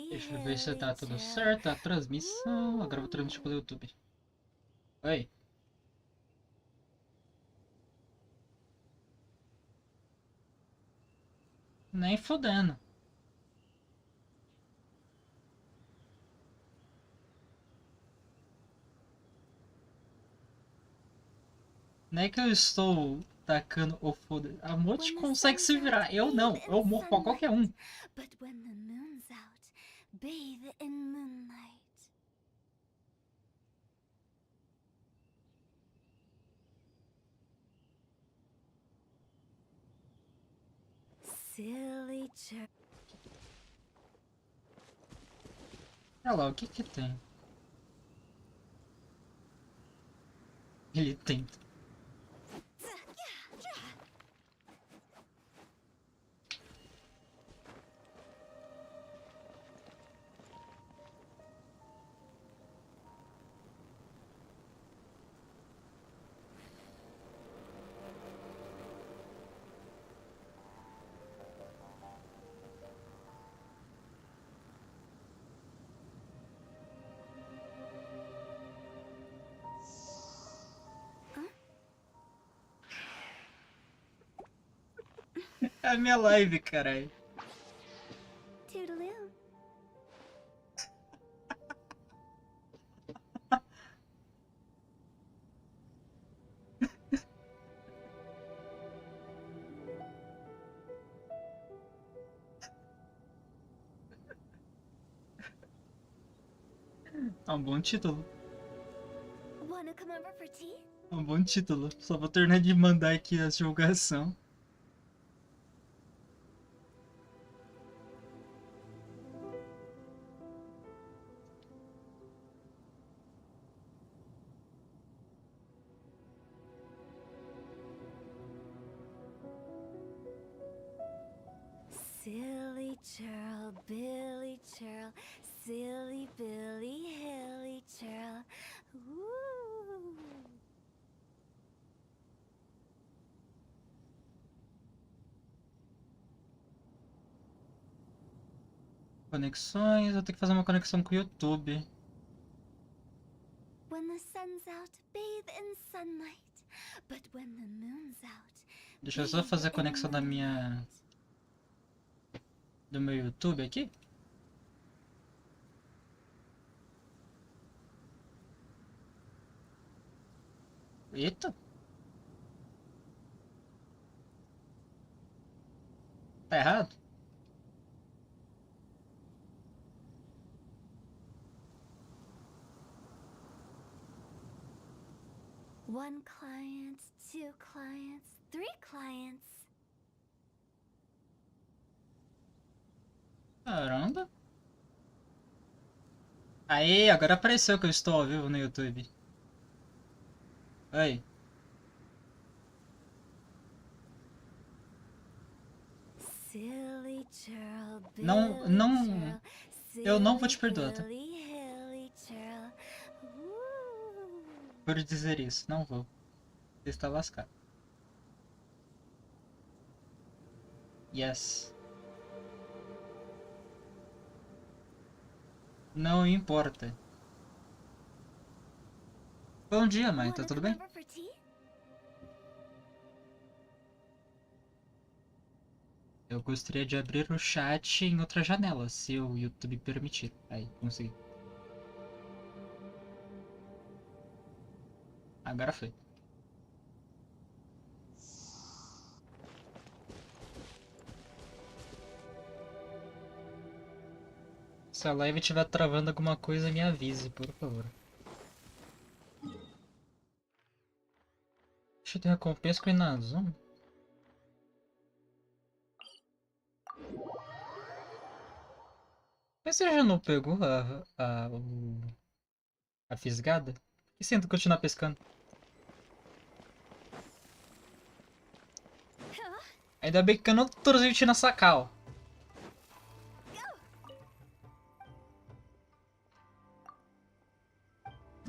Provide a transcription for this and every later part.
Deixa eu ver se tá tudo certo. A transmissão. Agora eu vou transmitir pelo YouTube. Oi. Nem fodendo. Nem que eu estou tacando o foda. A Mote consegue se virar. Eu não. Eu morro pra qualquer um. Olha lá, o que que tem? Ele tenta. É a minha live, caralho. É um bom título. É um bom título. Só vou terminar de mandar aqui a divulgação. Silly churl, Billy churl, silly Billy, hilly churl. Conexões. Vou ter que fazer uma conexão com o YouTube. When the sun's out, bathe in sunlight. But when the moon's out, Deixa eu só fazer a conexão da minha... do meu YouTube aqui. Eita. Tá errado? One client, two clients, three clients. Caramba. Aí, agora apareceu que eu estou ao vivo no YouTube. Oi. Silly churl, Não, não... Eu não vou te perdoar, tá? Por dizer isso, não vou. Você está lascado. Yes. Não importa. Bom dia, mãe. Tá tudo bem? Eu gostaria de abrir o chat em outra janela, se o YouTube permitir. Aí, consegui. Agora foi. Se a live estiver travando alguma coisa, me avise, por favor. Deixa eu ter recompensa com Inazuma. Mas você já não pegou a fisgada? E se tenta continuar pescando? Ainda bem que eu não tô transmitindo a Sakal.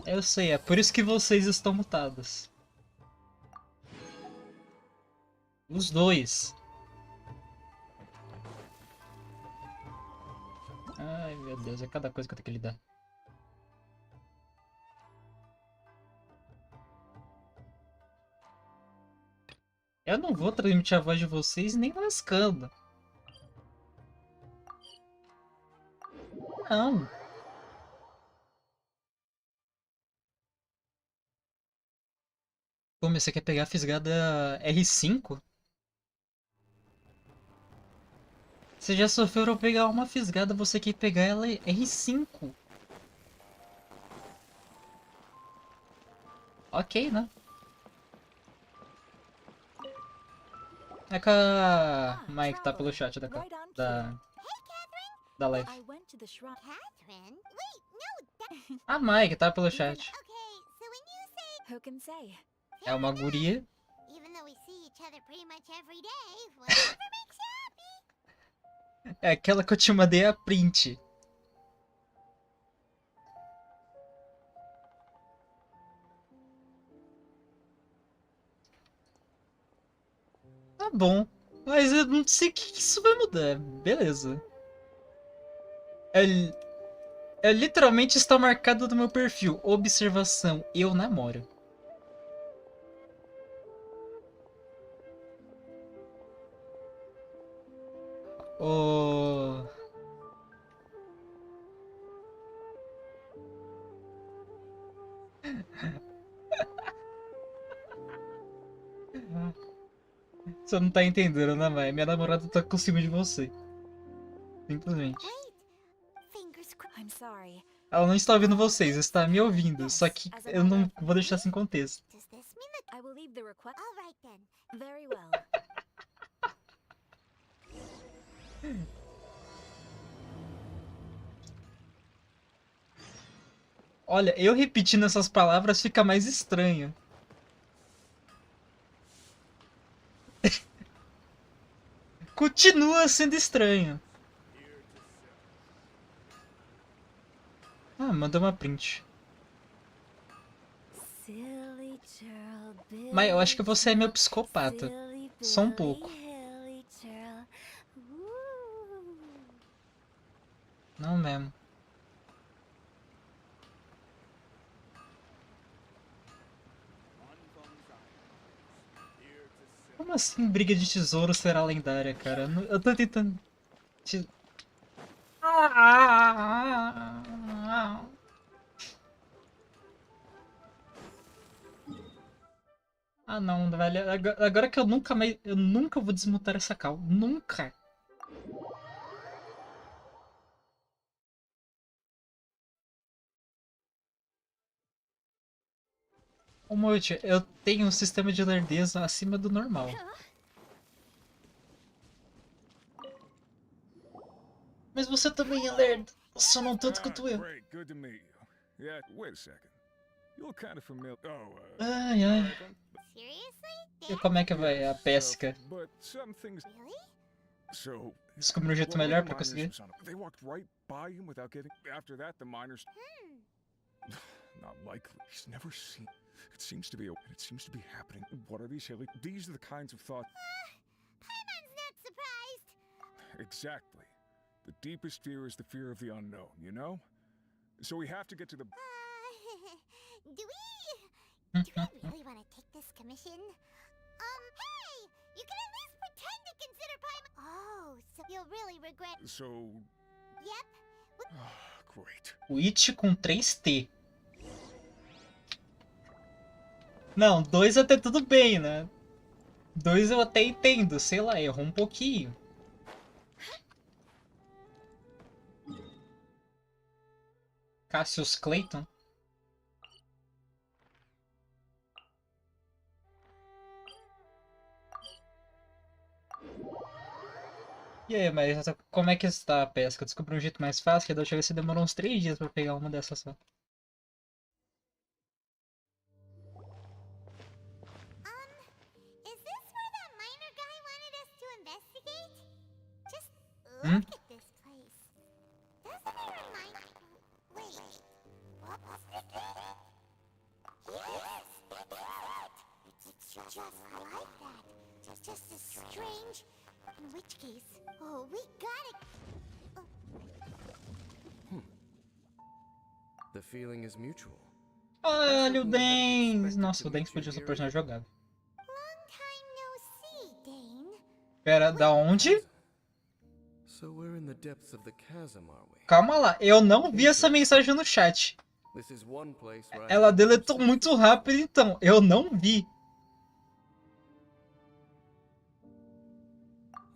Eu sei, é por isso que vocês estão mutados. Os dois. Ai, meu Deus, é cada coisa que eu tenho que lidar. Eu não vou transmitir a voz de vocês nem lascando. Não. Pô, mas você quer pegar a fisgada R5? Você já sofreu pra pegar uma fisgada, você quer pegar ela R5. Ok, né? É com a Mike tá pelo chat da, da live. Catherine? Wait, no, A Mike tá pelo chat. okay, so when you say Who can say? É uma guria. even though we see each other pretty much every day, whatever makes you happy. É aquela que eu te mandei a print. Tá bom. Mas eu não sei o que isso vai mudar. Beleza. Literalmente está marcado no meu perfil. Observação. Eu namoro. Oh... Você não tá entendendo, né, mãe? Minha namorada tá com ciúme de você. Simplesmente. Fingers crossed. I'm sorry. Ela não está ouvindo vocês, está me ouvindo. Só que eu não vou deixar sem contexto. Does this mean that? I will leave the request. All right then. Very well. Olha, eu repetindo essas palavras fica mais estranho. Continua sendo estranho. Ah, manda uma print. Silly churl, Mas eu acho que você é meu psicopata. Só um pouco. Não mesmo. Como assim briga de tesouro será lendária, cara? Eu tô tentando... Ah não, velho. Agora que eu nunca mais... Eu nunca vou desmutar essa call. Nunca. Ô Moit, eu tenho um sistema de lerdeza acima do normal. Mas você também é lerdo. Só não tanto quanto eu. Great, good to meet you. Yeah, wait a second. You look kind of familiar. Ai, ai. alright then. Seriously? E como é que vai a pesca? But some things. Really? So. Descobrir um jeito what were melhor the pra miners conseguir? from Sun- They walked right by him without getting. After that, the miners. Not likely. He's never seen. It seems to be. It seems to be happening. What are these, Haley? These are the kinds of thoughts. Paimon's not surprised. Exactly. The deepest fear is the fear of the unknown. You know. So we have to get to the. Do we really want to take this commission? Hey! You can at least pretend to consider Paimon. Oh, so you'll really regret. So. Yep. Great. O It com 3T. Não, 2 até tudo bem, né? 2 eu até entendo, sei lá, errou um pouquinho. Cassius Clayton? E aí, mas como é que está a pesca? Descobri um jeito mais fácil, que da última vez você demorou uns 3 dias pra pegar uma dessas só. Is this where that miner guy wanted us to investigate? Just Hmm? look at this place. Doesn't it remind... Wait, what was it? Yes, it's just like that. Just as strange. In which case, oh, we got it. The feeling is mutual. Olha o Dens! Nossa, o Dens podia ser um personagem jogável. Long time no see, Dane. Pera, da onde? So we're in the depths of the chasm, are we? Calma lá, eu não vi essa mensagem no chat. This is one place where I Ela have deletou some muito sympathy. rápido, então. Eu não vi.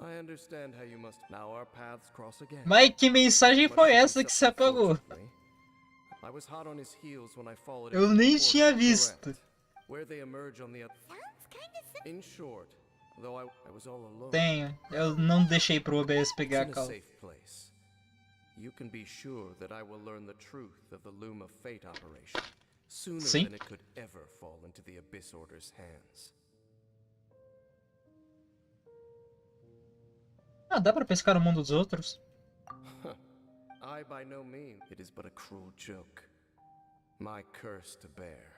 I understand how you must. Now our paths cross again. Mas que mensagem Much foi to essa be que você apagou? Unfortunately, I was hot on his heels when I followed Eu him to nem the tinha port, visto. correct, where they emerge on the other. Sounds kinda simple. In short, though I was all alone. Tenho. Eu não deixei pro OBS It's pegar in a a calma. safe place. You can be sure that I will learn the truth of the Loom of Fate operation sooner Sim. than it could ever fall into the Abyss Order's hands. Ah, dá pra pescar no mundo dos outros? I by no means. It is but a cruel joke. My curse to bear.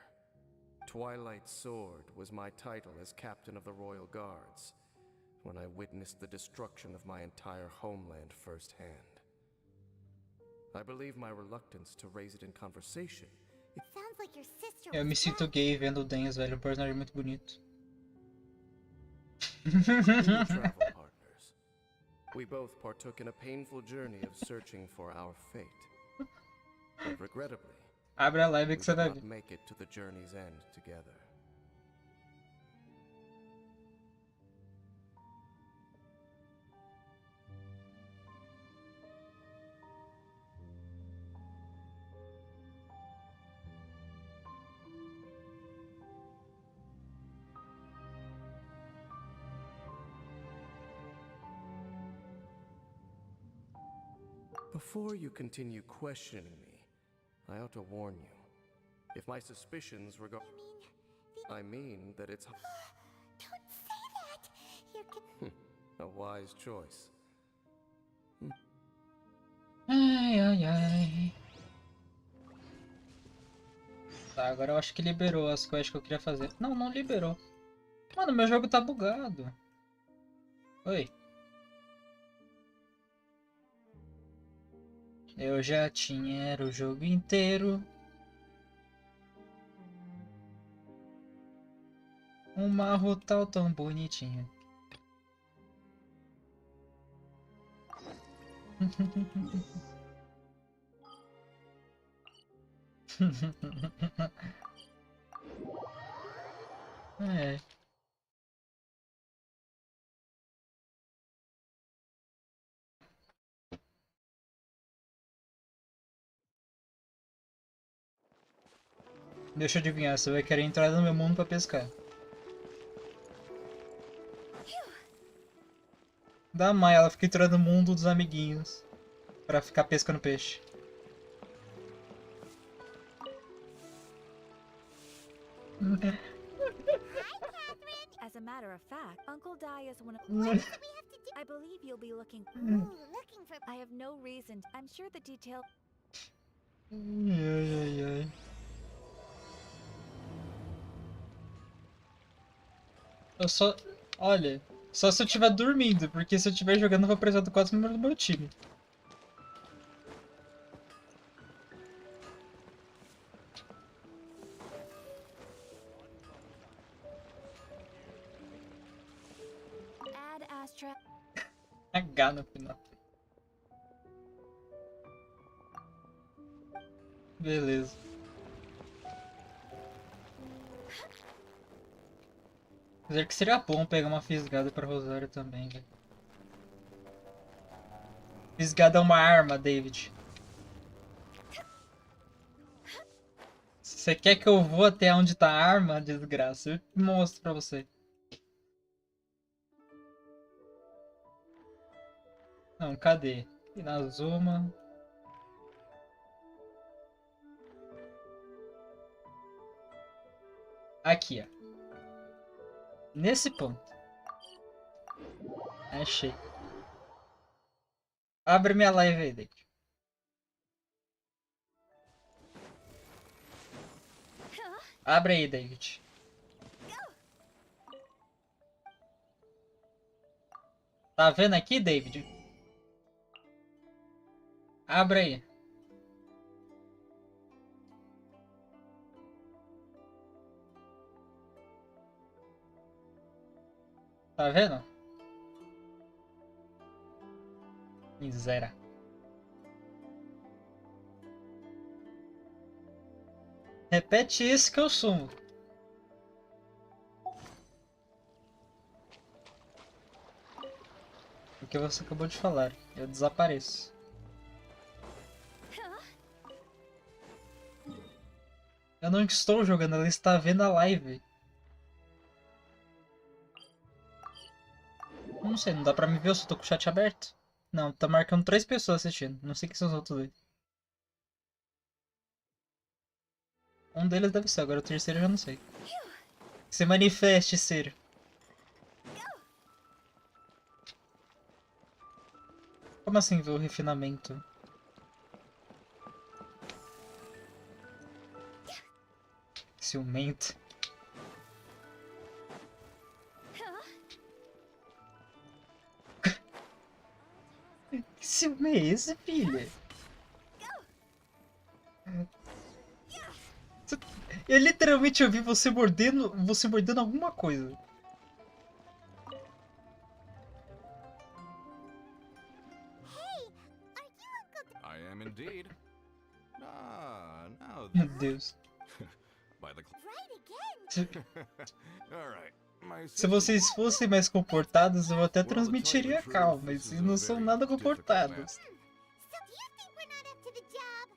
Twilight Sword was my title as captain of the Royal Guards when I witnessed the destruction of my entire homeland firsthand. I believe my reluctance to raise it in conversation. Sounds like your sister Eu me was sinto right. gay vendo o Dens, velho. Um personagem muito bonito. We were travel partners. We both partook in a painful journey of searching for our fate. But regrettably, Abre a live we que você did vai not ver. make it to the journey's end together. Before you continue questioning me, I ought to warn you. If my suspicions regard... I mean that it's Don't say that. You're a wise choice. Ai, ai, ai. Tá, agora eu acho que liberou as coisas que eu queria fazer. Não, não liberou. Mano, meu jogo tá bugado. Oi. Eu já tinha era o jogo inteiro. Um marrotal tão bonitinho. É. Deixa eu adivinhar, você vai querer entrar no meu mundo pra pescar. Da Mai, ela fica entrando no mundo dos amiguinhos. Pra ficar pescando peixe. As a matter of fact, Uncle Di is one of. What do we have to do? I believe you'll be looking. Ooh, looking for. I have no reason. I'm sure the detail. Ai, ai, ai. Eu só... Olha, só se eu estiver dormindo, porque se eu estiver jogando eu vou precisar do quase número do meu time. Ad Astra. H no final. Beleza. Apesar que seria bom pegar uma fisgada pra Rosário também, velho. Fisgada é uma arma, David. Se você quer que eu vou até onde tá a arma, desgraça, eu mostro pra você. Não, cadê? Inazuma. Aqui, ó. Nesse ponto. Achei. Abre minha live aí, David. Abre aí, David. Tá vendo aqui, David? Abre aí. Tá vendo? Miséria. Repete isso que eu sumo. O que você acabou de falar. Eu desapareço. Eu não estou jogando, ela está vendo a live. Não sei, não dá pra me ver, eu só tô com o chat aberto. Não, tá marcando 3 pessoas assistindo. Não sei quem são os outros dois. Um deles deve ser, agora o terceiro eu já não sei. Se manifeste, ser. Como assim ver o refinamento? Ciumento. Que ciúme é esse, filha? Eu literalmente ouvi você mordendo alguma coisa. I am indeed. Ah, now Meu Deus. by the Right again. All right. My Se vocês fossem mais comportados, eu até transmitiria calma, mas vocês não são nada comportados. So do you think we're not up to the job?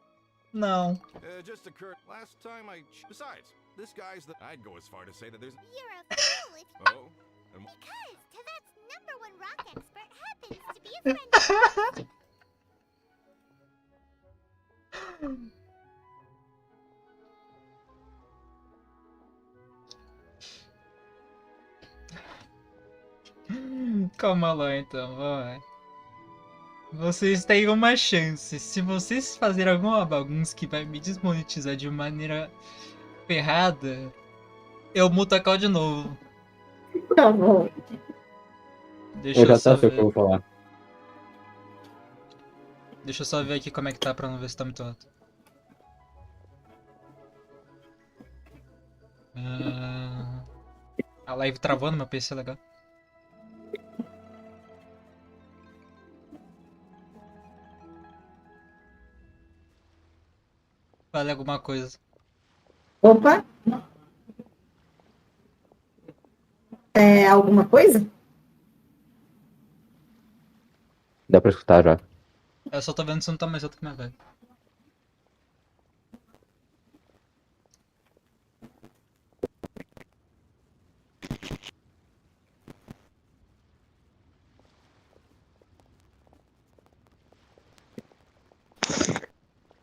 Não. Just occurred last time besides, this guy's the I'd go as far to say that there's You're a fool if oh and because Tevet's #1 rock expert happens to be a friend of Calma lá então, vai. Vocês têm uma chance. Se vocês fazerem alguma bagunça que vai me desmonetizar de maneira ferrada, eu muto a call de novo. Tá bom. Deixa Eu eu já só sei o que eu ver. vou falar. Deixa eu só ver aqui como é que tá pra não ver se tá muito alto. A live travando, meu PC é legal. Fale alguma coisa. Opa! É alguma coisa? Dá pra escutar já. Eu só tô vendo se não tá mais alto que minha velha.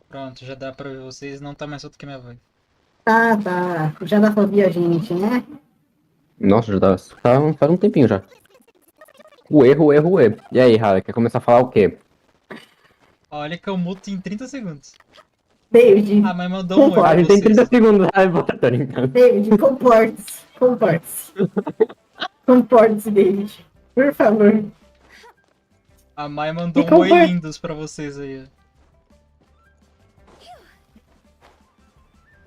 Pronto, já dá pra ver vocês, não tá mais alto que minha voz. Ah, tá. Já dá pra ouvir a gente, né? Nossa, já tá, faz um tempinho já. Ué. E aí, Rara, quer começar a falar o quê? Olha que eu muto em 30 segundos. David, Ah, mas mandou um oi A pra gente tem vocês. 30 segundos, ai, bora, tô brincando. David, comporte-se. Comporte-se. Comporte-se, David. Por favor. A Mai mandou E um oi como é? lindos pra vocês aí.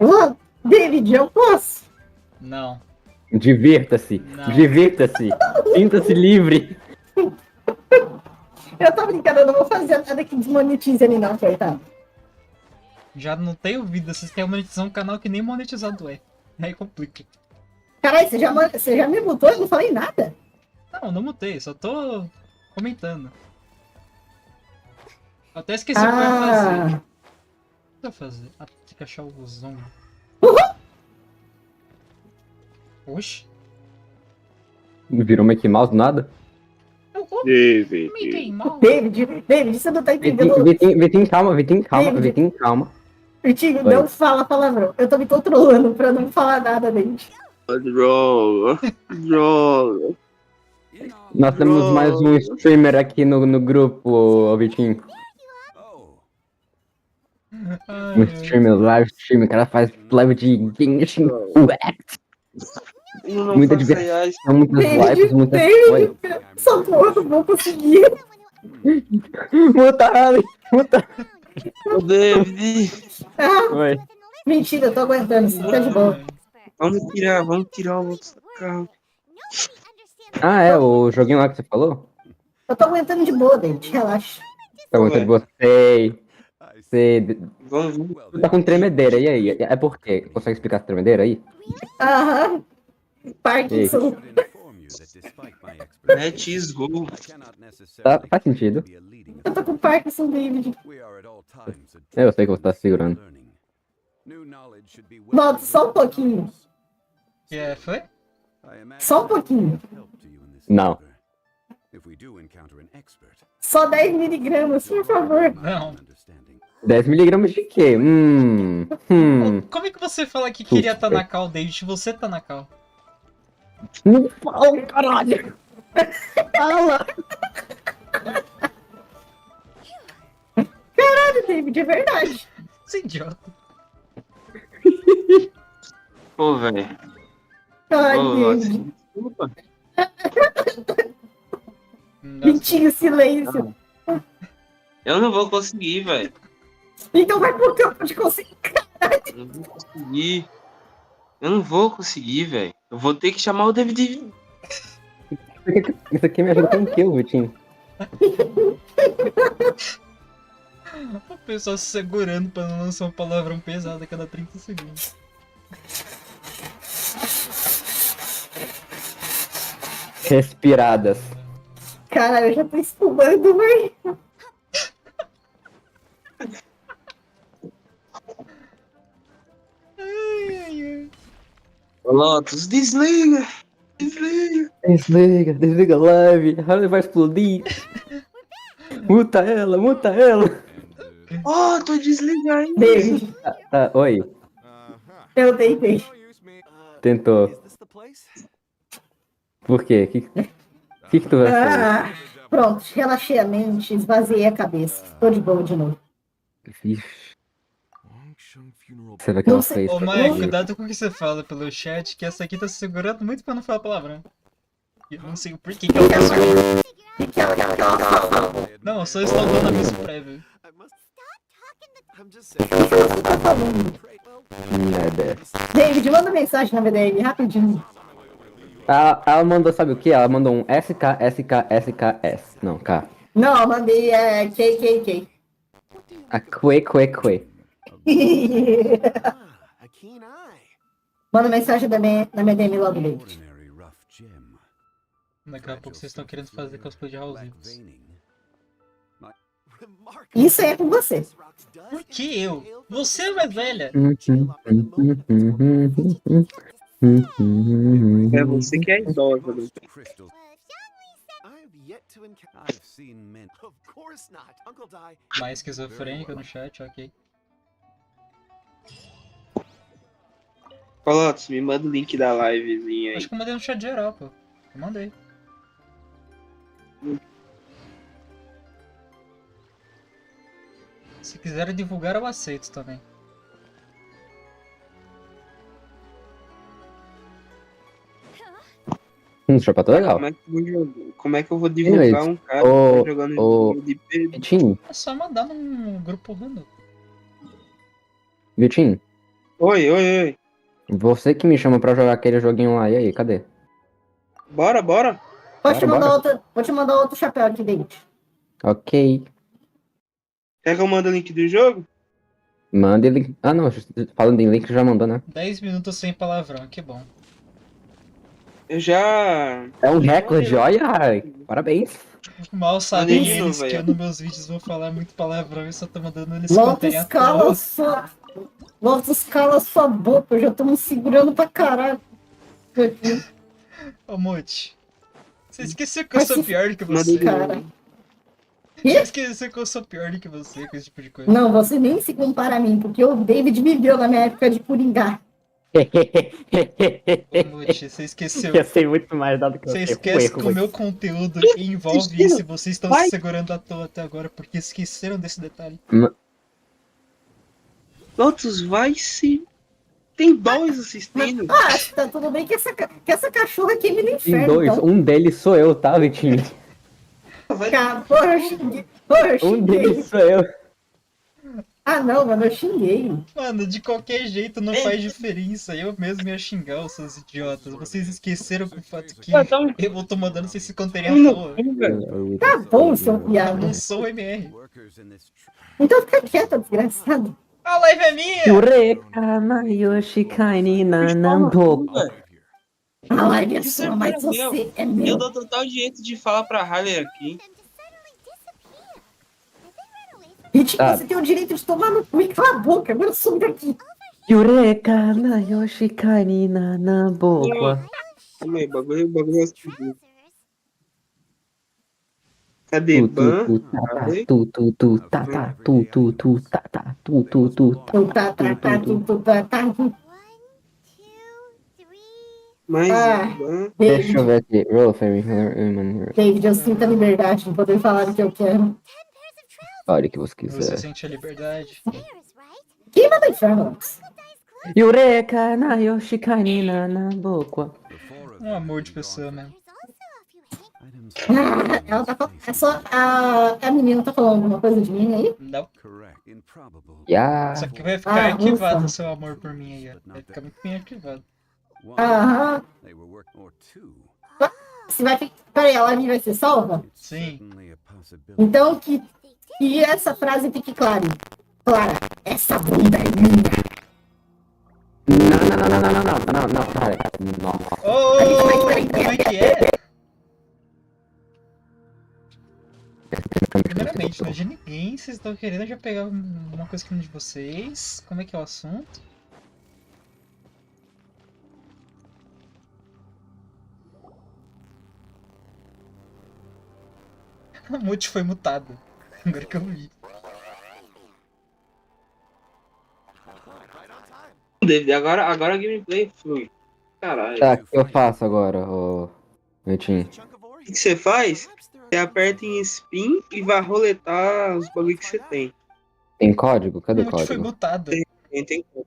Ô, David, eu posso? Não. Divirta-se, Não. divirta-se, sinta-se livre. Eu tô brincando, eu não vou fazer nada que desmonetize ele não, coitado. Já não tenho vida, vocês querem monetizar um canal que nem monetizado é. Aí complica. Caralho, você já me botou? Eu não falei nada. Não, não mutei, só tô comentando. Eu até esqueci o que eu ia fazer. O que eu ia fazer? Ah, tem que achar o zombie. Oxi. Virou Mickey Mouse do nada? David. Mickey Mouse? David, você não tá entendendo. Vitinho, calma, David. Vitinho, calma. Vitinho, Oi. não fala palavrão. Eu tô me controlando pra não falar nada, David. Droga. Droga. Nós temos mais um streamer aqui no grupo, ô, Vitinho. oh Um streamer, live streamer, o cara faz live de genshin. Não Muita faça diversão, isso. muitas lives, muitas... Oi. David, essa porra não vou conseguir. Muta, Ali, muta. Ô, David. Ah, Oi. mentira, eu tô aguentando, você tá de boa. Vamos tirar o outro carro. Nobody understands Ah, é, o joguinho lá que você falou? Eu tô aguentando de boa, David, relaxa. Tá muito de boa. Sei. Vamos. Tu tá com tremedeira, e aí? É por quê? Consegue explicar essa tremedeira aí? Aham. E aí? Parkinson. Let's go. Tá, faz sentido. Eu tô com Parkinson, David. Eu sei que você tá segurando. Volta só um pouquinho. Foi? Só um pouquinho. Não. Só 10 miligramas, por favor. Não. 10 miligramas de quê? Como é que você fala que queria estar na cal, David? Você tá na cal. Não fala, caralho! Fala! Caralho, David, é verdade. Você é idiota. Pô, velho. Ai, Ô, David. desculpa. Mentinho, silêncio. Eu não vou conseguir, velho. Então vai pro campo de conseguir. Eu não vou conseguir. Eu não vou conseguir, velho. Eu vou ter que chamar o David. Isso aqui me ajuda com o que, Vitinho? O pessoal se segurando pra não lançar um palavrão pesado a cada 30 segundos. Respiradas. Caralho, eu já tô espumando, velho. Ô, Lotus, desliga. Desliga. Desliga a live. Ela vai explodir. Muta ela, muta ela. Ó, tô desligando. David, Tá, oi. eu deitei. Tentou. Por quê? Que tu vai fazer? Ah, pronto, relaxei a mente, esvaziei a cabeça. Tô de boa de novo. Ixi. Você vê que ela Não sei. fez. Ô, pra Mãe, fazer. cuidado com o que você fala pelo chat, que essa aqui tá se segurando muito pra não falar palavrão. E eu não sei por que ela tá segurando. Não, eu só estou dando aviso prévio. Merda. David, manda mensagem na VDM, rapidinho. Ela mandou, sabe o que? Ela mandou um SKSKSKS. Não, K. Não, eu mandei KKK. A que. Manda mensagem na minha DM logo, David. Daqui a pouco vocês estão querendo fazer cosplay de Raulzitos. Isso aí é com você. Por que eu? Você é mais velha. É você que é idosa, né? Mais esquizofrênica no chat, ok. Ô, Lotus, me manda o link da livezinha aí. Acho que eu mandei no chat geral, pô. Eu mandei. Se quiserem divulgar, eu aceito também. Esse jogo tá legal. Como é que eu vou divulgar um cara que tá jogando jogo de PB? Vitinho, É só mandar num grupo random. Vitinho, Oi. você que me chama pra jogar aquele joguinho lá, e aí, cadê? Bora. Vou te mandar outro chapéu aqui, David. Ok. Quer que eu mande o link do jogo? Manda ele. Ah, não, falando em link já mandou, né? 10 minutos sem palavrão, que bom. Eu já... É um recorde, olha, Harry. Parabéns. Mal sabem Olha isso, eles que velho. eu nos meus vídeos vou falar muito palavrão e só tô mandando eles Lotus, conterem a cala toa. sua... Lotus, cala sua boca. Eu já tô me segurando pra caralho. Ô, Mote. Você esqueceu que eu sou pior do que você. Mandei Cara. Você Quê? esqueceu que eu sou pior do que você com esse tipo de coisa. Não, você nem se compara a mim, porque o David viveu na minha época de Coringá. Ô, Mote, você esqueceu. Eu sei muito mais dado que Você você. esquece que o meu conteúdo envolve isso e vocês estão se segurando à toa até agora porque esqueceram desse detalhe. Lotus, vai se... Tem dois assistindo. Ah, tá tudo bem que essa cachorra queime no Tem inferno. dois, Então. um deles sou eu, tá, Vitinho? Porra, eu xinguei. Porra, eu Um xinguei. deles sou eu. Ah, não, mano, eu xinguei. Mano, de qualquer jeito não faz diferença. Eu mesmo ia xingar os seus idiotas. Vocês esqueceram com o fato que eu tô mandando vocês se conterem à toa. Tá bom, seu Eu viado. não sou o MR. Então fica quieta, desgraçado. A live é minha! Eureka, Nayoshi Kaini Nanambo. A live é Isso é sua, mas meu. você é Eu meu. dou total direito de falar pra Harley aqui. Hit, Tá. você tem o direito de tomar no cu e cala a boca. Agora some daqui. Eureka, Nayoshi Kaini Nanambo. Calma aí, bagulho é o seguinte. Cadê Tu, Ban? tu, tá, tá, Harley? tu, tá, tá, tu, tá, tá, tu, tá. Tu tá, tá. 1, 2, 3. Mais Ah. Ban. Deixa eu David, ver aqui. Roll for me. David, eu sinto a liberdade de poder falar o que eu quero. Olha o que você Você quiser. sente a liberdade. Quem manda inferno? Eureka, Nayoshi Kaini Nanambo. Um amor de pessoa mesmo. Ah, ela tá falando. É só a menina tá falando alguma coisa de mim aí? Não. Yeah. Só que vai ficar Ah, arquivado o ufa. seu amor por mim aí, ó. Vai ficar muito bem arquivado. Aham. Você vai ficar. Peraí, a live vai ser salva? Sim. Então que essa frase fique clara. Clara, essa bunda é minha. Não. Ô, como é que é? Primeiramente, não é de ninguém. Vocês estão querendo já pegar uma coisa que não é de vocês. Como é que é o assunto? A mute foi mutada. Agora que eu vi. David, agora a gameplay flui. Caralho. Tá, o que eu faço agora, ô Vitinho? O que você faz? Você aperta em spin e vai roletar os bagulho que você tem. Tem código? A Cadê mute foi código? mutada. Tem como.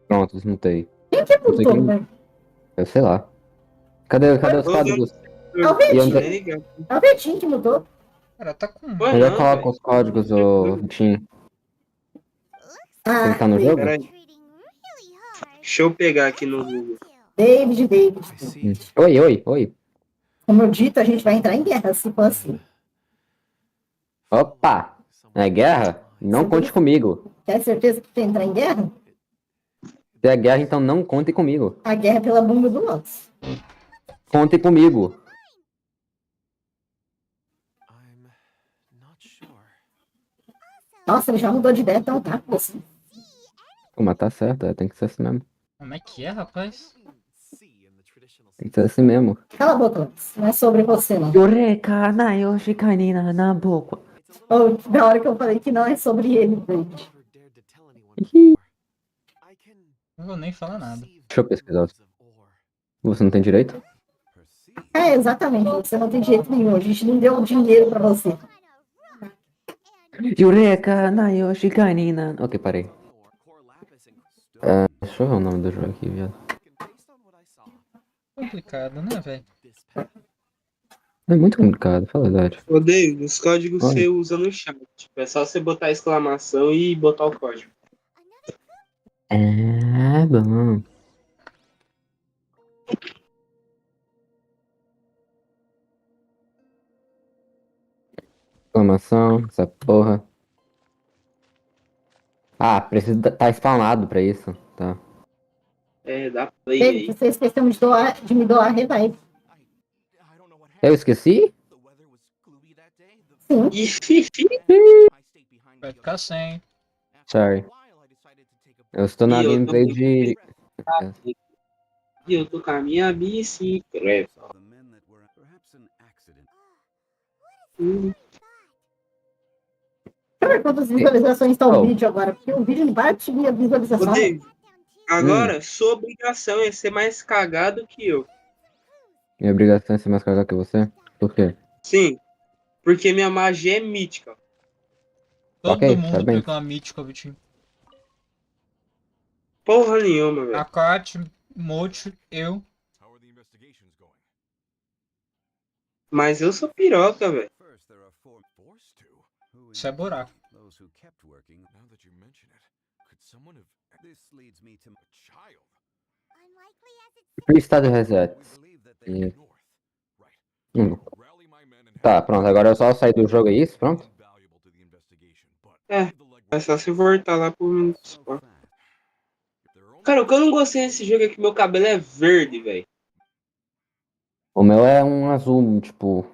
Pronto, desmutei. Quem que Não sei mudou, quem- né? Eu sei lá. Cadê os códigos? É o Vitinho. onde- Liga. É o Vitinho que mudou. Cara, tá com. Ué, Onde é que não, coloca velho. os códigos, ô Vitinho? Tem Ah, que tá no jogo? Peraí. Deixa eu pegar aqui no Google. David. Oi. Como eu dito, a gente vai entrar em guerra se for assim. Opa! É guerra? Não conte comigo. Quer certeza que quer entrar em guerra? Se é guerra, então não conte comigo. A guerra é pela bunda do Lotus. Conte comigo. Nossa, ele já mudou de ideia tão rápido assim. Pô, mas tá certo, tem que ser assim mesmo. Como é que é, rapaz? Tem que ser assim mesmo. Cala a boca, Lotus. Não é sobre você, não. Eureka, Nayoshi Kainina na boca. Ou, na hora que eu falei que não é sobre ele, David. Não vou nem falar nada. Deixa eu pesquisar. Você não tem direito? É, exatamente. Você não tem direito nenhum. A gente não deu dinheiro pra você. Eureka, Nayoshi Kainina. Ok, parei. Deixa eu ver o nome do jogo aqui, viado. Complicado, né, velho? É muito complicado, fala a verdade. Ô, David, os códigos Oi. você usa no chat. Tipo, é só você botar exclamação e botar o código. É bom. Exclamação, essa porra. Ah, precisa tá spawnado pra isso, tá. É, dá play David, aí. você esqueceu de me doar revive. Eu esqueci? Sim. Vai ficar sem. Sorry. Eu estou na E eu gameplay tô- de... E eu tô com a minha bicicleta. Deixa eu ver quantas visualizações tá o Oh. vídeo agora. Porque o vídeo não vai atingir a Ô, visualização. David, agora, sua obrigação é ser mais cagado que eu. Minha obrigação é ser mais cagado que você? Por quê? Sim, porque minha magia é mítica. Todo Ok, mundo parabéns. pegou uma mítica, Vitinho. Porra nenhuma, velho. A Kat, Mochi, eu. Mas eu sou piroca, velho. First, there are forced to. Who Isso é buraco. those who kept working. Now that you mention it, could someone have? This leads me to a child. Unlikely as it's Restart reset. We believe that they E- north. Right. Hum. Rally my men and Tá, pronto. Agora é só sair do jogo, é isso? Pronto? invaluable to the investigation, but É, é só se voltar lá pro so spawn. fast. If they're only Cara, o que eu não gostei desse jogo é que meu cabelo é verde, velho. O meu é um azul, tipo.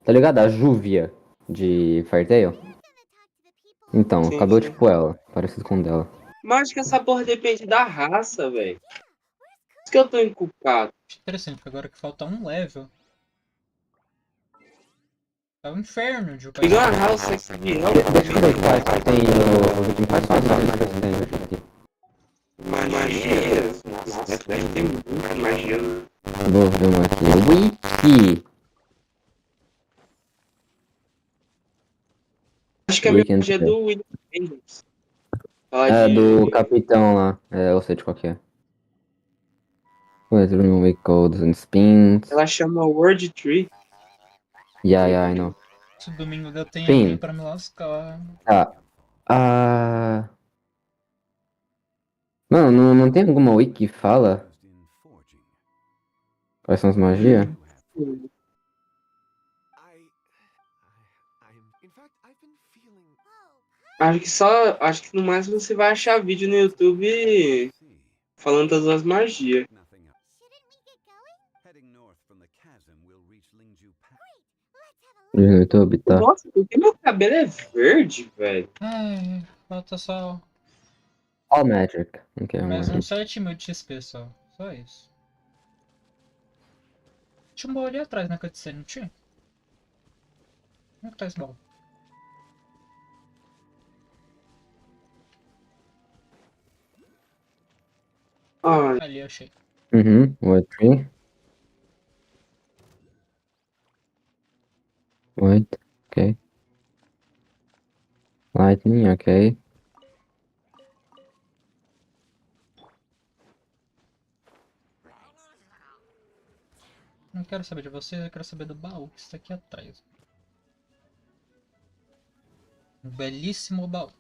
Tá ligado? A Júvia de Fartail? gonna talk to the people. Então, Sim, cabelo sim. tipo ela, parecido com o dela. Mas acho que essa porra depende da raça, velho. Por isso que eu tô encucado. Interessante, porque agora que falta um level. É um inferno de jogar Pegar uma isso. raça aqui de elfo Deixa eu ver também. quais que tem no vídeo. Quais são as armas que tem hoje aqui? Magias. Nossa, deve ter muita magia. Vou ver uma aqui. Wiki! Acho que a minha Weekend magia é Tale. do William Angels. Fala É do de... capitão lá. É, eu sei de qual que é. Wait, we codes and spins. Ela chama Word Tree. Yeah, I know. Se domingo eu tenho Sim. aqui pra me lascar. Tá. Ah. Mano, não tem alguma wiki que fala used in forging. quais são as magias? I. In fact, I've been feeling. Acho que no máximo você vai achar vídeo no YouTube falando das suas magias. Nothing else. Shouldn't we get going? Heading north from the chasm, we'll reach Lingju Pass. Let's have a No YouTube, tá. Nossa, por que meu cabelo é verde, velho? Ai, falta só All Magic. Ok, mais vamos uns 7.000 de XP só. Só isso. Tinha um baú ali atrás na cutscene, não tinha? Como é que tá esse baú? Ah, Ali, achei. Uhum, White Tree. White, ok. Lightning, ok. Não quero saber de vocês, eu quero saber do baú que está aqui atrás. Um belíssimo baú.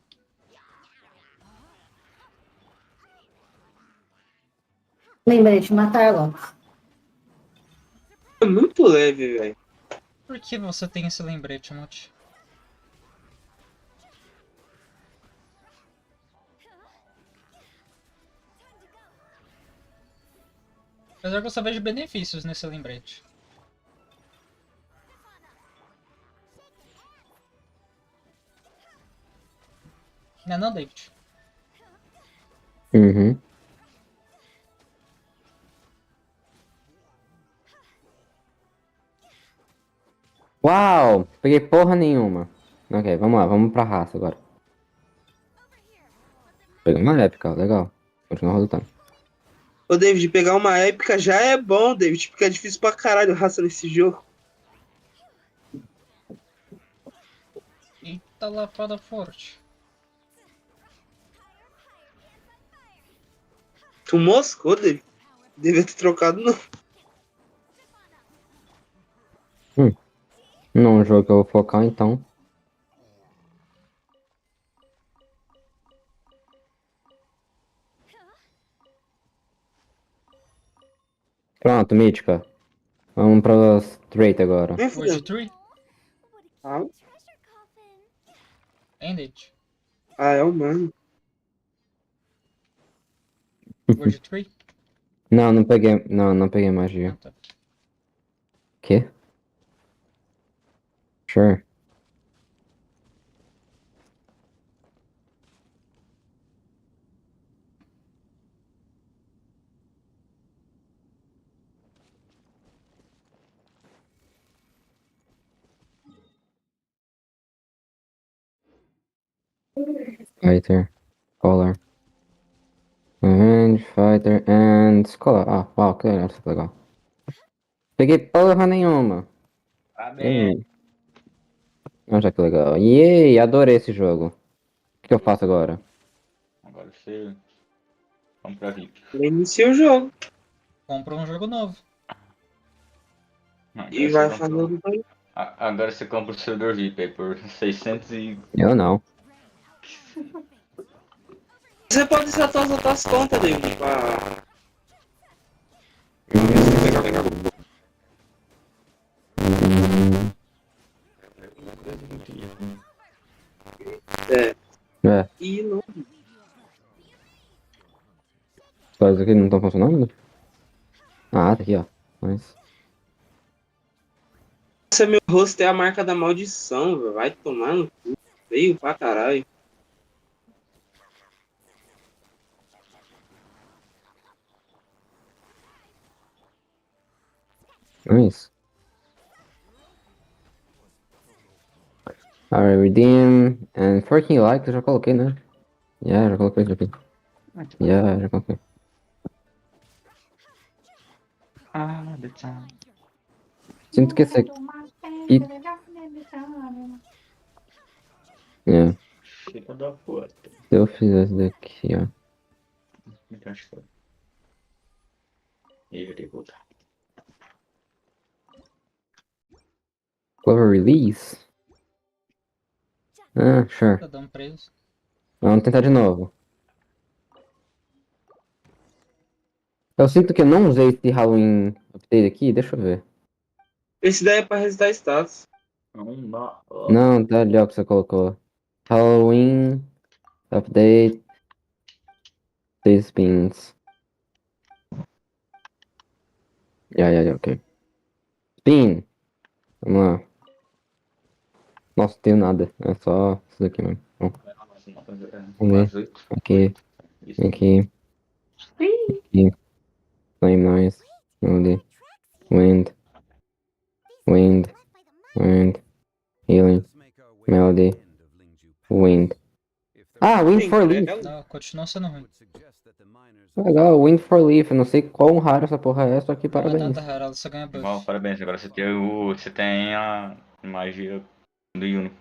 Lembrei de matar logo. é muito leve, velho. Por que você tem esse lembrete, Monte? Apesar que eu só vejo benefícios nesse lembrete. Não é não, David? Uhum. Uau! Peguei porra nenhuma. Ok, vamos lá, vamos pra raça agora. Peguei uma épica, legal. Continua rodando. Ô, David, pegar uma épica já é bom, David, porque é difícil pra caralho raça nesse jogo. Eita lapada forte. Tu moscou, David? Devia ter trocado, não. Não, um jogo que eu vou focar então. Pronto, mítica. Vamos pra straight agora. Nem Word fudeu. 3? Ah, treasure coffin. Hein, David? é o mano. Word 3? Não, não peguei. Não peguei Ah, magia. tá. Quê? Sure. Fighter. Color. And fighter and scholar. Ah, uau, que legal, isso é legal. Peguei porra nenhuma. Olha que legal. Yay, adorei esse jogo. O que eu faço agora? Agora você. Vamos pra 20. Eu iniciei o jogo. Compra um jogo novo. E vai fazendo. Agora você compra o servidor VIP aí por 600 e... Eu não. Você pode usar todas as outras contas, David, pra pegar. É, E não. as coisas aqui não estão funcionando? Ah, tá aqui, ó. Mas... Esse meu rosto é a marca da maldição, velho. Vai tomar no cu. Feio pra caralho. Nice. Alright, redeem. And 14 likes eu já coloquei, né? Já coloquei isso aqui. Já coloquei. Ah, the time. Sinto que esse aqui... É, Filha da puta. se eu fizer esse daqui, ó. Me transforma. E eu digo, tá. Clover release? Ah, sure. Tá dando preso. Vamos tentar de novo. Eu sinto que eu não usei esse Halloween update aqui, deixa eu ver. Esse daí é pra resetar status. Não dá. Não, tá ali ó que você colocou. Halloween update. 6 spins. Yeah, ok. Spin! Vamos lá. Nossa, não tenho nada. É só isso daqui mesmo. Bom, vamos ver. Aqui, aqui, aqui. Flame noise. Melody. Wind. Wind. Wind. Healing. Melody. Wind. Ah, Wind for Leaf. Não, continua sendo ruim. Legal, Wind for Leaf. Eu não sei quão raro essa porra é, só que Não é parabéns. nada raro, ela só ganha buff. Bom, parabéns. Agora você tem a magia do Yuno.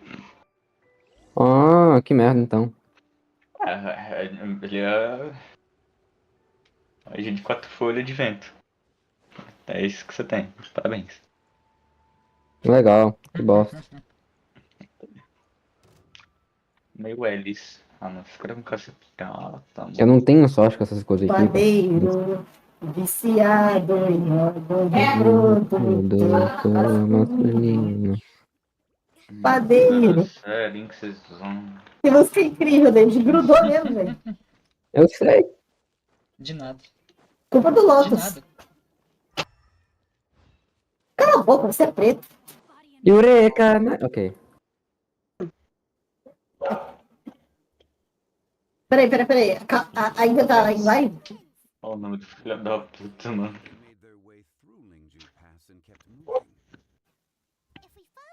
Ah, que merda então. Ele é magia de 4 folhas de vento. É isso que você tem. Parabéns. Legal, que bosta. Meio Elis. Ah, não. Escreve um cacetado. Tá, Eu não tenho sorte com essas coisas aqui. Padeiro, viciado em órgão de Doutor masculino. Padeiro. Sério, que vocês vão. Que música incrível, David. Grudou mesmo, velho. Eu sei. De nada. Culpa do De Lotus. nada. Cala a boca, você é preto. Eureka! Né? Ok. Peraí. Ainda tá em live? Olha o nome do filho da puta, mano.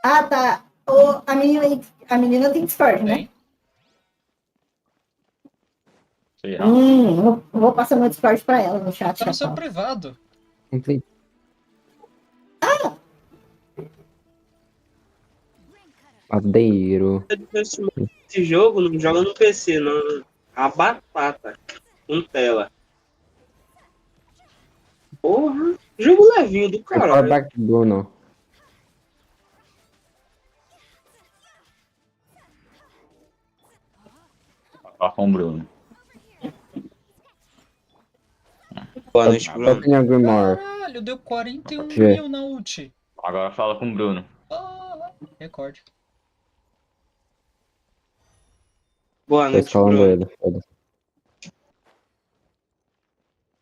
Ah, tá. A menina tem Discord, né? Tem? Sei não. Vou passar meu Discord pra ela no chat. Tá no seu fala. privado. Complete. Padeiro. Esse jogo não joga no PC, não. A batata. Com tela. Porra. Jogo levinho do Eu falo caralho. back to Bruno. Ó, com o Bruno. Boa noite, Bruno. Open your Grimoire. Caralho, deu 41 Vê. mil na ult. Agora fala com o Bruno. Ah, recorde. Boa Tô noite, escalando Bruno. ele. Foda-se.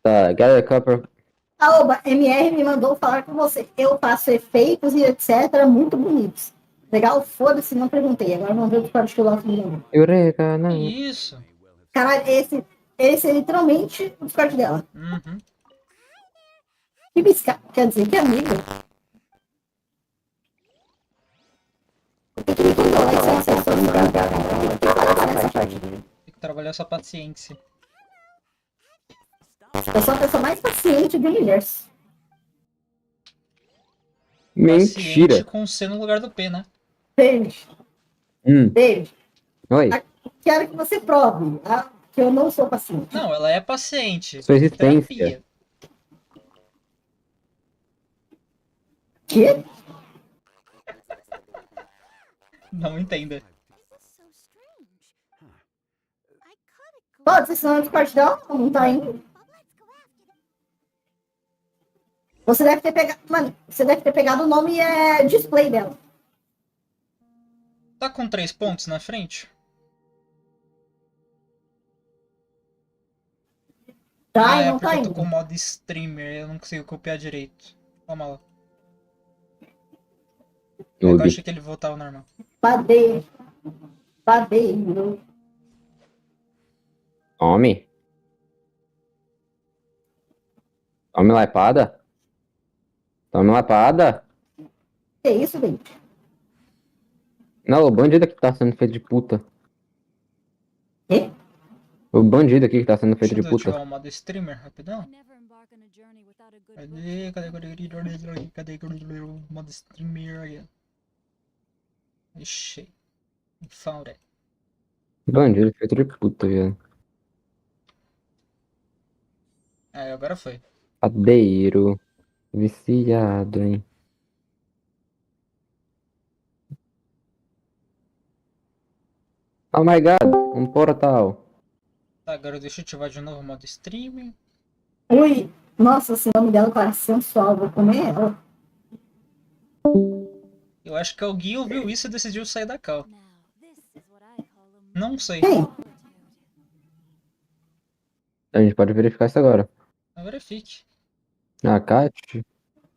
Tá, gather copper. Aoba, MR me mandou falar com você. Eu faço efeitos e etc. muito bonitos. Legal? Foda-se, não perguntei. Agora vamos ver o Discord que o Lotus me mandou. Eureka, Que né? isso? Caralho, esse é literalmente o Discord dela. Uhum. Que bisca... Quer dizer, que amigo. Tem que trabalhar sua paciência. Eu sou a pessoa mais paciente do universo. Mentira. Paciente com C no lugar do P, né? David, David, Oi. quero que você prove que eu não sou paciente. Não, ela é paciente. Sua existência. Terapia. Que? Não entenda. This is so strange. I could have Pode, vocês estão no Discord dela? Não tá indo. Let's go after them. Você deve ter pegado. Mano, você deve ter pegado o nome display dela. Tá com 3 pontos na frente? Tá, Ah, e é não porque tá eu tô indo. com o modo streamer, eu não consigo copiar direito. Calma lá. Eu achei que ele voltava ao normal. Padeiro. Padeiro. Tome. Tome lapada. Tome lapada. Que isso, gente? Não, o bandido aqui que tá sendo feito de puta. Quê? O bandido aqui que tá sendo feito Deixa de eu ativar puta. o modo streamer rapidão. Never embark on a journey without a good Cadê o modo streamer aí? Ixi. Found it. Bandido feito de puta, velho. É, agora foi. Padeiro. Viciado, hein. Oh my god, um portal. Tá, agora deixa eu ativar de novo o modo streamer. Ui. Nossa, esse nome dela parece sensual. Vou comer ela. Eu acho que alguém ouviu isso e decidiu sair da cal. Now, this is what I call a Não sei. Quem? A gente pode verificar isso agora. Agora fique. A Kat.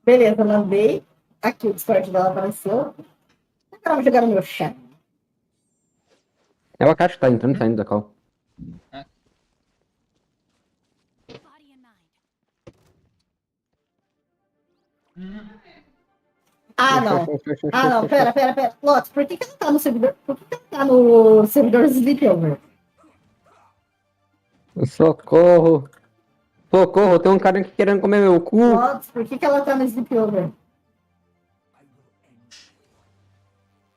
Beleza, mandei. Aqui o Discord dela apareceu. Agora vou jogar no meu chat. É o Kat que tá entrando e saindo da call. body and mind. Ah, não. Ah, não. Pera. Lotus, por que ela tá no servidor? Por que ela tá no servidor Sleepover? Socorro. Socorro, tem um cara aqui querendo comer meu cu. Lotus, por que ela tá no Sleepover?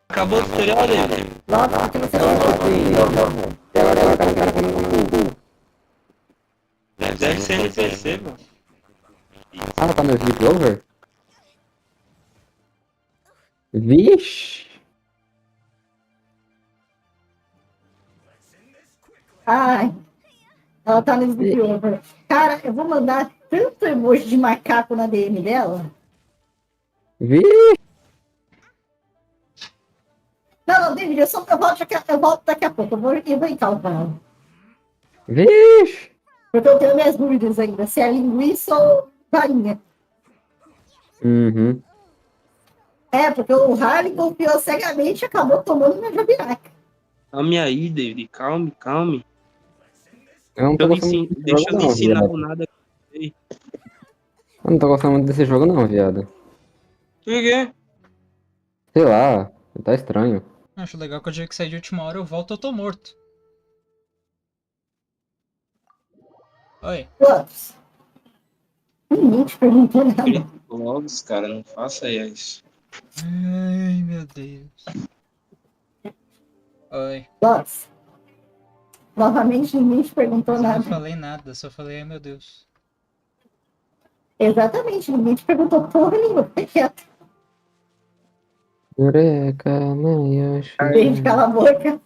Acabou o tutorial dele. Lotus, por que você tá Deve ser NPC, mano. Ah, ela tá no sleepover? Vixe. Ai, ela tá no Sleepover. Cara, eu vou mandar tanto emoji de macaco na DM dela. Vixe. Não, David, eu volto daqui a pouco. Eu vou em calma com ela. Vixe. Porque eu tenho minhas dúvidas ainda, se é linguiça ou farinha. Uhum. É, porque o Harley confiou cegamente e acabou tomando minha jabiraca. Calme aí, David. Calme. Eu não tô gostando muito desse Deixa eu jogo lhe não, ensinar viado. o nada. Eu não tô gostando muito desse jogo não, viado. Por quê? Sei lá, tá estranho. Acho legal que o dia que sair de última hora eu volto, eu tô morto. Oi. Lotus. Ninguém te perguntou nada. Logs, cara, não faça isso. Ai, meu Deus. Oi. Lotus. Novamente, ninguém te perguntou Mas eu não nada. falei nada, só falei, ai meu Deus. Exatamente, ninguém te perguntou porra nenhuma. Fica quieto. Eureka, Mayashi. David, cala a boca.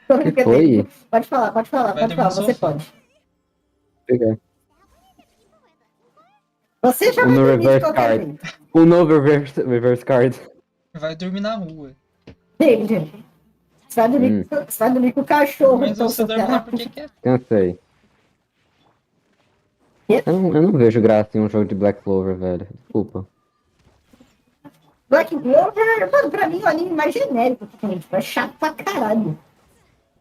Tô Que brincando, foi? David. Pode falar. Vai dormir no Você sofá. pode. Pegar. Você já O vai no dormir de reverse qualquer card. jeito. O novo reverse card. Vai dormir na rua. David, você vai dormir com o cachorro, Mas então, você seu dorme lá cara. porque quer. Cansei. Quê? Eu não vejo graça em um jogo de Black Clover, velho. Desculpa. Black Clover, mano, pra mim é o anime mais genérico, tipo, é chato pra caralho.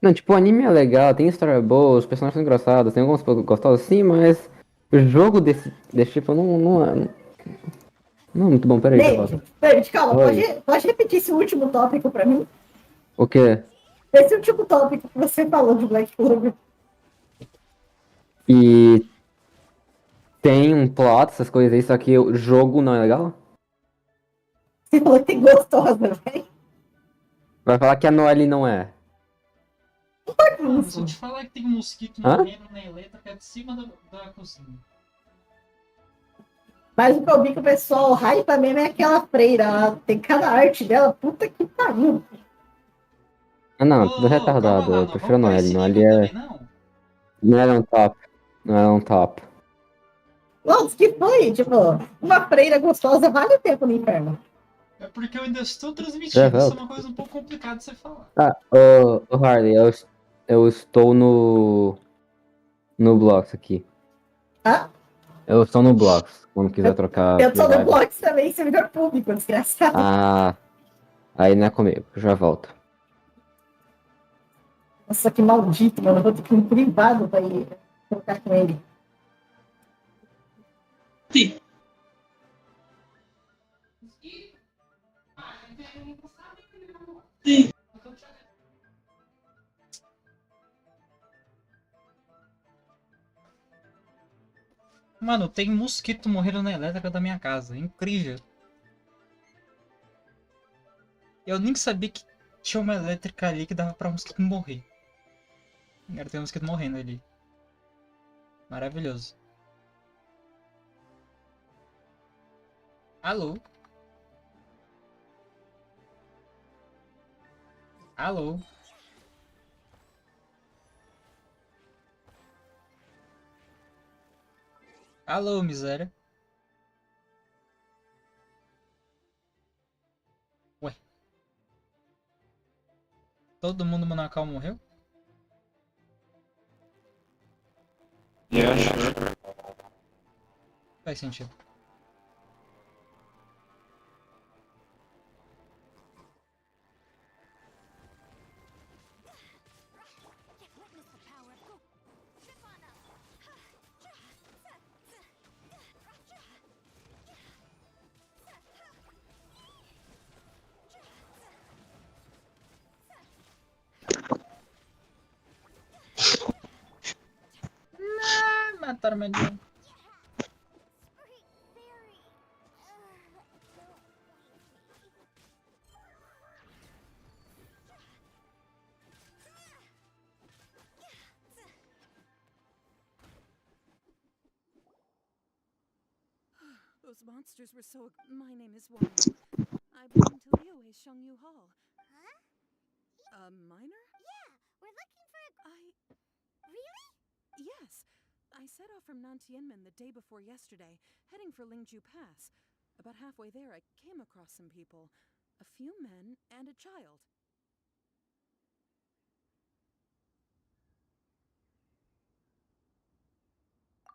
Não, tipo, o anime é legal, tem história boa, os personagens são engraçados, tem alguns pouco gostosos sim, mas o jogo desse tipo não é muito bom. Peraí, já volto. David, calma, Oi. pode repetir esse último tópico pra mim? O quê? Esse último tópico que você falou de Black Clover. E tem um plot, essas coisas aí, só que o jogo não é legal? Você falou que tem gostosa, velho. Vai falar que a Noelle não é. Mano, se eu te falar que tem um mosquito Hã? morrendo na elétrica de cima da cozinha. Mas o que eu vi que o pessoal hypa mesmo é aquela freira lá. Tem cada arte dela, puta que pariu. Ah, não, tudo Ô, calma retardado. lá, Eu não prefiro a vamos pra Noelle. esse Noelle nível também, é. não. Noelle é um top. Noelle é um top. Nossa, que foi? Tipo, uma freira gostosa vale o tempo no inferno. É porque eu ainda estou Já transmitindo, isso é volto. uma coisa um pouco complicada de você falar. Ah, ô Harley, eu estou no Blocks aqui. Ah, Eu estou no Blocks, quando quiser eu, trocar eu de tô no live. blog também, servidor público, desgraçado. Ah, aí não é comigo, já volto. Nossa, que maldito, mano. Eu vou ter que ir no privado pra ir trocar com ele. Sim. Sim. Mano, tem mosquito morrendo na elétrica da minha casa. Incrível. Eu nem sabia que tinha uma elétrica ali que dava pra mosquito morrer. Agora tem um mosquito morrendo ali. Maravilhoso. Alô? Alô? Alô, miséria. Ué. Todo mundo no Macau morreu? Yeah, Faz sentido. Ah, mataram meu dia. Those monsters were so. My name is Wang. I belong to Liyue Shengyu Hall. Huh? A miner? Yeah, we're looking for a... Really? Yes. I set off from Nantianmen the day before yesterday, heading for Lingju Pass. About halfway there, I came across some people. A few men and a child.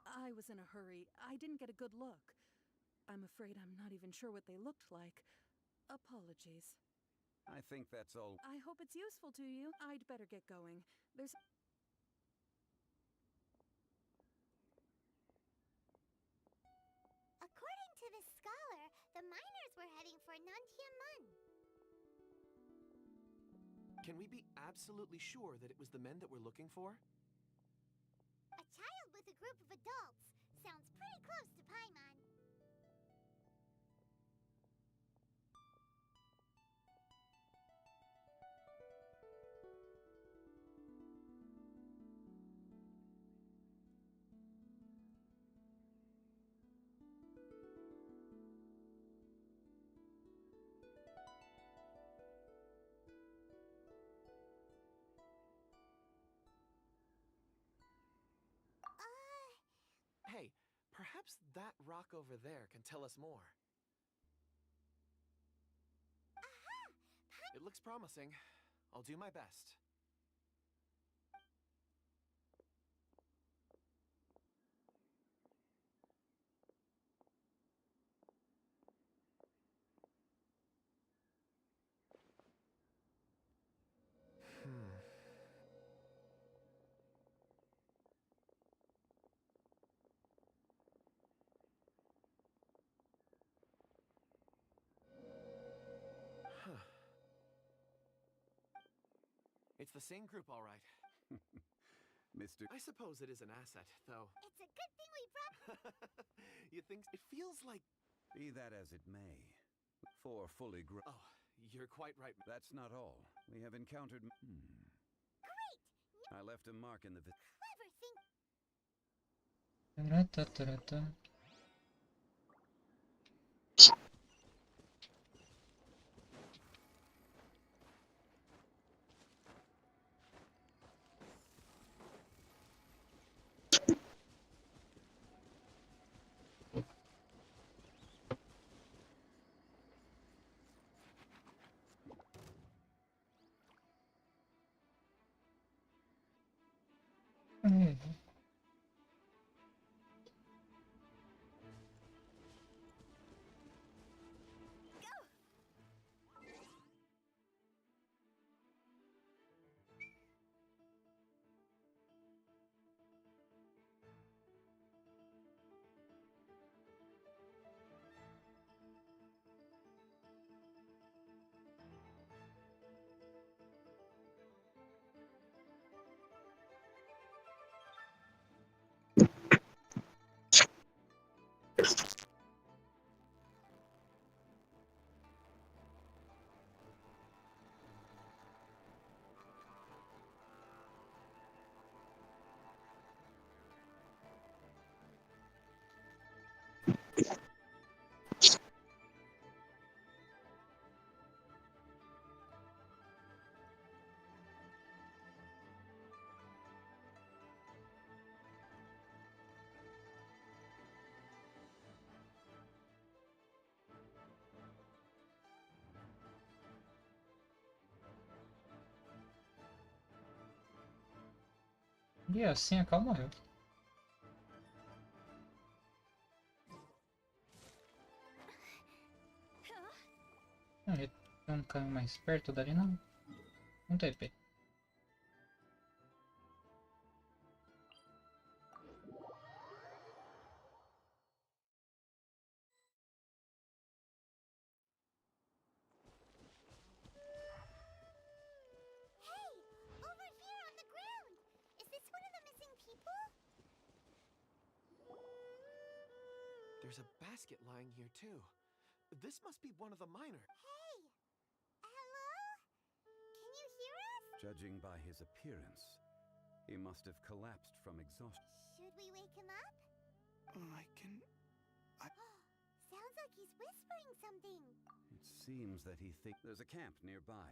I was in a hurry. I didn't get a good look. I'm afraid I'm not even sure what they looked like. Apologies. I think that's all. I hope it's useful to you. I'd better get going. There's... According to the scholar, the miners were heading for Nantiamun. Can we be absolutely sure that it was the men that we're looking for? A child with a group of adults. Sounds pretty close to Paimon. Hey, perhaps that rock over there can tell us more. It looks promising. I'll do my best. Huh. It's the same group, all right. Mr. I suppose it is an asset, though. It's a good thing we brought... You think it feels like... Be that as it may, for fully grown. Oh, you're quite right. That's not all. We have encountered. Great! I left a mark in the. Clever thing. Taratata. É. E assim a Cal morreu. Não, ele tem um caminho mais perto dali, não. Um TP. Hey! Over here on the ground! Is this one of the missing people? There's a basket lying here, too. This must be one of the miners. Hey! Hello? Can you hear us? Judging by his appearance, he must have collapsed from exhaustion. Should we wake him up? I can... Sounds like he's whispering something. It seems that he thinks there's a camp nearby.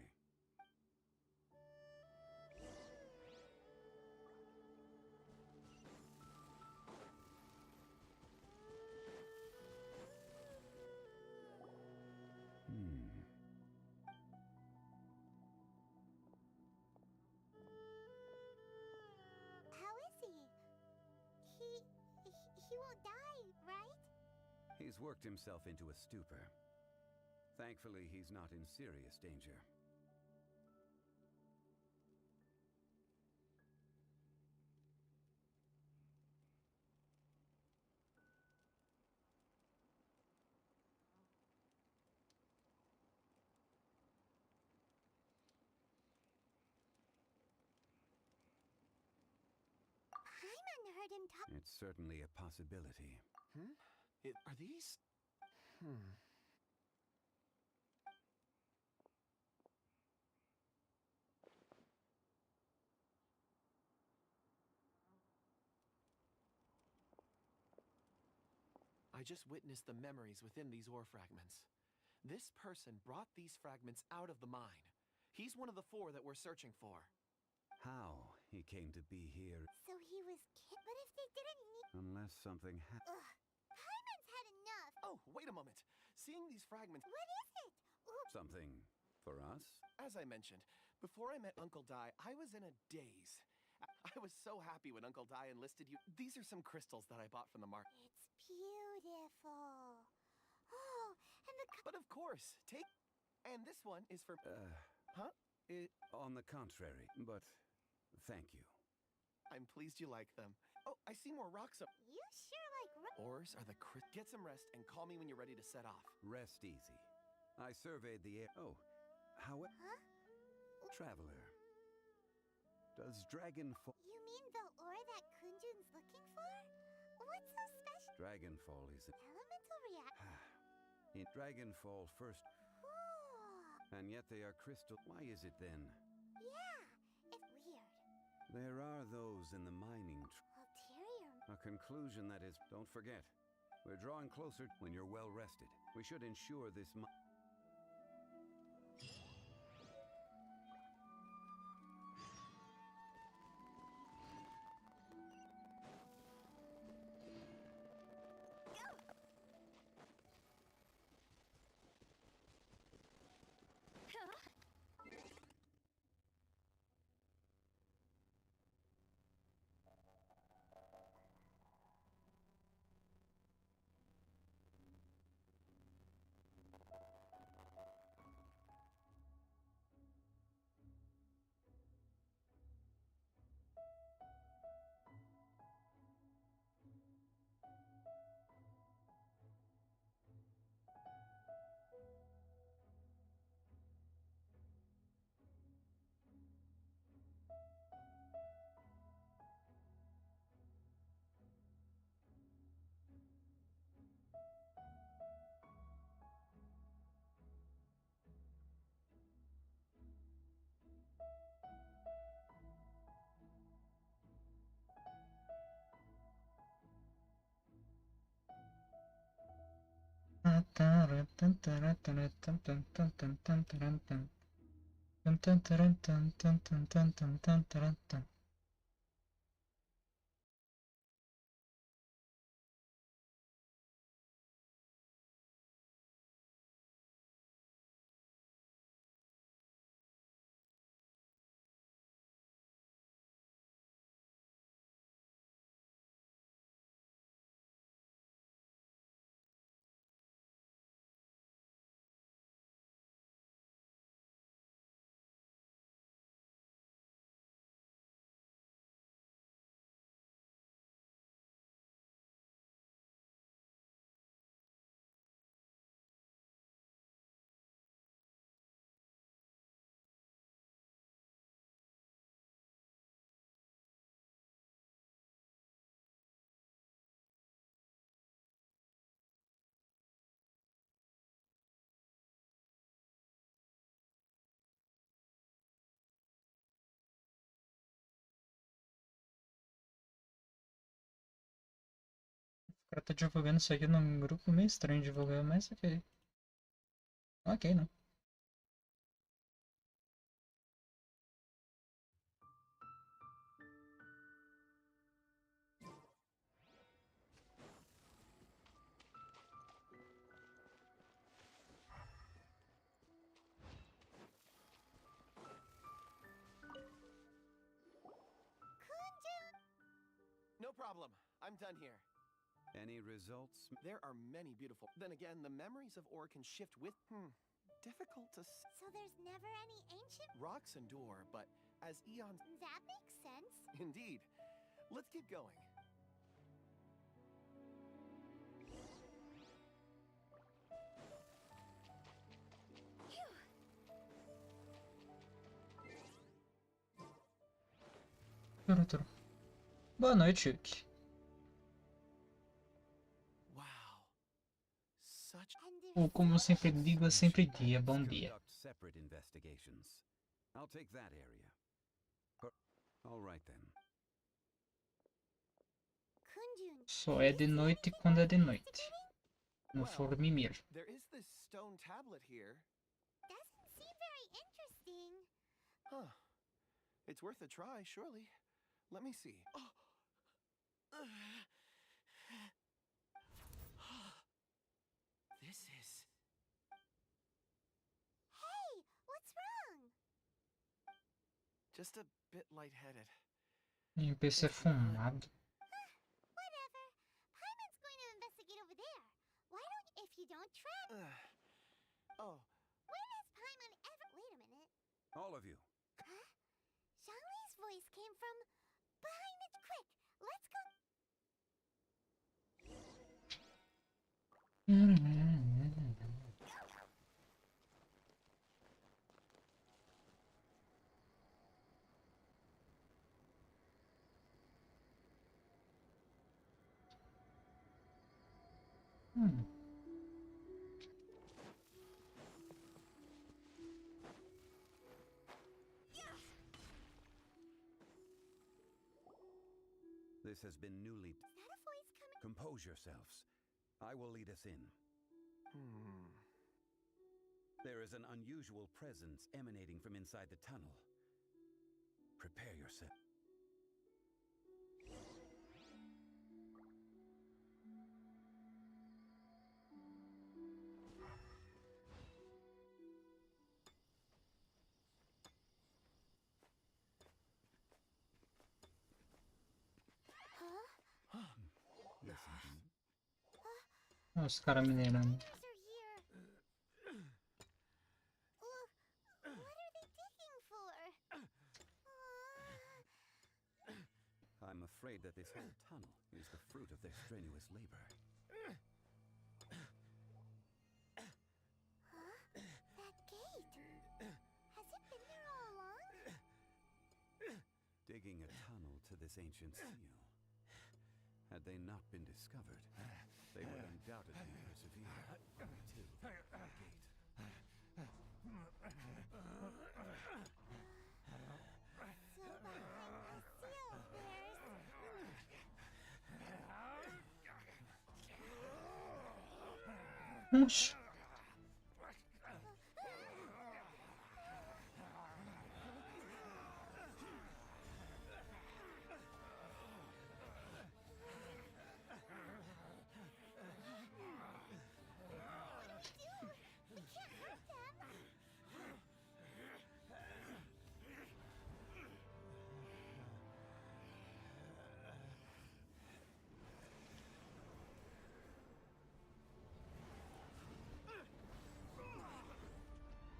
How is he? He won't die, right? He's worked himself into a stupor. Thankfully, he's not in serious danger. Paimon heard him talk. It's certainly a possibility. Are these... I just witnessed the memories within these ore fragments. This person brought these fragments out of the mine. He's one of the 4 that we're searching for. How he came to be here, So he was But if they didn't need... unless something happened. Ugh. Paimon's had enough. Oh, wait a moment. Seeing these fragments... What is it? Ooh. Something for us? As I mentioned, before I met Uncle Dai, I was in a daze. I was so happy when Uncle Dai enlisted you. These are some crystals that I bought from the market. It's beautiful. Oh, and the... But of course, take... And this one is for... Huh? On the contrary, but thank you. I'm pleased you like them. Oh, I see more rocks up. You sure like... Ores are the Get some rest and call me when you're ready to set off. Rest easy. I surveyed the air. Oh, how... Huh? Traveler. Does Dragonfall... You mean the ore that Kunjun's looking for? What's so special? Dragonfall is... Elemental reaction. In Dragonfall first... And yet they are crystal... Why is it then? Yeah, it's weird. There are those in the mining... Ulterior... A conclusion that is... Don't forget. We're drawing closer when you're well rested. We should ensure this... O cara tá divulgando isso aqui num grupo meio estranho de divulgar, mas ok. Ok, não. No problem. I'm done here. Any results? There are many beautiful. Then again, the memories of ore can shift with. Difficult to. So there's never any ancient. Rocks endure, but as eons. That makes sense. Indeed. Let's keep going. Boa noite, Yuki. Wow. Such. Ou como sempre digo, é sempre dia. Bom dia. Conduct separate investigations. I'll take that area. All right then. Kunjun. Só é de noite quando é de noite. No Formimir. There is this stone tablet here. Doesn't seem very interesting. Huh. It's worth a try, surely. Let me see. This is. Hey, what's wrong? Just a bit lightheaded. NPC fumado. Whatever. Paimon's going to investigate over there. Why don't if you don't try? Oh, When has Paimon ever? Wait a minute. All of you. Huh? Xianglei's voice came from behind the. Quick, let's go. This has been newly. Is that a voice coming? Compose yourselves. I will lead us in. There is an unusual presence emanating from inside the tunnel. Prepare yourself. Listen. Os caras minerando. They're here. What are they digging for? I'm afraid that this whole tunnel is the fruit of their strenuous labor. Huh? That gate. Has it been there all along? Digging a tunnel to this ancient seal. Had they not been discovered, they would undoubtedly persevere until the gate. So behind the seal there's. Oxi.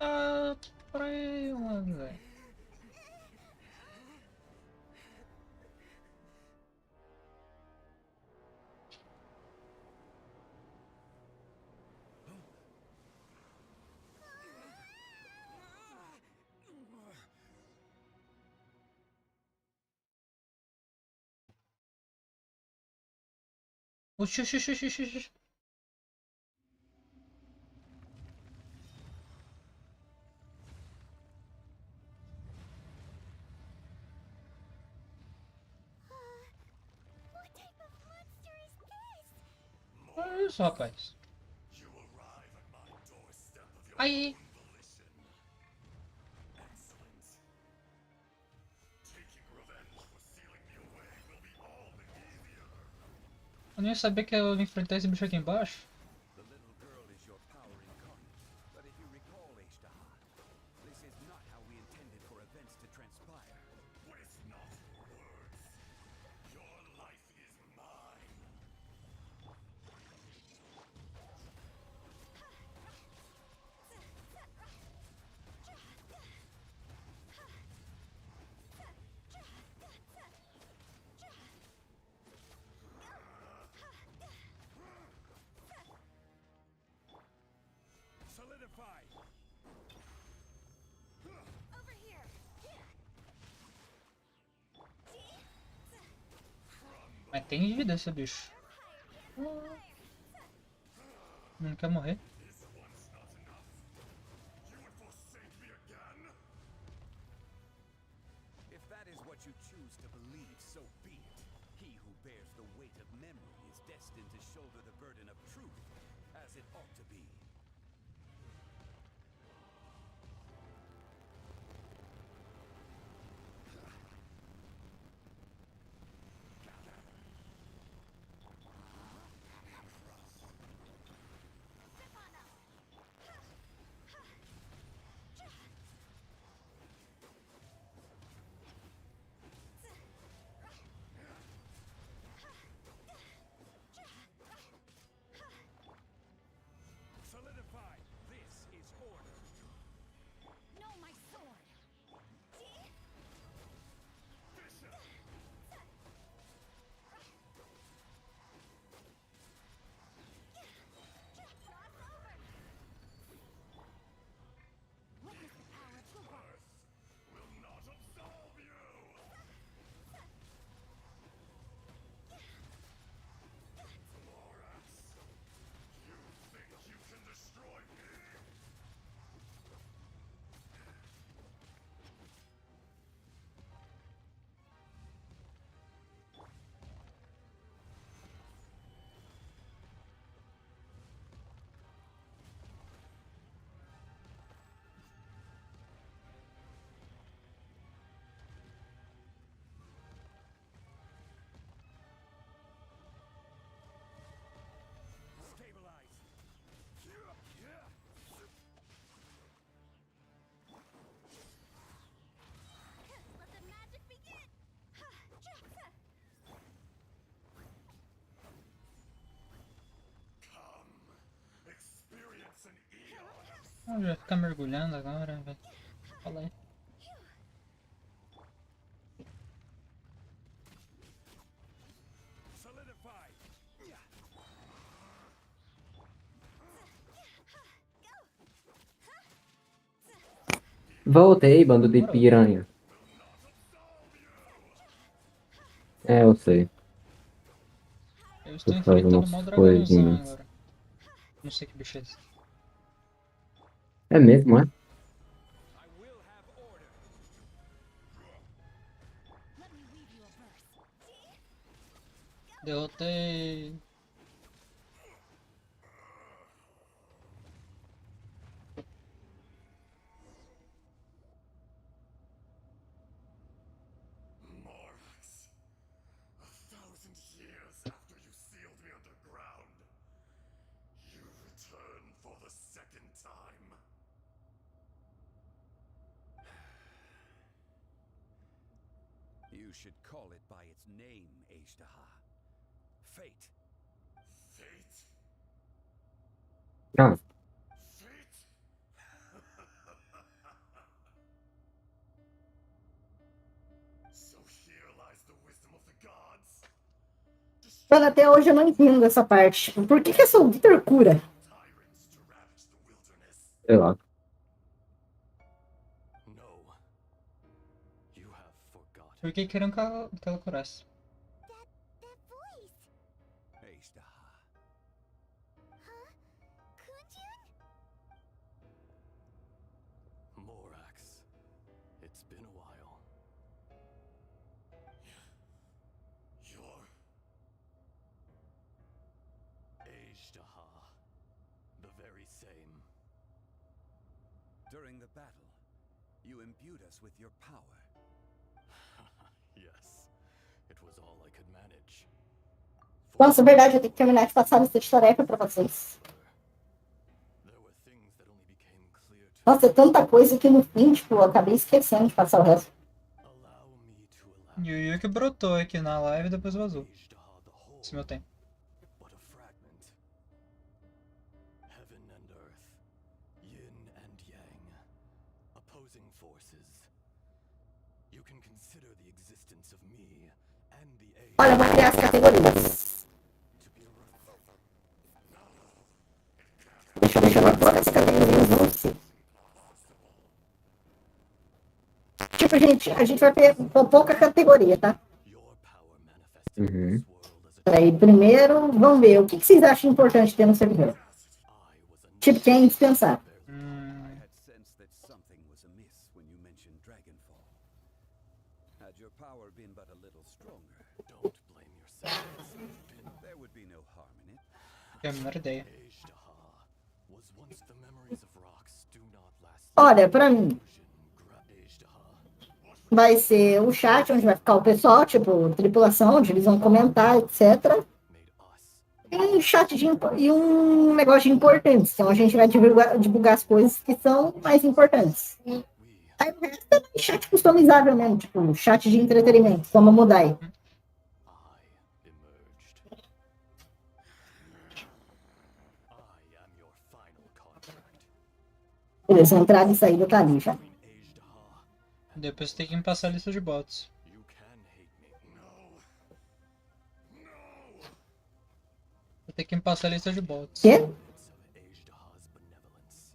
Ah, pra aí, mano, velho. Oxi, oxi, oxi, oxi, oxi. What type of monster is this? Olha isso, rapaz. You arrive at my doorstep of your Aí. own volition. Excellent. Taking revenge for sealing me away will be all the easier. Eu nem sabia que eu ia enfrentar esse bicho aqui embaixo. The little girl is your power incarnate. But if you recall, Ishtar, this is not how we intended for events to transpire. Waste not words. Your life is mine. Solidify. Over here. Mas tem vida esse bicho. Não quer morrer. Is once not enough? You would forsake me again? If that is what you choose to believe, so be it. He who bears the weight of memory is destined to shoulder the burden of truth, as it ought to be. Solidify. This is order. No, my sword. Bishop. Witness the power of Kuba. Will not absolve you. Lorax, you think you can destroy me? Stabilize. Let the magic begin. Come, experience an eon. Vamos já ficar mergulhando agora, velho. Fala aí. Solidify. Voltei, bando de piranha. É, eu sei. Eu estou Vou fazer enfrentando umas mal dragãozão coisinhas. agora. Não sei que bicho é esse. É mesmo, é? I will have order. Let me weave you a verse. Derrotei. You should call it by its name, Ashtaha. Fate. Fate? Ah, Fate? So here lies the wisdom of the gods. Mano, até hoje eu não entendo essa parte. Tipo, por que essa Vitor cura? Tyrants to ravage the wilderness. sei lá. No. You have forgotten. Por que queriam que ela curasse? That voice. Ashtaha. Huh? Kunjun? Morax. It's been a while. You're Ashtaha. The very same. During the battle, you imbued us with your power. Yes. It was all I could manage. Nossa, verdade, eu tenho que terminar de passar a lista de tarefa pra vocês. There were things that only became clear to Nossa, é tanta coisa que no fim, tipo, eu acabei esquecendo de passar o resto. allow me to E o Yuki brotou aqui na live e depois vazou. Ashtaha the whole. Esse meu tempo. But a fragment. Heaven and earth, yin and yang, opposing forces. You can consider the existence of me and the age Olha, eu vou criar as categorias. to be a Deixa eu agora as categorias, não sei. Tipo, gente, a gente vai ter pouca categoria, tá? your power manifested in Uhum. this world as a Peraí, primeiro, vamos ver, o que vocês acham importante ter no servidor? I was a Tipo, quem é indispensável? I had sensed that something was amiss when you mentioned Dragonfall. Had your power been but a little stronger, don't blame yourself. there would be no harm in it. Tenho a menor ideia. Ashtaha was once the memories of rocks do not last. Olha, pra mim, Ashtaha. vai ser o chat, onde vai ficar o pessoal, tipo, tripulação, onde eles vão comentar, etc. Made us. E um chat e um negócio de importantes. Então a gente vai divulgar as coisas que são mais importantes. We Aí o resto é chat customizável mesmo, tipo, chat de entretenimento, como mudar aí. I emerged. I am your final contract. Beleza, entrada e saída tá ali já. Between Ashtaha, Depois tem que me passar a lista de bots. you can hate me. Vou ter que me passar a lista de bots. Quê? Of Ashtaha's benevolence.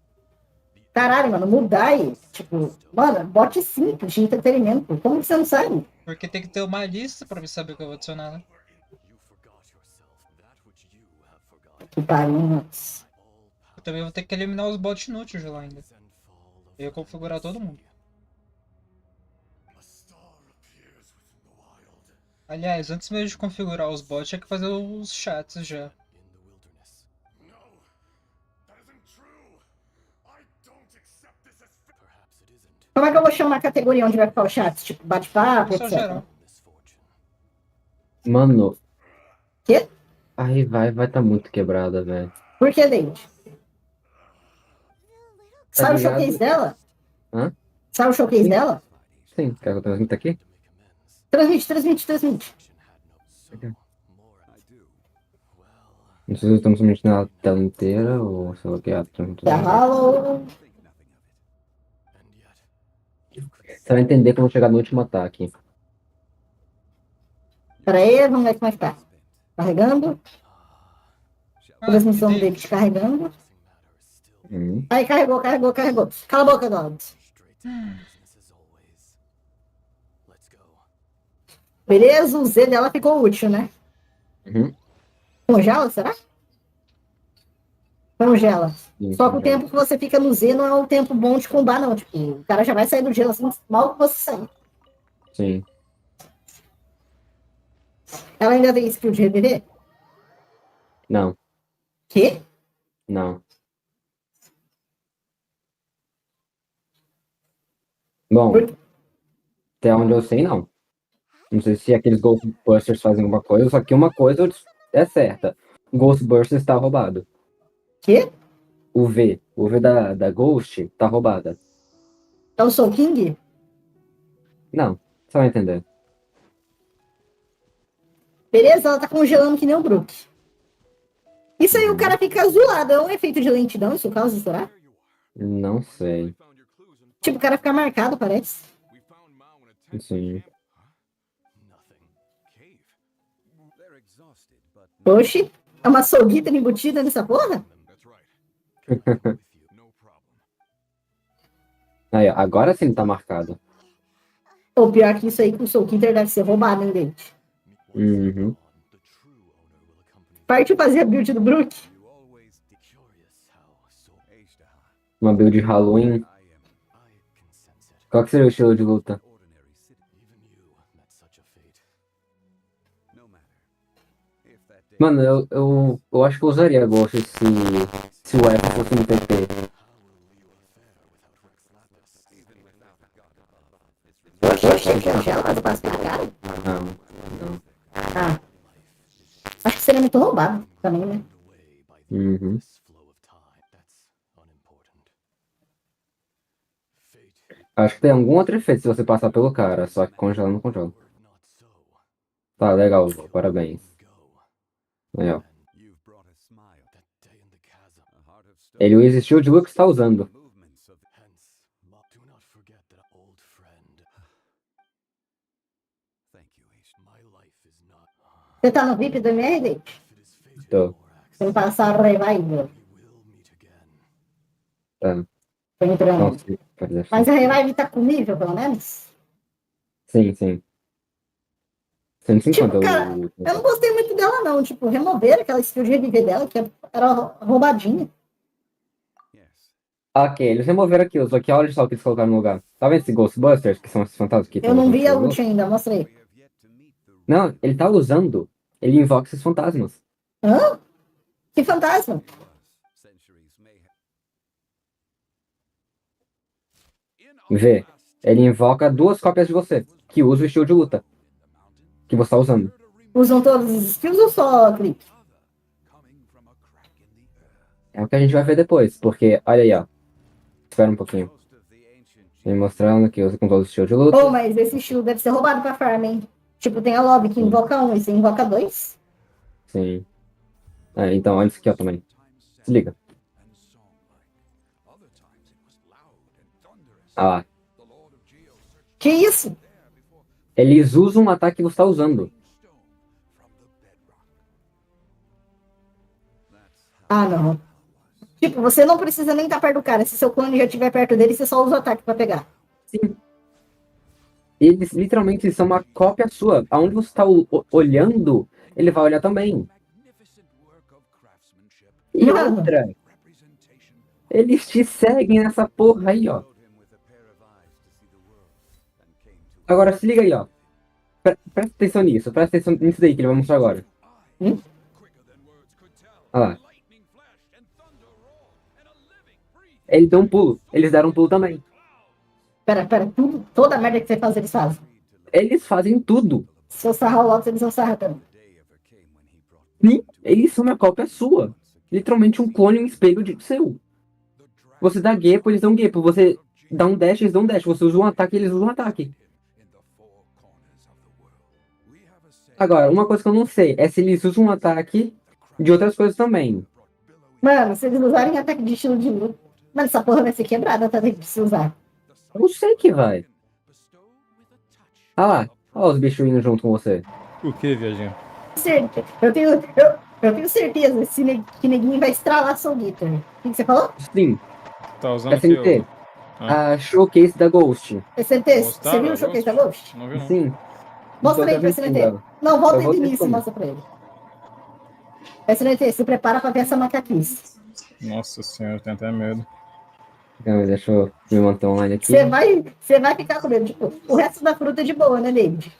Caralho, mano, mudar aí. Tipo, mano, bot simples de entretenimento. Como que você não sabe? Porque tem que ter uma lista pra me saber o que eu vou adicionar, né? You forgot yourself, that which you have forgotten. Que pariu, mano. All Eu também vou ter que eliminar os bots inúteis de lá ainda. powers and fall of Eu ia configurar todo mundo. A star appears within the wild. Aliás, antes mesmo de configurar os bots, tinha que fazer os chats já. in the wilderness. No, that isn't true. I don't accept this as Perhaps it isn't. Como é que eu vou chamar a categoria onde vai ficar o chat? Tipo, bate-papo, Só etc. geral. Misfortune. Mano, Quê? aí vai tá muito quebrada, velho. Por que, David? Tá Sabe o ligado? showcase dela? Hã? Sabe o showcase dela? Sim, quer que eu transmita aqui? To make amends. Transmite. Action had no so. Morax. I do. Well, Não sei se estamos transmitindo a tela inteira ou se eu quero transmitir. Da Halo. Think nothing of it. and yet, Você vai entender quando eu chegar no último ataque. Pera aí, vamos ver como é que tá. Spent. Carregando. Transmissão do David carregando. pressing matter is still Aí, carregou. Cala a boca, God. straight to business as always. Let's go. Beleza, o Z dela ficou útil, né? Uhum. Congela, será? Congela. Sim, Só que o congela. tempo que você fica no Z não é um tempo bom de combar, não. Tipo, o cara já vai sair do gelo assim, mal que você sair. Sim. Ela ainda tem skill de reviver? Não, Quê? não. Bom, Por- até onde eu sei, não. Não sei se aqueles Ghostbusters fazem alguma coisa, só que uma coisa é certa. Ghostbusters está roubado. Quê? O V. O V da Ghost tá roubada. É o Soul King? Não, você vai entender. Beleza, ela tá congelando que nem o Brook. Isso aí o cara fica azulado. É um efeito de lentidão, isso causa, será? Não sei. Tipo, o cara fica marcado, parece. Sim. Oxi, é uma Soul Guitar embutida nessa porra? Aí, ó, agora sim tá marcado. Ou pior que isso aí com o Soul Guitar deve ser roubado, hein, gente? Uhum. Partiu fazer a build do Brook. Uma build Halloween. Qual que seria o estilo de luta? Mano, eu acho que eu usaria Ghost se o F fosse no PP. Eu achei que ela faz o passo pra cá. Não. Ah. Acho que seria muito roubado também, né? Uhum. Acho que tem algum outro efeito se você passar pelo cara, só que congela não congela. Tá, legal, parabéns. Aí, ó. Ele usa o estilo de luta que está usando. Você tá no VIP do MR, gente? Tô. Você não passar a revive. Tá. Tô entrando. Nossa, pode deixar. Mas a revive tá com nível, pelo menos? Sim. 150 Tipo, cara, eu não gostei muito dela, não. Tipo, remover aquela skill de reviver dela, que era roubadinha. Ok, eles removeram aquilo, só que olha só o que eles colocaram no lugar. Tá vendo esses Ghostbusters, que são esses fantasmas que Eu estão não usando vi a estilo de ult luta? ainda, mostra aí. Não, ele tá usando. Ele invoca esses fantasmas. Hã? Que fantasma? Vê. Ele invoca duas cópias de você, que usa o estilo de luta. Que você tá usando. Usam todas as skills ou só clique? É o que a gente vai ver depois, porque, olha aí, ó. Espera um pouquinho. Ele mostrando que usa com todos os estilos de luta. Pô, mas esse estilo deve ser roubado pra farm, hein? Tipo, tem a lobby que invoca um e você invoca dois. Sim. Ah, então, olha isso aqui, ó, também. Se liga. Ah lá. Que isso? Eles usam um ataque que você tá usando. Ah, não. Tipo, você não precisa nem estar perto do cara. Se seu clone já estiver perto dele, você só usa o ataque pra pegar. Sim. Eles literalmente são uma cópia sua. Aonde você tá olhando, ele vai olhar também. E Mano. outra, eles te seguem nessa porra aí, ó. Agora se liga aí, ó. Presta atenção nisso, presta atenção nisso daí que ele vai mostrar agora. Olha lá. Ele deu um pulo, eles deram um pulo também. Pera, tudo, toda a merda que você faz, eles fazem. Eles fazem tudo. Se eu sarrar o Lotus, eles vão sarrar também. Sim, eles são uma cópia sua. Literalmente um clone, um espelho de seu. Você dá Gepo, eles dão Gepo. Você dá um dash, eles dão dash. Você usa um ataque, eles usam um ataque. Agora, uma coisa que eu não sei é se eles usam um ataque de outras coisas também. Mano, se eles usarem ataque de estilo de luta. Mano, essa porra vai ser quebrada, tá? Tem que se usar. Eu sei que vai. Ah lá, olha os bichos indo junto com você. O que, viajinho? Eu tenho certeza que neguinho vai estralar Soul Guitar. O que você falou? Sim. Tá usando SNT. A showcase da Ghost. SNT, você viu o showcase da Ghost? Não viu, não. Sim. Mostra aí pro SNT. Não, volta aí do início e mostra pra ele. SNT, se prepara pra ver essa macaquice. Nossa senhora, tem até medo. Calma, deixa eu me manter online aqui. Você vai ficar com medo. Tipo, o resto da fruta é de boa, né, David?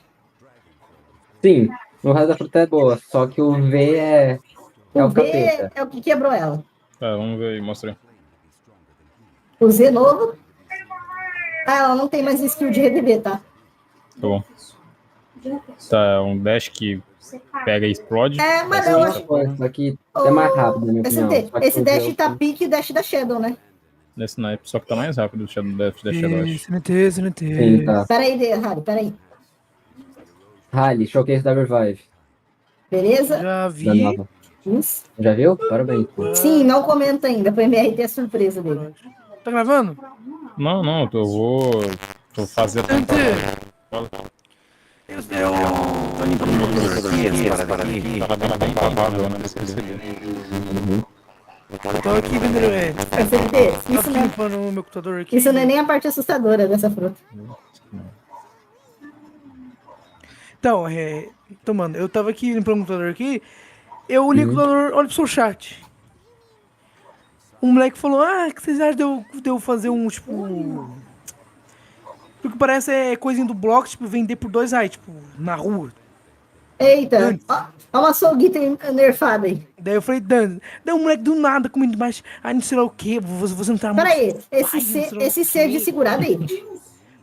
Sim, o resto da fruta é boa, só que o V é o capeta. É o que quebrou ela. Tá, vamos ver aí, mostra aí. O Z novo. Ah, ela não tem mais skill de reviver, tá? Tá bom. Tá, é um dash que pega e explode. É, mas eu acho que é mais rápido, na minha opinião. SNT, esse dash tá pique dash da Shadow, né? nesse naipe, só que tá mais rápido do Shadow Dash, eu acho. Sim, tá. Peraí, Harry, peraí. Rally, Showcase da Revive. Beleza? Já Da vi. nova. Isso. Já viu? Parabéns. Sim, não comenta ainda, pro MR ter a surpresa dele. Tá gravando? Não, eu vou fazer a temporada. Eu tô limpando as paradas aqui. Ela bem provável, né? Tô aqui vendendo. SLT, Tô aqui limpando o meu computador aqui. isso não é nem a parte assustadora dessa fruta. Então, mano, eu tava aqui limpando o computador aqui. Eu li o computador, olha pro seu chat. Um moleque falou, o que vocês acham de eu fazer um, tipo... O que parece é coisinha do bloco, tipo, vender por R$2, tipo, na rua. Eita, ó uma açouguita nerfada aí. Daí eu falei, Daí um moleque do nada comigo embaixo, não sei lá o que, você não tá muito... Peraí, esse C é de segurar, David.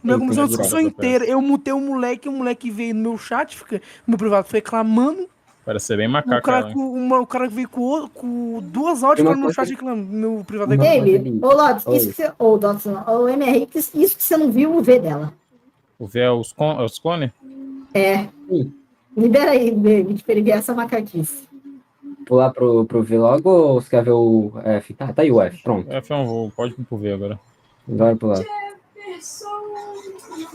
Nós começamos uma discussão inteira, eu mutei o moleque veio no meu chat, no meu privado, foi reclamando. Parece ser bem macaco. O cara veio com 2 áudios no meu chat reclamando, no meu privado. David, ô Lotus, isso que você... Ô, Lotus, ô MR, isso que você não viu o V dela. O V é os clones? É. Libera aí, David, pra ele ver essa macaquice. Pular pro V logo ou você quer ver o F? Tá aí o F, pronto. F é um voo, pode ir pro V agora. Agora pular.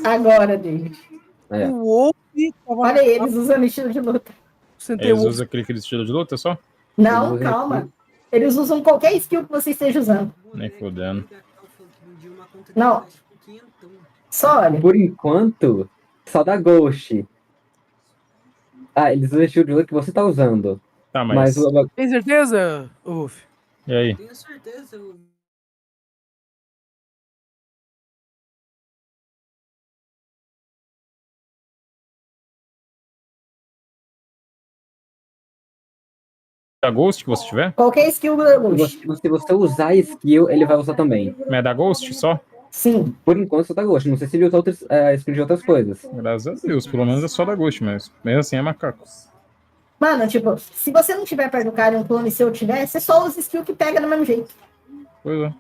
Agora, David. O olha aí, eles usando estilo de luta. Eles usam aquele estilo de luta só? Não, calma. Eles usam qualquer skill que você esteja usando. Nem fodendo. Não. Só olha. Por enquanto, só da Ghost. Eles usam o estilo de luta que você tá usando. Tá, mas... Tem certeza, Uf? E aí? Tenho certeza, Da Ghost que você tiver? Qualquer skill da Ghost. Se você usar a skill, ele vai usar também. Mas é da Ghost só? Sim. Por enquanto só da Ghost. Não sei se ele usa outras skill de outras coisas. Graças a Deus, pelo menos é só da Ghost, mas mesmo assim é macaco. Mano, tipo, se você não tiver perto do cara e um clone seu tiver, você só usa skill que pega do mesmo jeito. Pois é.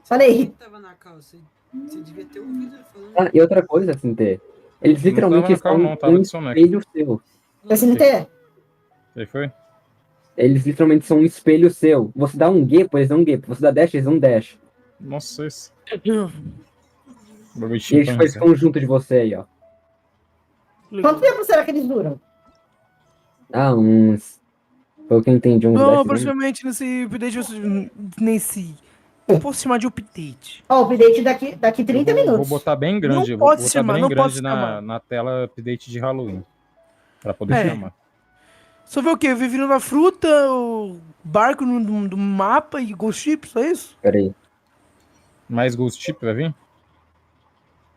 Olha aí. tava na calça. Você devia ter ouvido ele falando. E outra coisa, SNT. Eles literalmente são um espelho seu. SNT? Aí foi? Eles literalmente são um espelho seu. Você dá um G, eles dão um G. Você dá dash, eles dão dash. Nossa, isso. E eles fazem esse conjunto de você aí, ó. Quanto tempo será que eles duram? Uns... Pelo que eu entendi, uns 10 Não, segundos. aproximadamente nesse update, eu posso chamar de update. Ó, o update daqui 30 minutos. Vou botar bem grande. Não Vou pode botar chamar, bem não grande pode chamar. na tela update de Halloween. Pra poder chamar. Só vê o quê? Vindo na fruta, o barco do mapa e Ghost Ship, só isso? Pera aí. Mais Ghost Ship vai vir?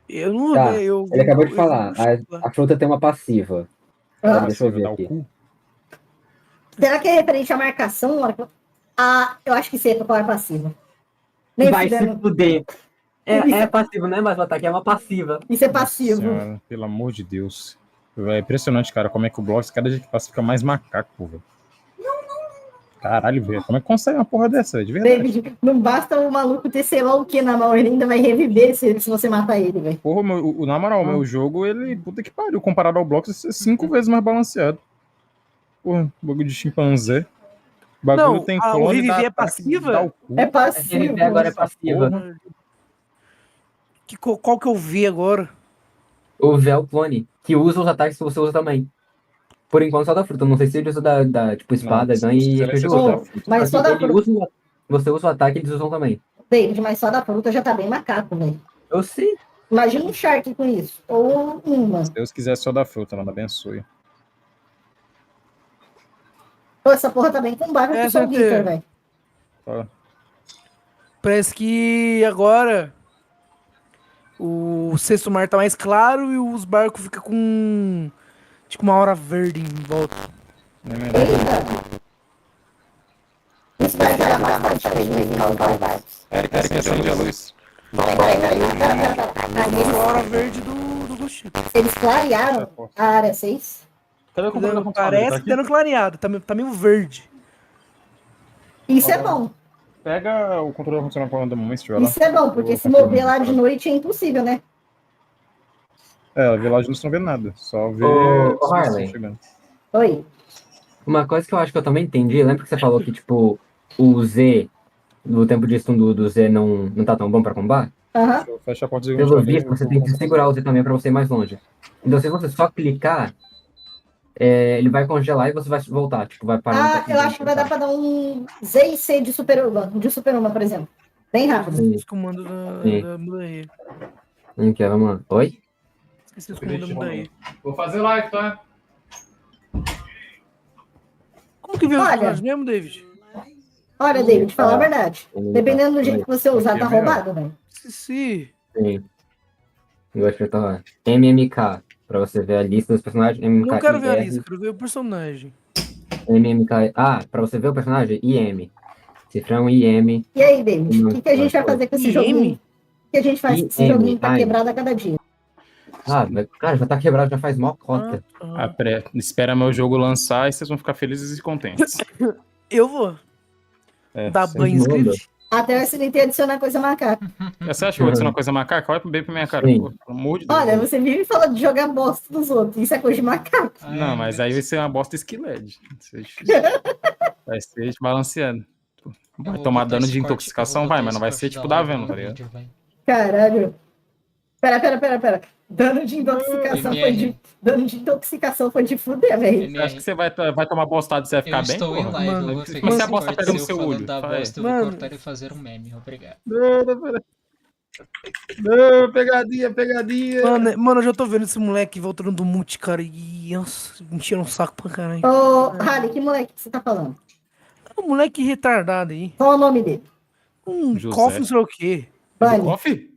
Eu não Tá, vi. ele acabou de falar. A fruta tem uma passiva. Deixa eu ver aqui. Será que é referente à marcação? Eu acho que sei qual é a passiva. Vai se fuder. É passivo, não é mais um ataque, é uma passiva. Isso é passivo. Senhora, pelo amor de Deus. É impressionante, cara, como é que o Blocks, cada dia que passa, fica mais macaco, velho. Caralho, velho. Como é que consegue uma porra dessa, de verdade? David, não basta o maluco ter sei lá o que na mão, ele ainda vai reviver se você matar ele, velho. Porra, na moral, o meu jogo, ele, puta que pariu, comparado ao Blocks, é 5 vezes mais balanceado. Porra, bagulho de chimpanzé. O bagulho tem clone. O reviver é passiva? É passiva. Reviver agora é passiva. Qual que eu vi agora? O V é o clone, que usa os ataques que você usa também. Por enquanto só da fruta. Não sei se ele usa da tipo, espada, ganha e RPG usa. Mas só da fruta. Você usa o ataque, eles usam também. David, mas só da fruta já tá bem macaco, velho. Eu sei. Imagina um Shark com isso. Ou uma. Se Deus quiser só da fruta, mano, abençoe. Pô, essa porra tá bem com barba com Soul Guitar, velho. Parece que agora o sexto mar tá mais claro e os barcos ficam com tipo uma aura verde em volta. Isso vai gerar bastante Eric, acende a luz. A aura verde do Ghost. Eles clarearam a área 6. Parece que tá no clareado, tá meio verde. Isso é bom. Pega o controle funcionando por um momento, se tiver lá. Isso é bom, porque Eu se confirmo mover lá de depois. noite é impossível, né? É, a vilagem não vê nada. Só vê Ô, os Harley. chegando. Oi. Uma coisa que eu acho que eu também entendi, lembra que você falou que, tipo, o Z, no tempo de stun do Z não tá tão bom pra combar? Aham. Fecha a porta do Pelo segundo visto, você tem que segurar o Z também pra você ir mais longe. Então, se você só clicar, ele vai congelar e você vai voltar. Tipo, vai parar. Ah, eu acho que vai dar pra dar um Z e C de Super-Uma, por exemplo. Bem rápido. Sim. Os comandos Sim. da mudaí. Que ela, mano. Oi? Esqueci os comandos da mudaí. Vou fazer live, tá? Como que vê os Olha. personagens mesmo, David? Olha, David, falar a verdade. Dependendo do jeito que você usar, Aqui é tá melhor. roubado, velho. Esqueci. Sim. Eu acho que tá lá. MMK, pra você ver a lista dos personagens. MMK Não quero ver a IR, lista, quero ver o personagem. MMK. Ah, pra você ver o personagem, IM. Cifrão IM. E aí, David, o que a gente vai fazer com esse joguinho? O que a gente faz com esse IM, joguinho que tá ai. quebrado a cada dia? Cara, já tá quebrado, já faz mó cota. Espera meu jogo lançar e vocês vão ficar felizes e contentes. Eu vou. É, Dar sempre banho em manda. script? Até você não tem adicionar coisa macaca. Você acha que eu vou adicionar coisa macaca? Olha bem pra minha cara. Sim. Pô, pelo amor de Deus. Olha, você vive falando de jogar bosta dos outros. Isso é coisa de macaco. Não, mas aí vai ser uma bosta skilled. Vai ser balanceando. Vai tomar dano de intoxicação, vai, mas não vai ser tipo da Venom, tá ligado? Caralho. Pera. Dano de intoxicação foi de fuder, velho. Você acha que você vai tomar bostado e você vai ficar Eu bem, estou em porra? live, eu Mas vou se pegar a esse bosta corte pega no seu seu falando olho, da fala aí. bosta, eu vou cortar e fazer um meme, obrigado. Não, pegadinha. Mano, eu já tô vendo esse moleque voltando do multi, cara. E, nossa, me enchendo um saco pra caralho. Ô, Harley, que moleque que você tá falando? É um moleque retardado aí. Qual é o nome dele? José. Coffee não sei o quê. Bunny. Coffee?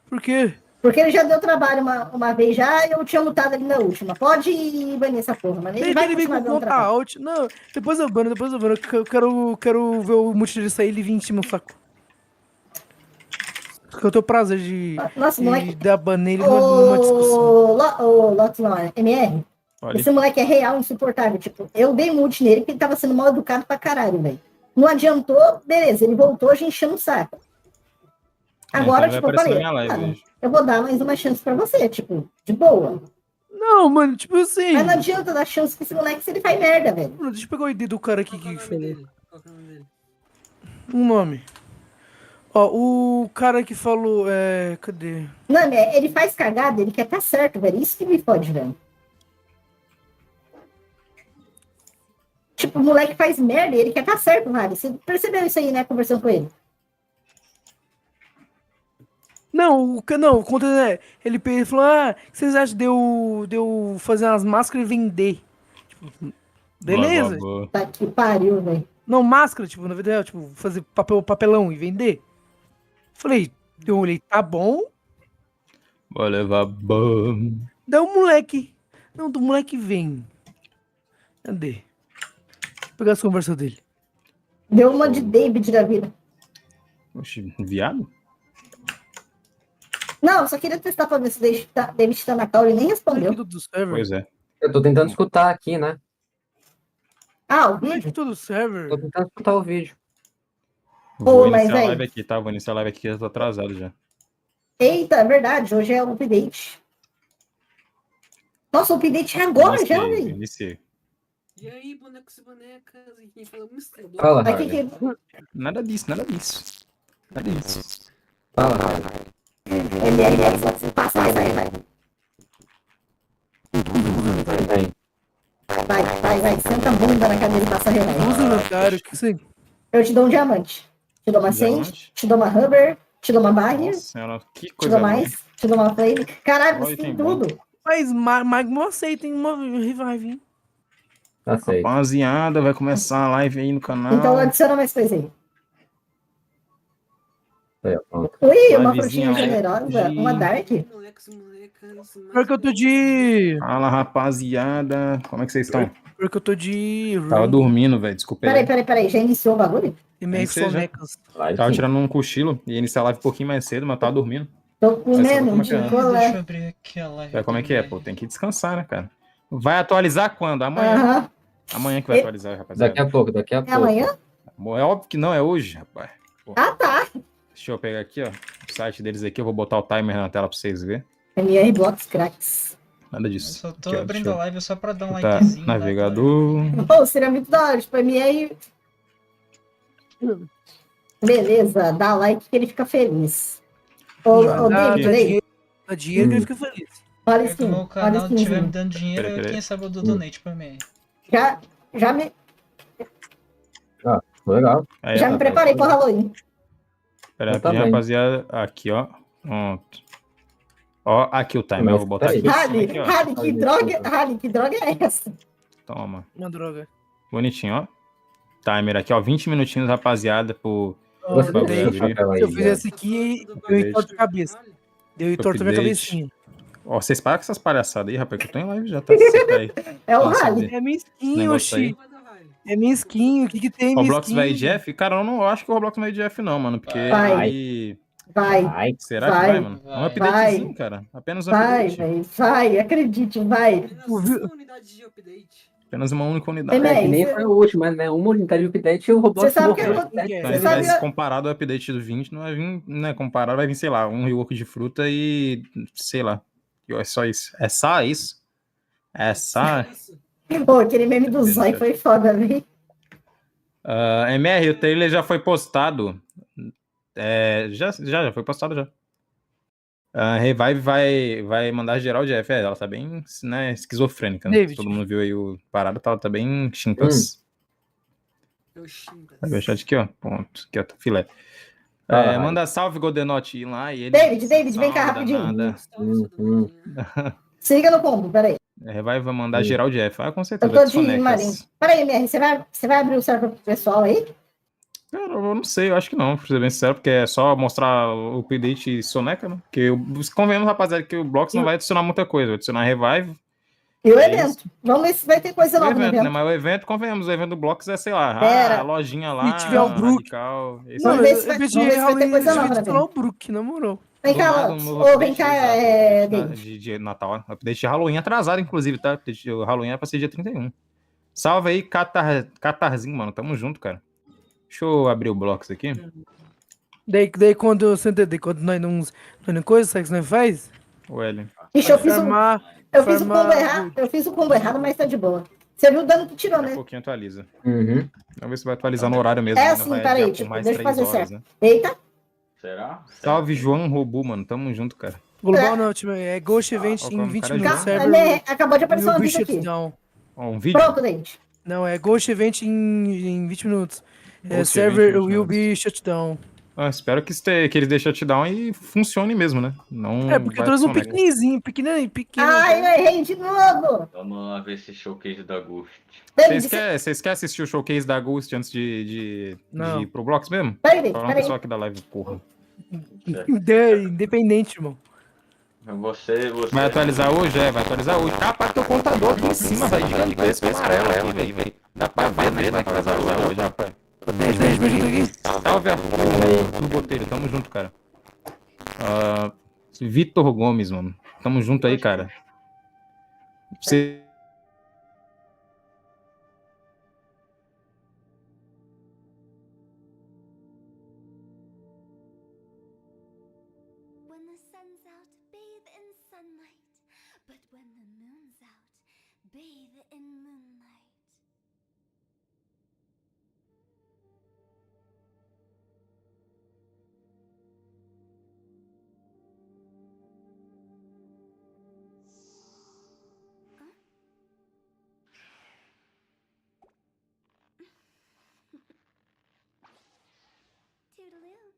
Por quê? Porque ele já deu trabalho uma vez já e eu tinha lutado ali na última. Pode banir essa porra, mano. Ele vai Ele vem continuar com dando conta trabalho. alt. Não, depois eu bano. Eu quero ver o multi dele sair e ele vir em cima do saco. Porque eu tenho prazer de moleque. dar ban nele numa discussão. Lotus não, MR. Olha. Esse moleque é real insuportável. Tipo, eu dei multi nele porque ele tava sendo mal educado pra caralho, velho. Não adiantou, beleza, ele voltou, a gente enchendo o saco. Agora, então tipo, eu falei, mano, eu vou dar mais uma chance pra você, tipo, de boa. Não, mano, tipo assim. Mas não adianta dar chance pra esse moleque se ele faz merda, velho. Mano, deixa eu pegar o ID do cara aqui que falou. Qual que é o nome dele? Um nome. Ó, o cara que falou, cadê? Não, ele faz cagada, ele quer tá certo, velho. Isso que me fode, velho. Tipo, o moleque faz merda e ele quer tá certo, Harry. Você percebeu isso aí, né, conversando com ele? Não, o conteúdo ele falou, o que vocês acham de eu fazer umas máscaras e vender? Tipo, beleza. Tá que pariu, velho. Não, máscara, tipo, na verdade, tipo, fazer papelão e vender. Falei, eu olhei, tá bom. Vou levar bom. Daí o moleque. Não, do moleque vem. Cadê? Vou pegar as conversas dele. Deu uma de David da vida. Oxi, viado? Não, só queria testar pra ver se o David tá na call, ele nem respondeu. Pois é. Eu tô tentando escutar aqui, né? Ah, o vídeo? Tudo server. Tô tentando escutar o vídeo. Vou mas iniciar a aí- live aqui, tá? Vou iniciar a live aqui, eu tô atrasado já. Eita, é verdade, hoje é o update. Nossa, o update é agora já, velho. Iniciei. E aí, bonecos e bonecas? E quem fala mistério? Fala, Mas Harley. Nada disso. Nada disso. Fala, Harley. Você passa mais aí, vai. Vai. Senta a bunda na cadeira e passa remédio. Usa o lendário, que sim. Eu te dou um diamante. Te dou uma Diamante? sage, te dou uma rubber, te dou uma barrier, Nossa senhora, que te coisa dou mais, te dou uma flame. Caralho, Olha, você tem tem bom. tudo. Mas Magma aceita, tem uma revive, hein? Tá certo. Rapaziada, vai começar a live aí no canal. Então adiciona mais coisa aí. Aí, ó, pronto. Ui, uma Livezinha frutinha generosa, hoje. uma dark. Moleques e bonecas. Pior que eu tô de. Fala, rapaziada. Como é que vocês estão? Pior que eu tô de. Tava dormindo, velho. Desculpa aí. Peraí, já iniciou o bagulho? MR Seja. Sonecas. Tava tirando um cochilo. Ia iniciar a live um pouquinho mais cedo, mas tava dormindo. Tô Vai saber comendo como é que é. de Deixa eu colé. abrir aqui a live. Sabe como é que é, pô? Tem que descansar, né, cara? Vai atualizar quando? Amanhã. Aham. Amanhã que vai atualizar, rapaziada. Daqui a pouco. É amanhã? Bom, é óbvio que não é hoje, rapaz. Pô. Ah, tá. Deixa eu pegar aqui, ó. O site deles aqui, eu vou botar o timer na tela pra vocês verem. MR Blocks Cracks. Nada Eu disso. só tô Aqui, ó, abrindo a live só pra dar um botar likezinho. navegador. Pô, seria muito da hora, tipo, MR. Beleza, dá like que ele fica feliz. Ô, David, olha Dá dinheiro que ele fica feliz. Olha a É que o skin, meu olha a canal estiver me skinzinha. dando dinheiro, Peraí. quem sabe eu dou donate pra mim. Já me Legal. Aí, Já me preparei pro Halloween. Pera aí, Tá rapidinho, bem. rapaziada. Aqui, ó. Pronto. Ó, aqui o timer. Eu vou botar aqui. Rally, Aqui, ó. Rally, que droga é essa? Toma. Uma droga. Bonitinho, ó. Timer aqui, ó. 20 minutinhos, rapaziada, pro Você bagulho tem- abrir. Se eu fizesse aqui, eu entorto a cabeça. Eu entorto a minha Update. cabecinha. Ó, vocês param com essas palhaçadas aí, rapaz, que eu tô em live já, tá? Você tá aí. É o Nossa, Rally. esse É minha skin, negócio aí. oxi. É minha skin, o que tem minha Roblox skin? vai Jeff? Cara, eu não acho que o Roblox vai Jeff, não, mano. Porque Vai. ele. Vai. Será que vai, mano? É um updatezinho, cara. Apenas um Vai, update. velho. Vai, acredite, vai. Unidade de update. Apenas uma única unidade. MR, É que nem cê- foi o último, mas né? Uma unidade de update e o Roblox Você sabe que morreu. Então, Você ele sabe vai se comparado ao update do 20, não vai vir, né? Comparado, vai vir, sei lá, um rework de fruta e. Sei lá. E é só isso. É só isso? É só. Pô, aquele meme do Beleza, Zói chat. foi foda, velho. MR, o trailer já foi postado. Já foi postado já. Revive vai mandar geral de F. Ela tá bem, né, esquizofrênica, né? David. Todo mundo viu aí o parado, tá bem chimpanzé. Vai ver o chat aqui, ó. Ponto. Aqui, ó, tá filé. Manda salve, Godenote, ir lá e ele. David, vem cá rapidinho. Se liga no combo, peraí. Revive vai mandar geral de F. Com Eu certeza. tô de desconecta. Marinho. Peraí, MR, você vai abrir o server pro pessoal aí? Cara, eu não sei, eu acho que não, pra ser bem sincero, porque é só mostrar o update e soneca, né? Porque convenhamos, rapaziada, que o Blocks não vai adicionar muita coisa, vai adicionar Revive. E o evento? Vamos ver se vai ter coisa O nova no evento, né? evento. Mas o evento, convenhamos, o evento do Blocks é, sei lá, Pera. a lojinha lá, Se tiver o Brook. radical. Esse Não, Vamos ver se eu vai- pensei vamos ver se vai ter coisa eu nova, ia né, falar velho? o Brook, na moral. Vem do cá, nada, um Lotus. novo Ô, vem update, cá, exato, David. de Natal. Update de Halloween atrasado, inclusive, tá? Update de Halloween é pra ser dia 31. Salve aí, Catarzinho, mano. Tamo junto, cara. Deixa eu abrir o Blocks aqui. Daí quando nós não coisa, sabe o que nós faz? O L. Ixi, eu fiz o combo farmar errado. Eu fiz o combo errado, mas tá de boa. Você viu o dano que tirou, Daqui a né? pouquinho atualiza. Uhum. Vamos ver se vai atualizar no horário mesmo. É né? assim, Vai peraí, adiar por tipo, mais deixa eu 3 fazer horas, certo. né? Eita. Será? Salve, João Robu, mano. Tamo junto, cara. Global não, time. É Ghost Event Ó, em como 20 cara é minutos. João. Server Acabou de aparecer um will be aviso aqui. shutdown. Ó, um vídeo? Pronto, David. Não, é Ghost Event em 20 minutos. Ghost Server Event em 20 will minutos. be shutdown. Espero que eles deixem shutdown e funcione mesmo, né? Não É, porque eu vai trouxe um funcionar. pequenininho, pequeno. Ai, eu errei de novo. Vamos lá ver esse showcase da Ghost. David, Vocês querem assistir o showcase da Ghost antes de Não. ir pro Blocks mesmo? Peraí, David, Falar um peraí. pessoal aqui da live, porra. Independente, irmão. Você... Vai atualizar hoje? Vai atualizar hoje. Rapaz, teu contador aqui em cima, vai gigantesco, amarelo aqui, velho. Dá pra ver, né? Vai atualizar hoje, rapaz. 10 minutos aqui. Salve, no Botelho, tamo junto, cara. Vitor Gomes, mano. Tamo junto aí, cara. Você... When the sun's out, bathe in sunlight. But when the moon's out, bathe in moonlight. Toodaloo.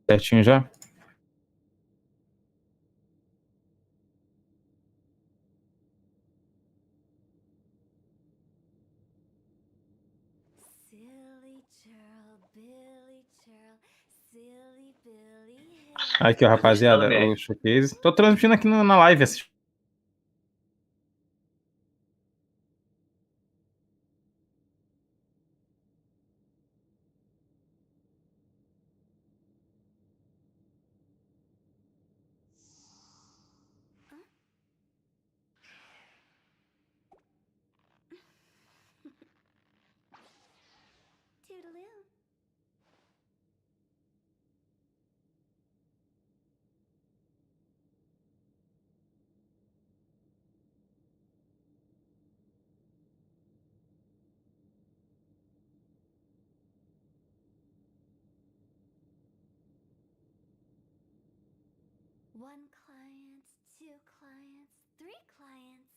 Certinho já? Silly churl, Billy churl, silly Billy. Aqui, ó, rapaziada, o showcase. Tô transmitindo aqui na live. 1 client, 2 clients, 3 clients.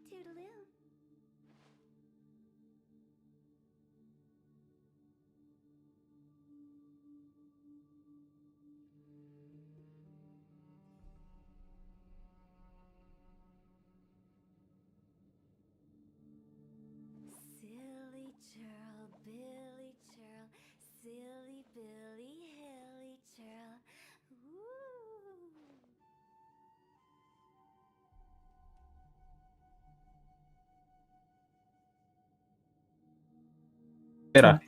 Toodaloo. Silly churl, Billy churl, silly Billy, hilly churl. Ooh. Esperar.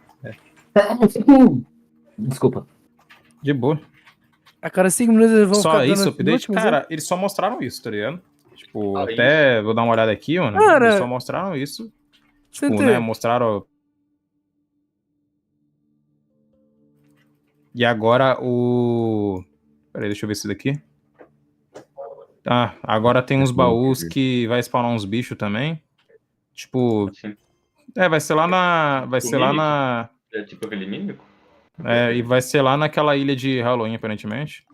Desculpa. De boa. A cada 5 minutos eles vão Só ficar isso, dando update? mas Cara, eles só mostraram isso, tá ligado? Tipo, Só até vou dar uma olhada aqui, mano. Cara, Eles só mostraram isso. Tipo, Sente. né? Mostraram. E agora o. Peraí, deixa eu ver isso daqui. Ah, agora tem uns baús que vai spawnar uns bichos também. Tipo. Assim. Vai ser lá na. Vai ser lá na. É tipo aquele mímico? E vai ser lá naquela ilha de Halloween, aparentemente.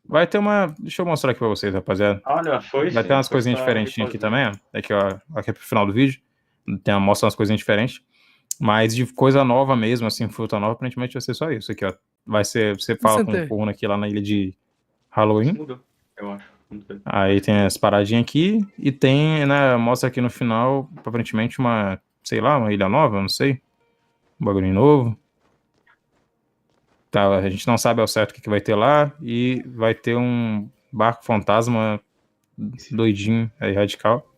Vai ter uma. Deixa eu mostrar aqui pra vocês, rapaziada. Olha, foi Vai ter umas coisinhas diferentinhas aqui também, ó. Aqui, ó. Aqui é pro final do vídeo. Mostra umas coisinhas diferentes. Mas de coisa nova mesmo, assim, fruta nova, aparentemente vai ser só isso aqui, ó. Vai ser. Você fala com o Corno aqui lá na ilha de Halloween. Isso mudou, eu acho. Aí tem as paradinhas aqui. E tem, né? Mostra aqui no final, aparentemente, uma. Sei lá, uma ilha nova, não sei. Um bagulho novo. Tá, a gente não sabe ao certo o que vai ter lá. E vai ter um barco fantasma doidinho aí, radical.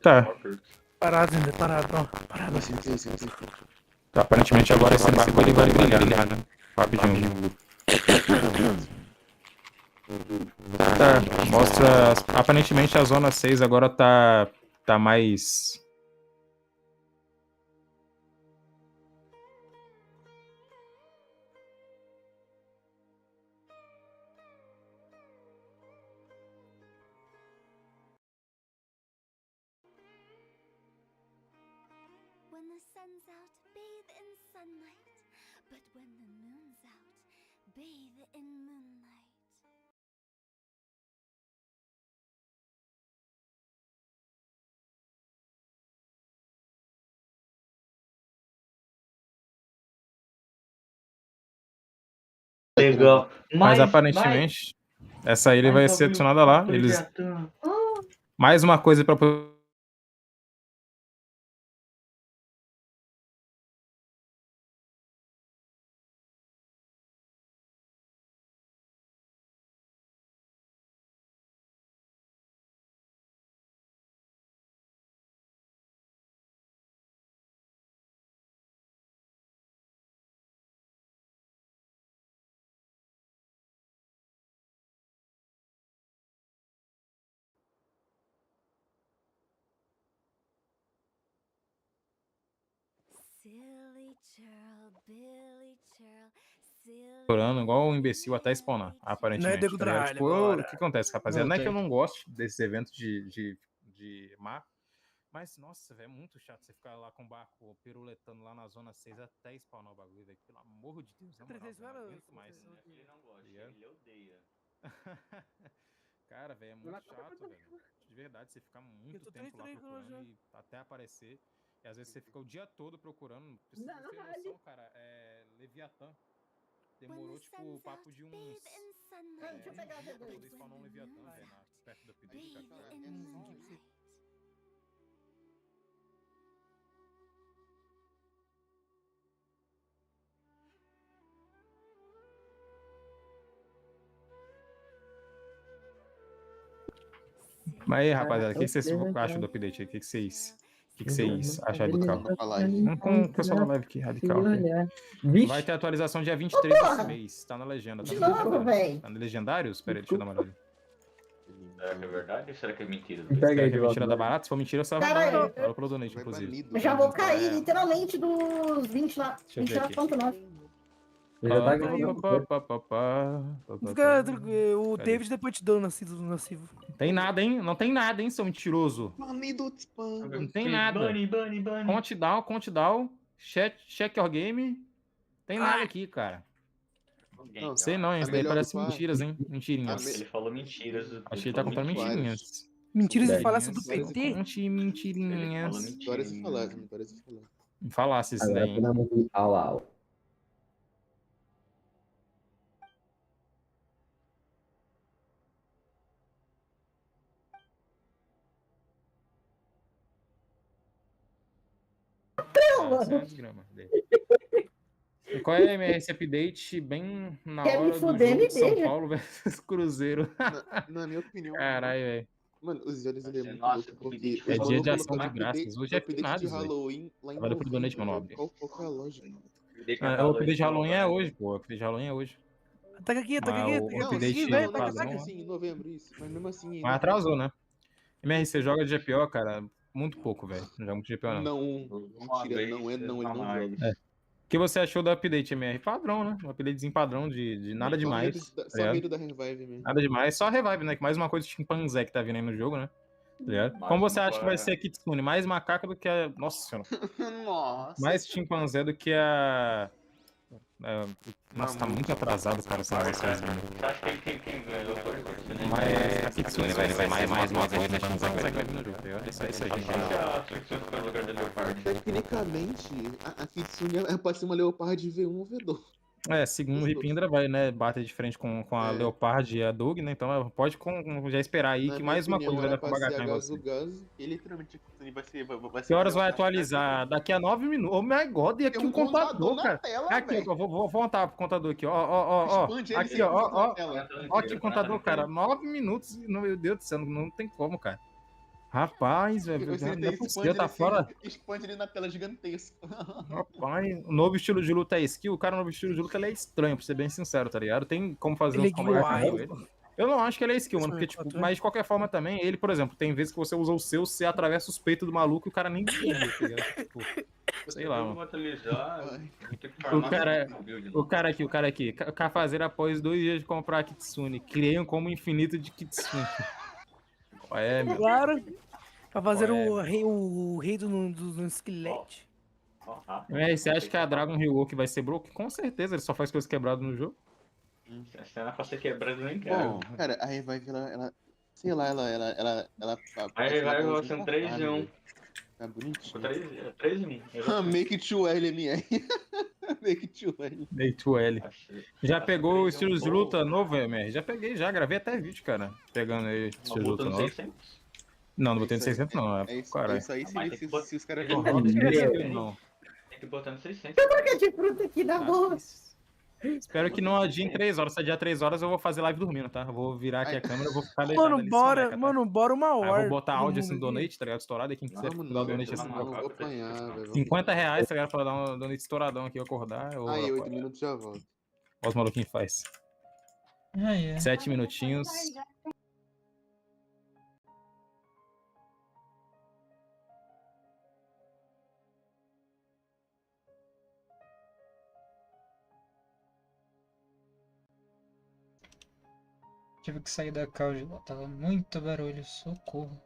Tá. Parado ainda, parado, ó. Parado. Tá, aparentemente agora esse barco ele vai brilhar, né? Rapidinho. Tá, mostra. Aparentemente a zona 6 agora tá mais. When the sun's out, bathe in sunlight. But when the moon's out, bathe in moonlight. Legal. Mas aparentemente essa ilha vai ser adicionada lá. Eles. Mais uma coisa pra. Silly churl, Billy churl, silly. Igual um imbecil até spawnar, aparentemente. Tá ligado? Tipo, o que acontece, rapaziada? Não é que eu não goste desses eventos de mar. Mas, nossa, velho, é muito chato você ficar lá com o barco piruletando lá na zona 6 até spawnar o bagulho, velho. Pelo amor de Deus, na moral, eu não aguento mais. Ele não gosta, ele odeia. Cara, velho, é muito chato, velho. De verdade, você ficar muito tempo lá procurando e até aparecer. E às vezes você fica o dia todo procurando. Precisa ter noção, cara. Leviatã. Demorou, tipo, o papo de uns... Deixa eu pegar a pra V2. poder spawnar um Leviatã, velho, perto do update. Mas aí, rapaziada, o que vocês acham do update aí? O que vocês acharam do carro? Vamos com o pessoal da live aqui, radical. Vai ter atualização dia 23 desse mês. Tá na legenda. Tá De no novo, legendários. véi. Tá no legendários? Pera aí, deixa eu dar uma olhada. Será que é verdade ou será que é mentira? Pega Será aí que é de mentira da volta. barata? Se for mentira, só vai Cara, fala pelo donate, Vai inclusive. banido. eu já vou banido. cair literalmente dos 20 lá. Deixa eu 20 ver lá aqui. ponto 9. Já tá Fica tranquilo. O Cadê? David depois te deu o nocivo. Tem nada, hein? Não tem nada, hein, seu mentiroso. Banido de spam. Não tem nada. Bunny. Countdown. Check your game. Tem nada aqui, cara. Não, Sei não, hein? a Isso daí melhor parece parte. mentiras, hein? A Mentirinhas. me- Ele falou mentiras. Acho que ele tá contando mentirinhas. Mentiras e Verdade. falácias do Mentiras. PT? Conte Ele falou mentirinhas. Vitórias e mentirinhas. falácias, vitórias e falácias. Me falasse isso Agora daí, hein? podemos ir ao ao. Essa é uma desgrama dele. E qual é a MRS Update bem na Quer me hora do fuder, jogo me de São beija. Paulo versus Cruzeiro? Na minha opinião, Caralho, velho. mano, os olhos ele é muito Nossa, louco, porque update É os dia malucos de ação colocaram de graças. Hoje o é update de finados, velho. Halloween lá em Valeu pelo donate, novembro, meu velho. nobre. Qual que é a lógica? O update de Halloween é hoje, pô. O update de Halloween é hoje. Ataca aqui, Mas o Não, update sim, velho, não, ataca, padrão, ataca. sim, em novembro, isso. Mas mesmo assim, em mas novembro. atrasou, né? MRC joga de GPO, cara, muito pouco, velho. Não joga muito de GPO, não. Não, mentira, não, ele não joga. É. O que você achou do update MR? Padrão, né? Um updatezinho padrão de nada demais. Tá Só ligado? medo da revive mesmo. Nada demais. Só revive, né? Que mais uma coisa de chimpanzé que tá vindo aí no jogo, né? Tá ligado? Mais Como você uma acha que vai coisa. ser a Kitsune? Mais macaca do que a. Nossa senhora. Nossa. Mais chimpanzé do que a. Nossa, tá muito atrasado, cara, esse negócio aí. Você acha que quem ganhou foi o Kitsune? Mas a Kitsune vai ser mais uma coisa, chimpanzé que vai vir no jogo, tá ligado? Isso aí, gente. A Kitsune ficou no lugar da Leopard. Tecnicamente, a Kitsune é pra ser uma Leopard V1 ou V2. É, segundo o Ripindra, vai, né, bater de frente com a É. Leopard e a Dug, né? Então pode já esperar aí Na que minha mais uma opinião, coisa vai era dar pra pra ser bagacar a em você. Gazu, e literalmente a Kitsune vai ser Que horas uma vai Leopard atualizar? Daqui a 9 minutos. Oh my god, e aqui Tem um o contador, na cara. tela, Aqui, velho. ó, vou montar pro contador aqui, ó. Expande ele Aqui, ó, 100% na ó. tela. Ó aqui o contador, cara. 9 minutos. Meu Deus do céu, não tem como, cara. Rapaz, velho, Você não é tem possível, tá fora. expande ele na tela gigantesca. Rapaz, o novo estilo de luta é skill. O cara, o novo estilo de luta ele é estranho, pra ser bem sincero, tá ligado? Tem como fazer Ele uns é combos wild. com ele. Eu não acho que ele é skill, mano, porque, tipo, mas de qualquer forma também, ele, por exemplo, tem vezes que você usa o seu, você atravessa os peitos do maluco e o cara nem viu, tá ligado? Tipo, sei lá, mano. O cara aqui, Cafazeira após 2 dias de comprar a Kitsune, criei um combo infinito de Kitsune. Qual é, meu? Claro. Pra fazer Qual é, o rei do esquelete. Você acha que a Dragon Ryuok vai ser broke? Com certeza, ele só faz coisa quebrada no jogo. Se ela pra ser quebrada, eu nem quero. Bom, cara, a Revive, ela sei lá, ela A Revive vai ser um 3-1. Tá bonitinho. 3-1. Make it to L, MR. Make it to L. Make to L. Já pegou o estilo de luta novo, MR? Já peguei, já. Gravei até vídeo, cara. Pegando aí o estilo de luta novo. Não botei no 600 não. É isso aí, se os caras não. Tem que botar no 600. Eu troquei de fruta aqui na boa. Espero que não adie em 3 horas. Se adiar 3 horas, eu vou fazer live dormindo, tá? Eu vou virar aqui a câmera, eu vou ficar deitado ali. Bora uma hora. Aí eu vou botar áudio assim no donate, tá ligado? Estourado. E quem quiser dar o donate assim, eu vou apanhar, velho. 50 reais, tá ligado? Pra dar um donate estouradão aqui, eu acordar. Aí, 8 minutos já volto. Olha os maluquinhos faz. 7 minutinhos. Tive que sair da cauda lá, tava muito barulho, socorro.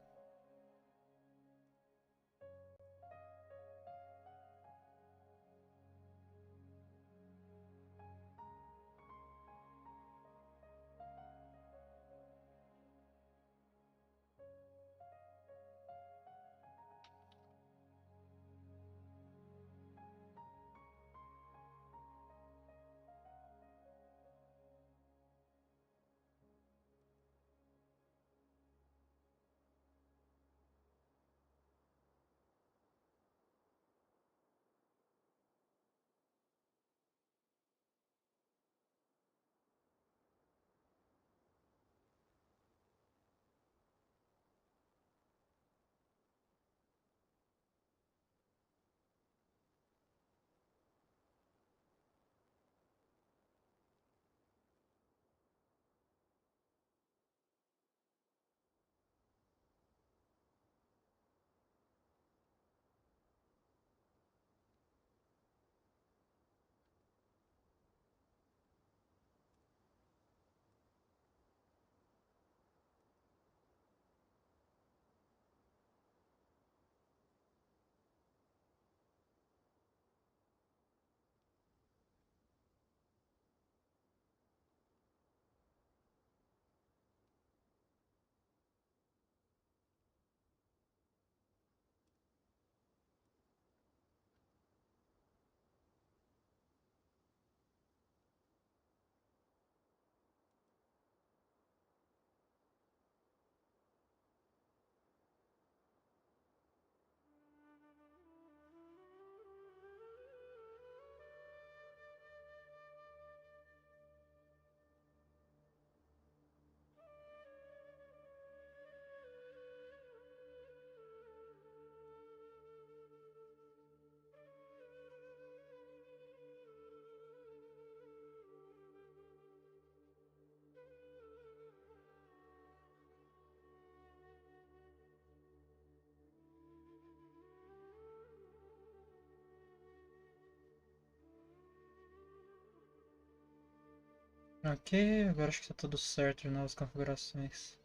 Ok, agora acho que tá tudo certo de novas configurações.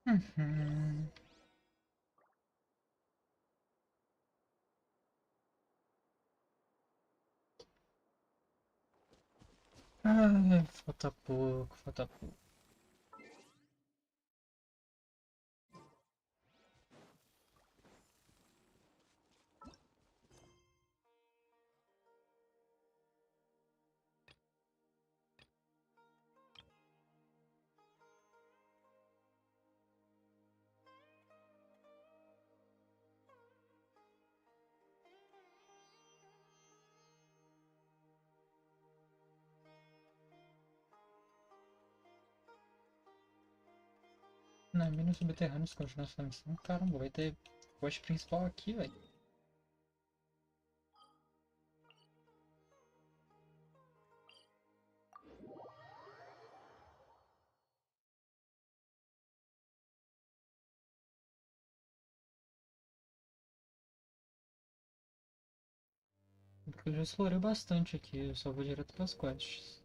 Uhum. Ai, falta pouco, falta pouco. Na Minas Subterrâneos continua essa missão. Caramba, vai ter quest principal aqui, velho. Porque eu já explorei bastante aqui, eu só vou direto pras quests.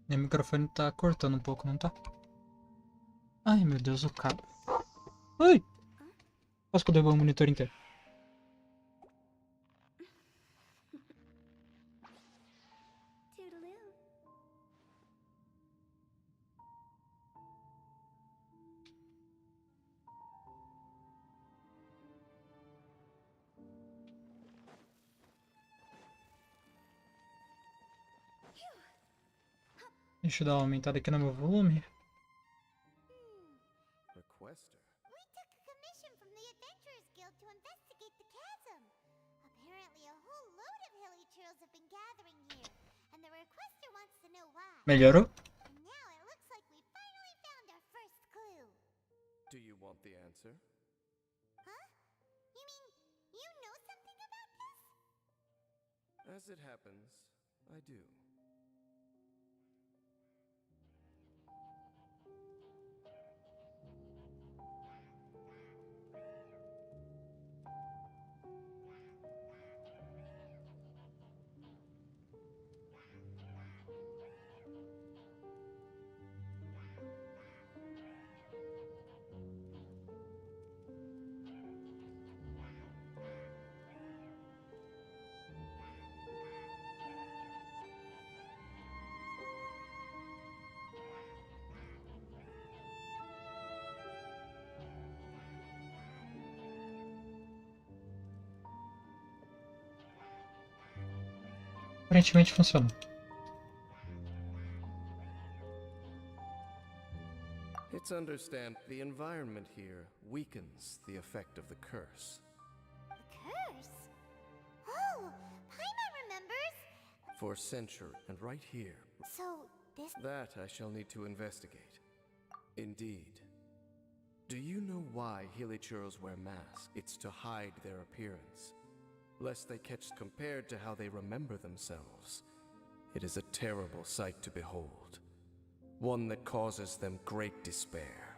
Meu microfone tá cortando um pouco, não tá? Ai, meu Deus, o cabo. Ai! Quase que eu derrubei o monitor inteiro. Toodaloo. Deixa eu dar uma aumentada aqui no meu volume. Requester? We took a commission from the Adventurers Guild to investigate the chasm. Apparently a whole load of hilly churls have been gathering here, and the requester wants to know why. Melhorou? And now it looks like we finally found our first clue. Do you want the answer? Huh? You mean you know something about this? As it happens, I do. Aparentemente funciona. It's understand the environment here weakens the effect of the curse. For a century, and right here. So, this... That I shall need to investigate. Indeed. Do you know why Hilichurls wear masks? It's to hide their appearance, lest they catch compared to how they remember themselves. It is a terrible sight to behold, one that causes them great despair.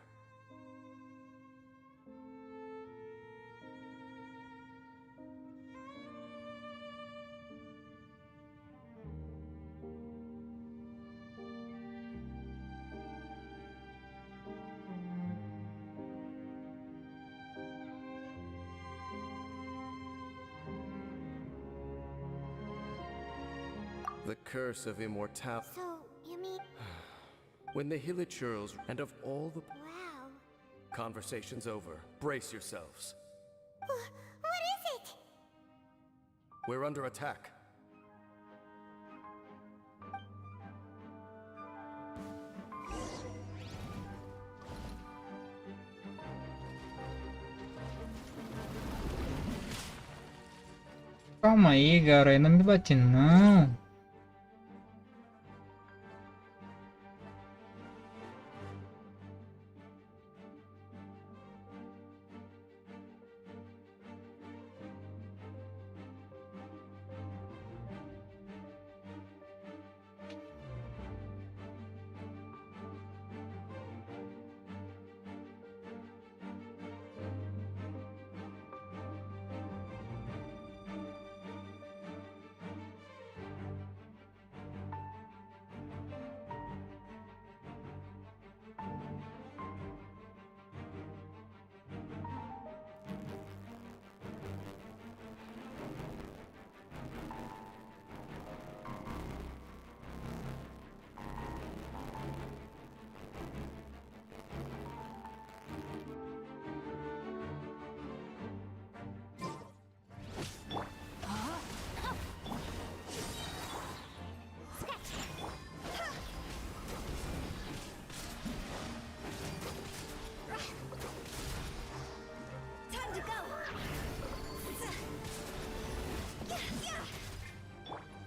The curse of immortality. So, you mean... When the Hilichurls, and of all the... Wow. Conversation's over. Brace yourselves. What is it? We're under attack. Calma aí, garoto. Não me bate, não.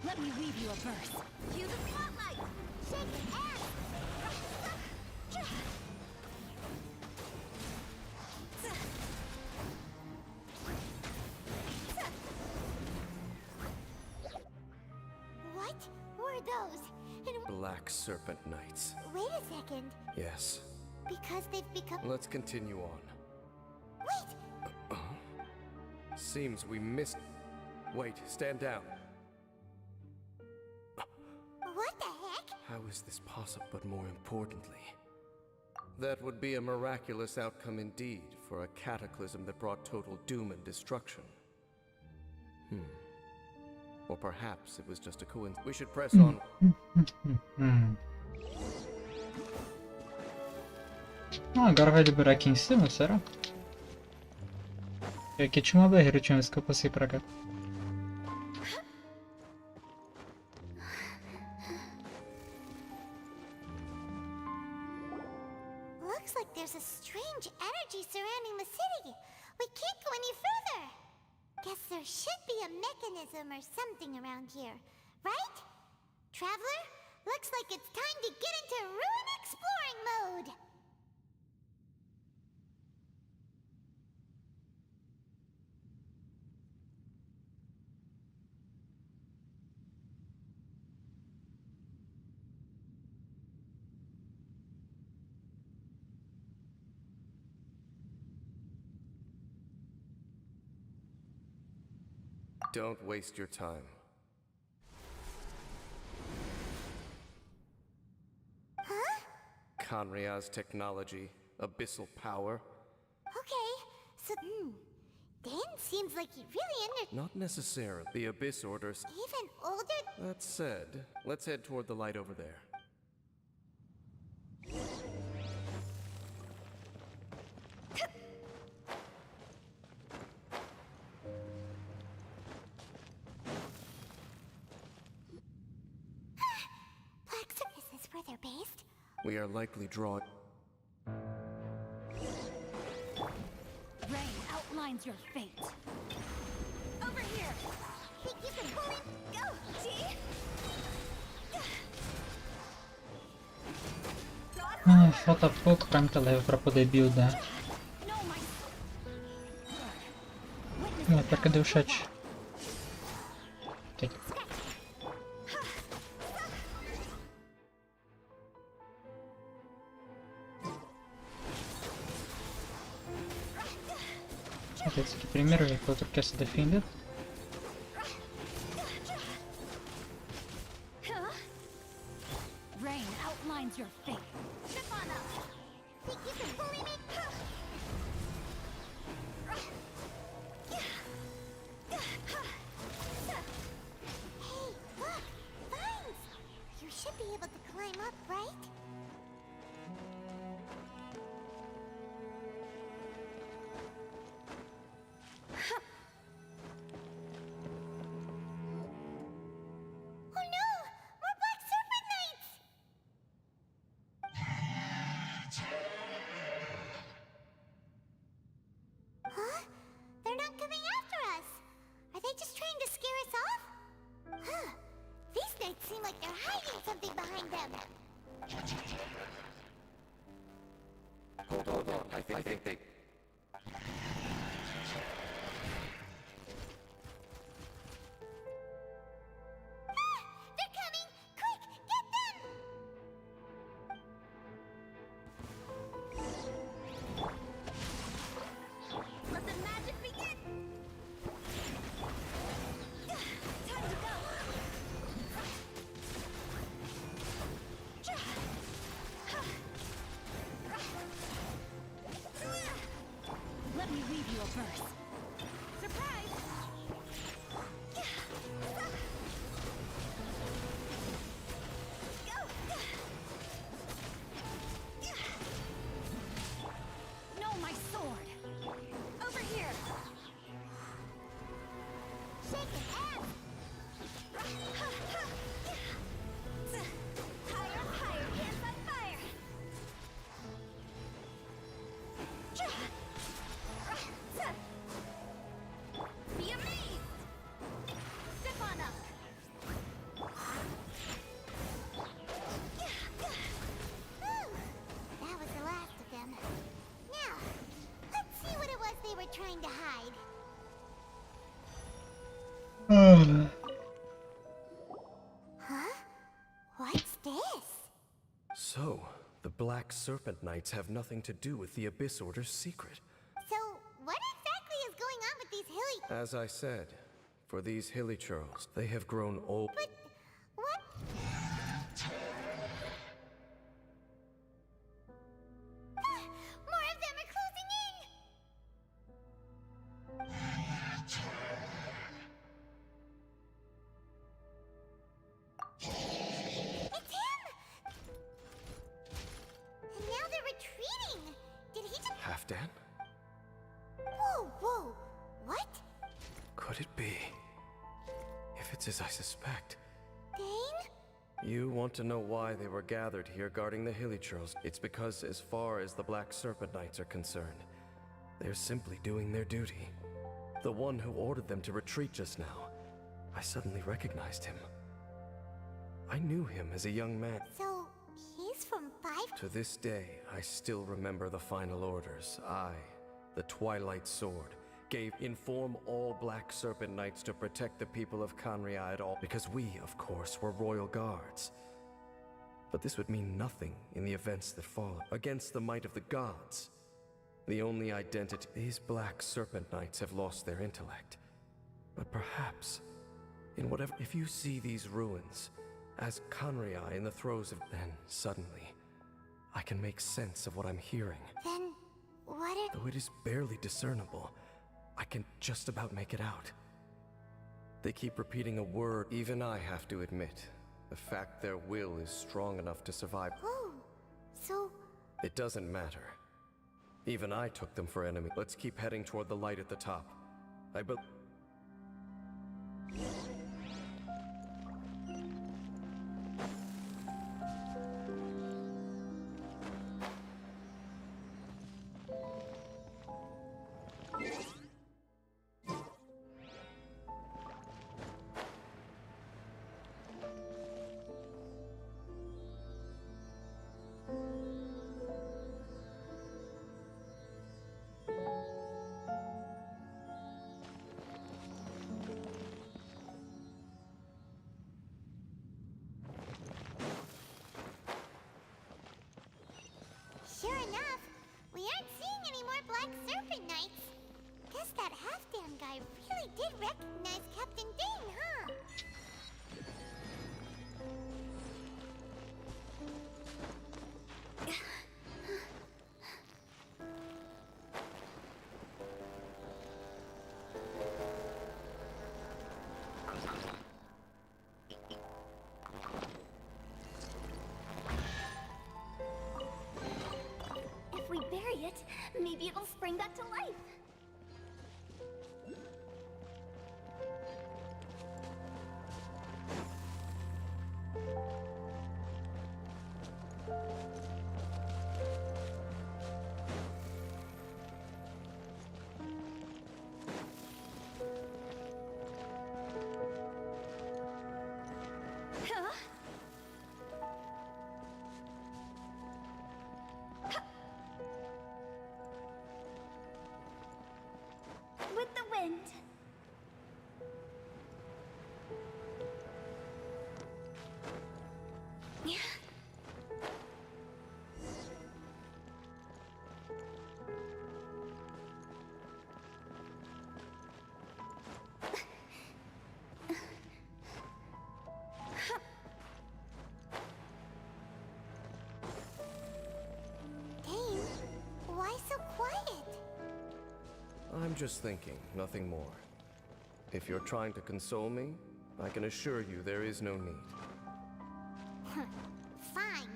Let me weave you a verse. Cue the spotlight! Shake it, ass! What were those? And Black Serpent Knights. wait a second. Yes. Because they've become... Let's continue on. Wait! Seems we missed... Wait, stand down. What the heck? How is this possible? But more importantly, that would be a miraculous outcome indeed for a cataclysm that brought total doom and destruction. Or perhaps it was just a coincidence. We should press on. Agora vai liberar aqui em cima, será? E aqui tinha uma barreira, tinha vez que eu passei pra cá. Looks like there's a strange energy surrounding the city. We can't go any further. Guess there should be a mechanism or something around here, right? Traveler, looks like it's time to get into ruin exploring mode. Don't waste your time. Huh? Conria's technology, abyssal power. Okay, so Dan seems like he really Not necessarily. The Abyss Orders. even older. That said, let's head toward the light over there. Is this where they're based? We are likely drawn. Rain outlines your fate. Over here. Think you can pull him? Go, G! Ai, falta pouco pra mim que eu levo pra poder buildar. Cadê o chat? Aqui. Deixa eu ver esse aqui primeiro, já que o outro quer se defender. Rain outlines your fate. Step on up. Think you can bully me? Hey, look! Vines! You should be able to climb up, right? Oh no! More black serpent knights! Huh? They're not coming after us! Are they just trying to scare us off? Huh. These knights seem like they're hiding something behind them. Hold on. I think they... Ah! They're coming! Quick, get them! Let the magic begin! Time to go! Let me leave you a verse. Surprise! No, my sword! Over here! Shake it, ass! Higher, higher, hands on fire! Be amazed! Step on up! Whew, that was the last of them. Now, let's see what it was they were trying to hide. Huh? What's this? So, the Black Serpent Knights have nothing to do with the Abyss Order's secret. So, what exactly is going on with these hilly... As I said, for these hilly churls, they have grown old. But, what? More of them are closing in! It's him! And now they're retreating! Did he just... Halfdan? Whoa! What? Could it be? If it's as I suspect. Dane? You want to know why they were gathered here guarding the hilly churls? It's because as far as the Black Serpent Knights are concerned, they're simply doing their duty. The one who ordered them to retreat just now, I suddenly recognized him. I knew him as a young man. So, he's from 5... To this day, I still remember the final orders. I, the Twilight Sword, gave inform all Black Serpent Knights to protect the people of Kanria at all, because we, of course, were royal guards. But this would mean nothing in the events that follow. Against the might of the gods, the only identity... These Black Serpent Knights have lost their intellect. But perhaps, in whatever... If you see these ruins, as Kanria in the throes of... Then, suddenly, I can make sense of what I'm hearing. Then, what are... Though it is barely discernible, I can just about make it out. They keep repeating a word. Even I have to admit, the fact their will is strong enough to survive. Oh, so... It doesn't matter. Even I took them for enemy. Let's keep heading toward the light at the top. I believe... enough. We aren't seeing any more Black Serpent Knights. Guess that half-damn guy really did recognize Captain Dane, huh? If we bury it, maybe it'll spring back to life. Huh? With the wind. Dane, why so quiet? I'm just thinking, nothing more. If you're trying to console me, I can assure you there is no need. Fine.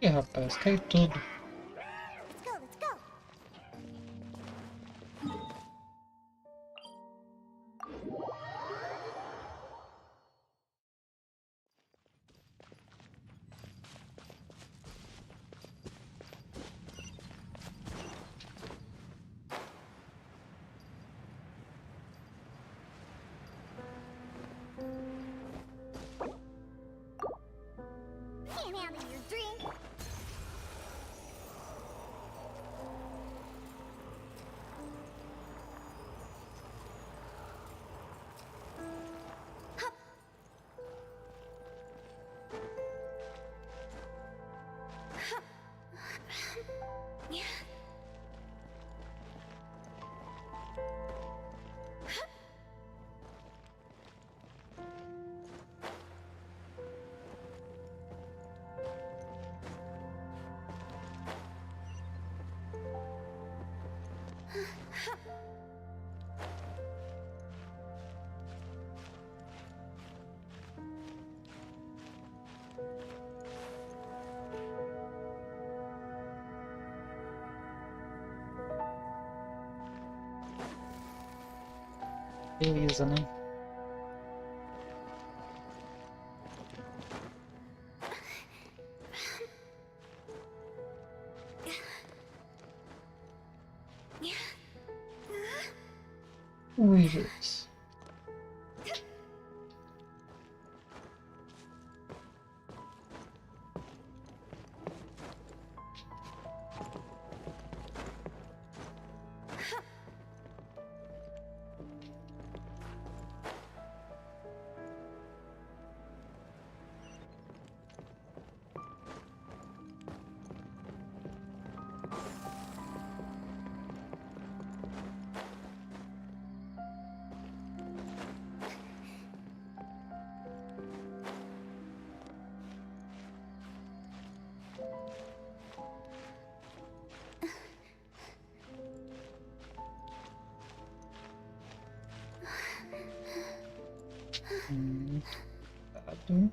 Ih, rapaz, caiu tudo. Let's go, let's go. Can't handle your drink. Beleza, né? Ui, Jesus. Cuidado.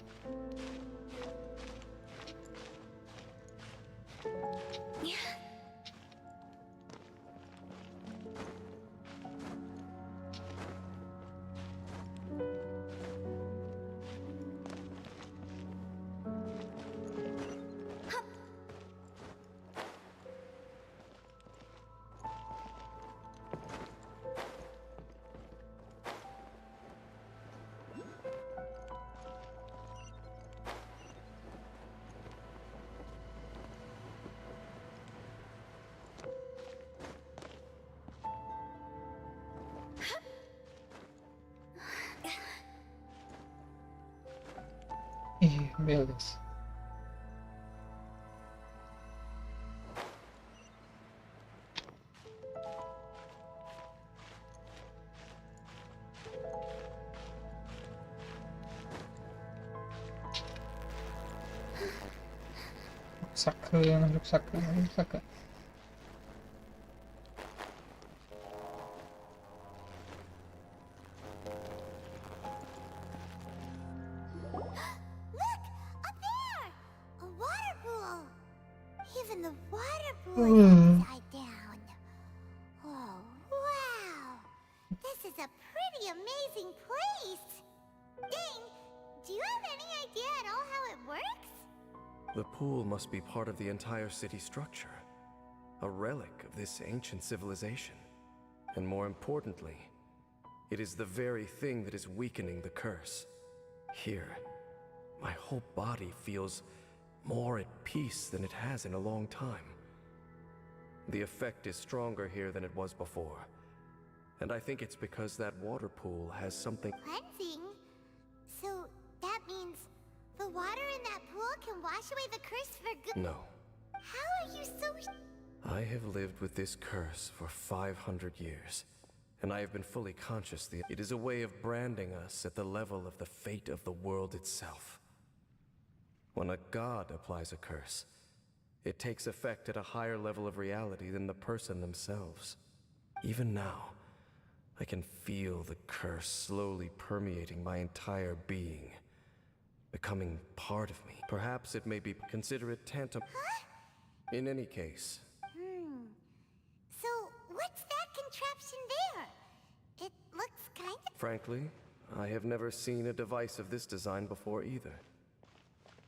Ih, beleza. Sacana, jogo sacana, jogo sacana. Look! Up there! A water pool! Even the water pool is upside down. Oh, wow! This is a pretty amazing place! Ding! Do you have any idea at all how it works? The pool must be part of the entire city structure. A relic of this ancient civilization. And more importantly, it is the very thing that is weakening the curse. Here, my whole body feels more at peace than it has in a long time. The effect is stronger here than it was before. And I think it's because that water pool has something... Cleansing? So that means the water in that pool can wash away the curse for good? No. How are you so... I have lived with this curse for 500 years, and I have been fully conscious that it is a way of branding us at the level of the fate of the world itself. When a god applies a curse, it takes effect at a higher level of reality than the person themselves. Even now, I can feel the curse slowly permeating my entire being. becoming part of me. Perhaps it may be consider it tantam. In any case, So, what's that contraption there? It looks kind of... frankly, I have never seen a device of this design before either.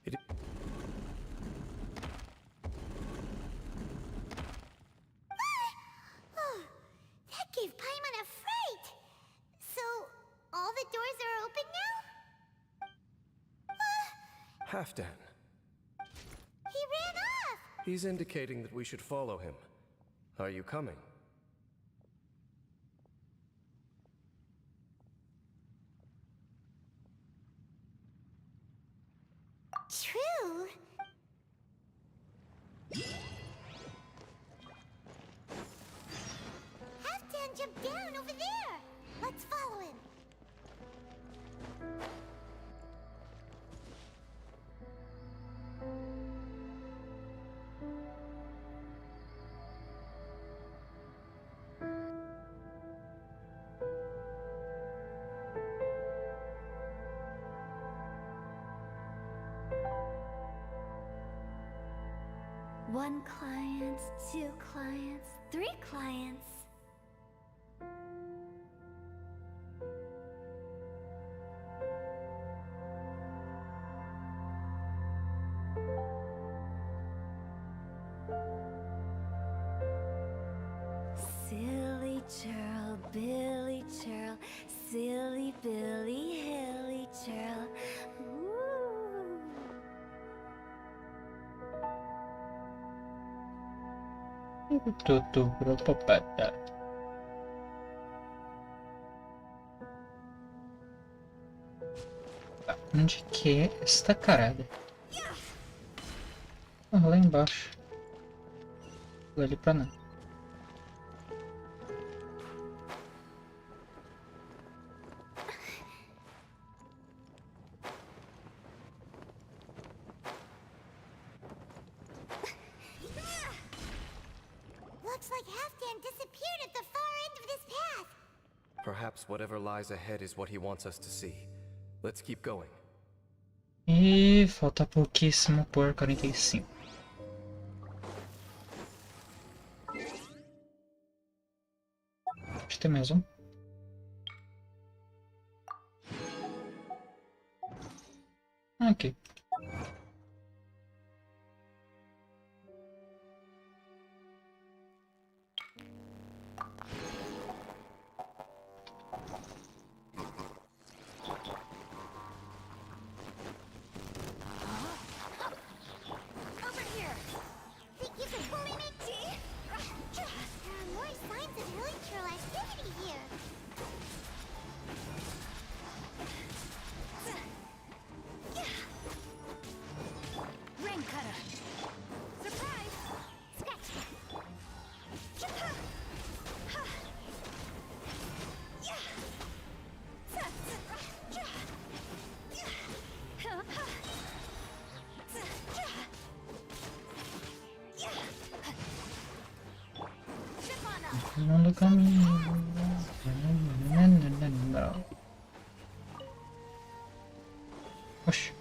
It Oh, that gave Paimon a fright! So, all the doors are open now? Halfdan. He ran off! He's indicating that we should follow him. Are you coming? True. Halfdan jumped down over there. Let's follow him. One client, two clients, three clients. Silly churl, Billy churl, silly Billy, hilly churl. Woo. Tudo propopada. Tá, onde que é esta caralho? Ah, lá embaixo. Vou ali pra não. Looks like Halfdan disappeared at the far end of this path. Perhaps whatever lies ahead is what he wants us to see. Let's keep going. E falta pouquíssimo por 45. Acho que tem mais um. Ok. Over here. Think you can bully me? There are more signs of hilichurl activity here. Ring cutter. Surprise! Scratch. No caminho. Oxi.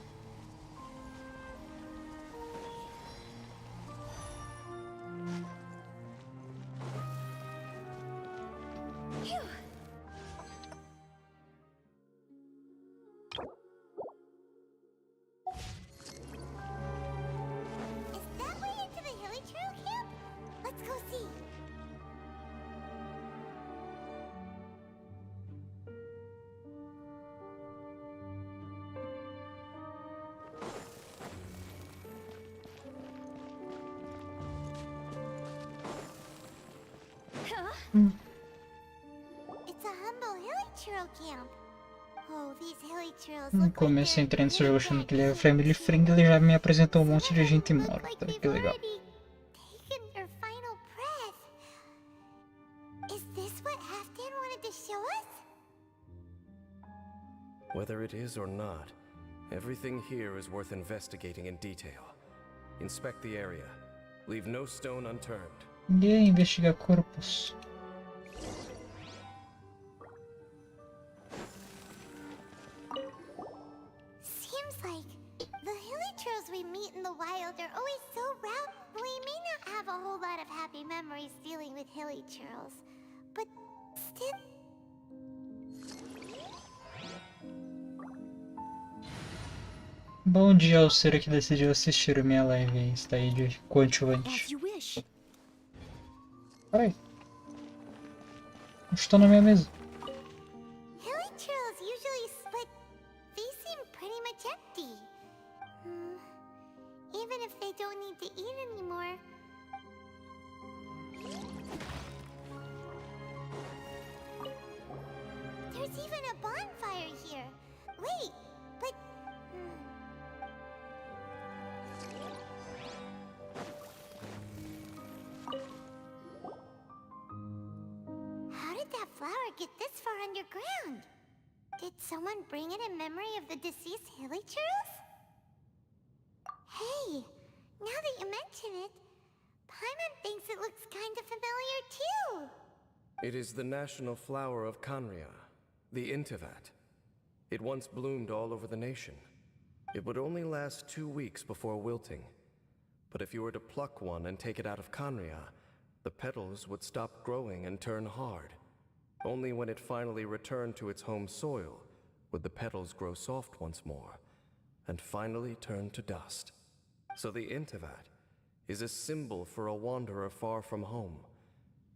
Is that way into the hilichurl camp? Let's go see. It's a humble hilichurl camp. Oh, these hilichurls No look like começo they're entrei nesse jogo achando que ele era family friendly, ele já me apresentou um monte de gente morta. Que legal. taken their final breath. Is this what Halfdan wanted to show us? Whether it is or not, everything here is worth investigating in detail. Inspect the area. Leave no stone unturned. E investigar corpos. Seems like memories dealing with hilly churls, but still. Bom dia ao ser que decidiu assistir a minha live aí, está aí de coadjuvante. Peraí. Estou na minha mesa. Hilly churls usually split. These seem pretty much empty. Even if they don't need to eat anymore. There's even a bonfire here. Wait, but... How did that flower get this far underground? Did someone bring it in memory of the deceased hilly churls? Hey, now that you mention it, Paimon thinks it looks kind of familiar too. It is the national flower of Kanria, the Intivat. It once bloomed all over the nation. It would only last 2 weeks before wilting. But if you were to pluck one and take it out of Kanria, the petals would stop growing and turn hard. Only when it finally returned to its home soil would the petals grow soft once more, and finally turn to dust. So the Intivat is a symbol for a wanderer far from home,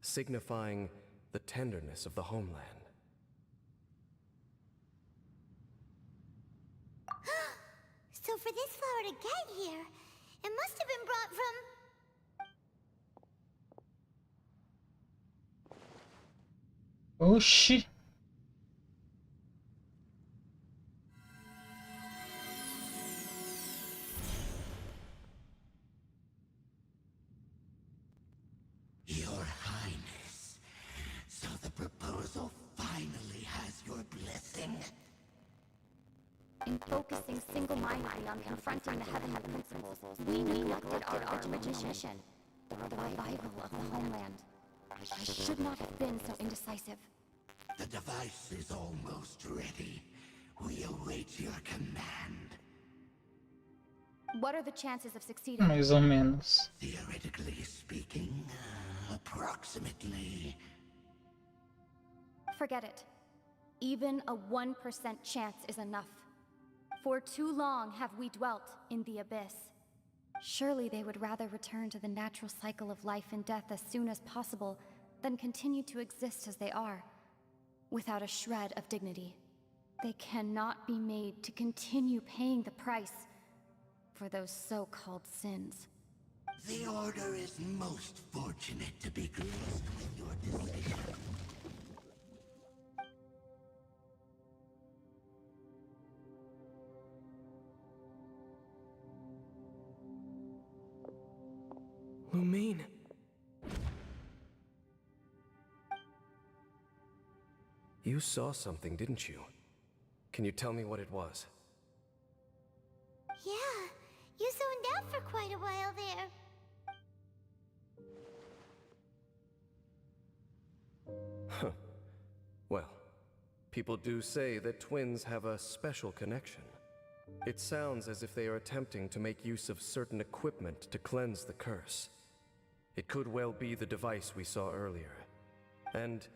signifying the tenderness of the homeland. So for this flower to get here, it must have been brought from... Oxi. Your Highness, so the proposal finally has your blessing. In focusing single-mindedly on confronting the heavenly principles, we neglected our archmagician mission, the revival of the homeland. I should not have been so indecisive. The device is almost ready. We await your command. What are the chances of succeeding? Mais ou menos. Theoretically speaking, approximately. Forget it. Even a 1% chance is enough. For too long have we dwelt in the abyss. Surely they would rather return to the natural cycle of life and death as soon as possible than continue to exist as they are, without a shred of dignity. They cannot be made to continue paying the price for those so-called sins. The Order is most fortunate to be graced with your decision. Lumine. You saw something, didn't you? Can you tell me what it was? Yeah, you zoned out for quite a while there. Huh. Well, people do say that twins have a special connection. It sounds as if they are attempting to make use of certain equipment to cleanse the curse. It could well be the device we saw earlier. And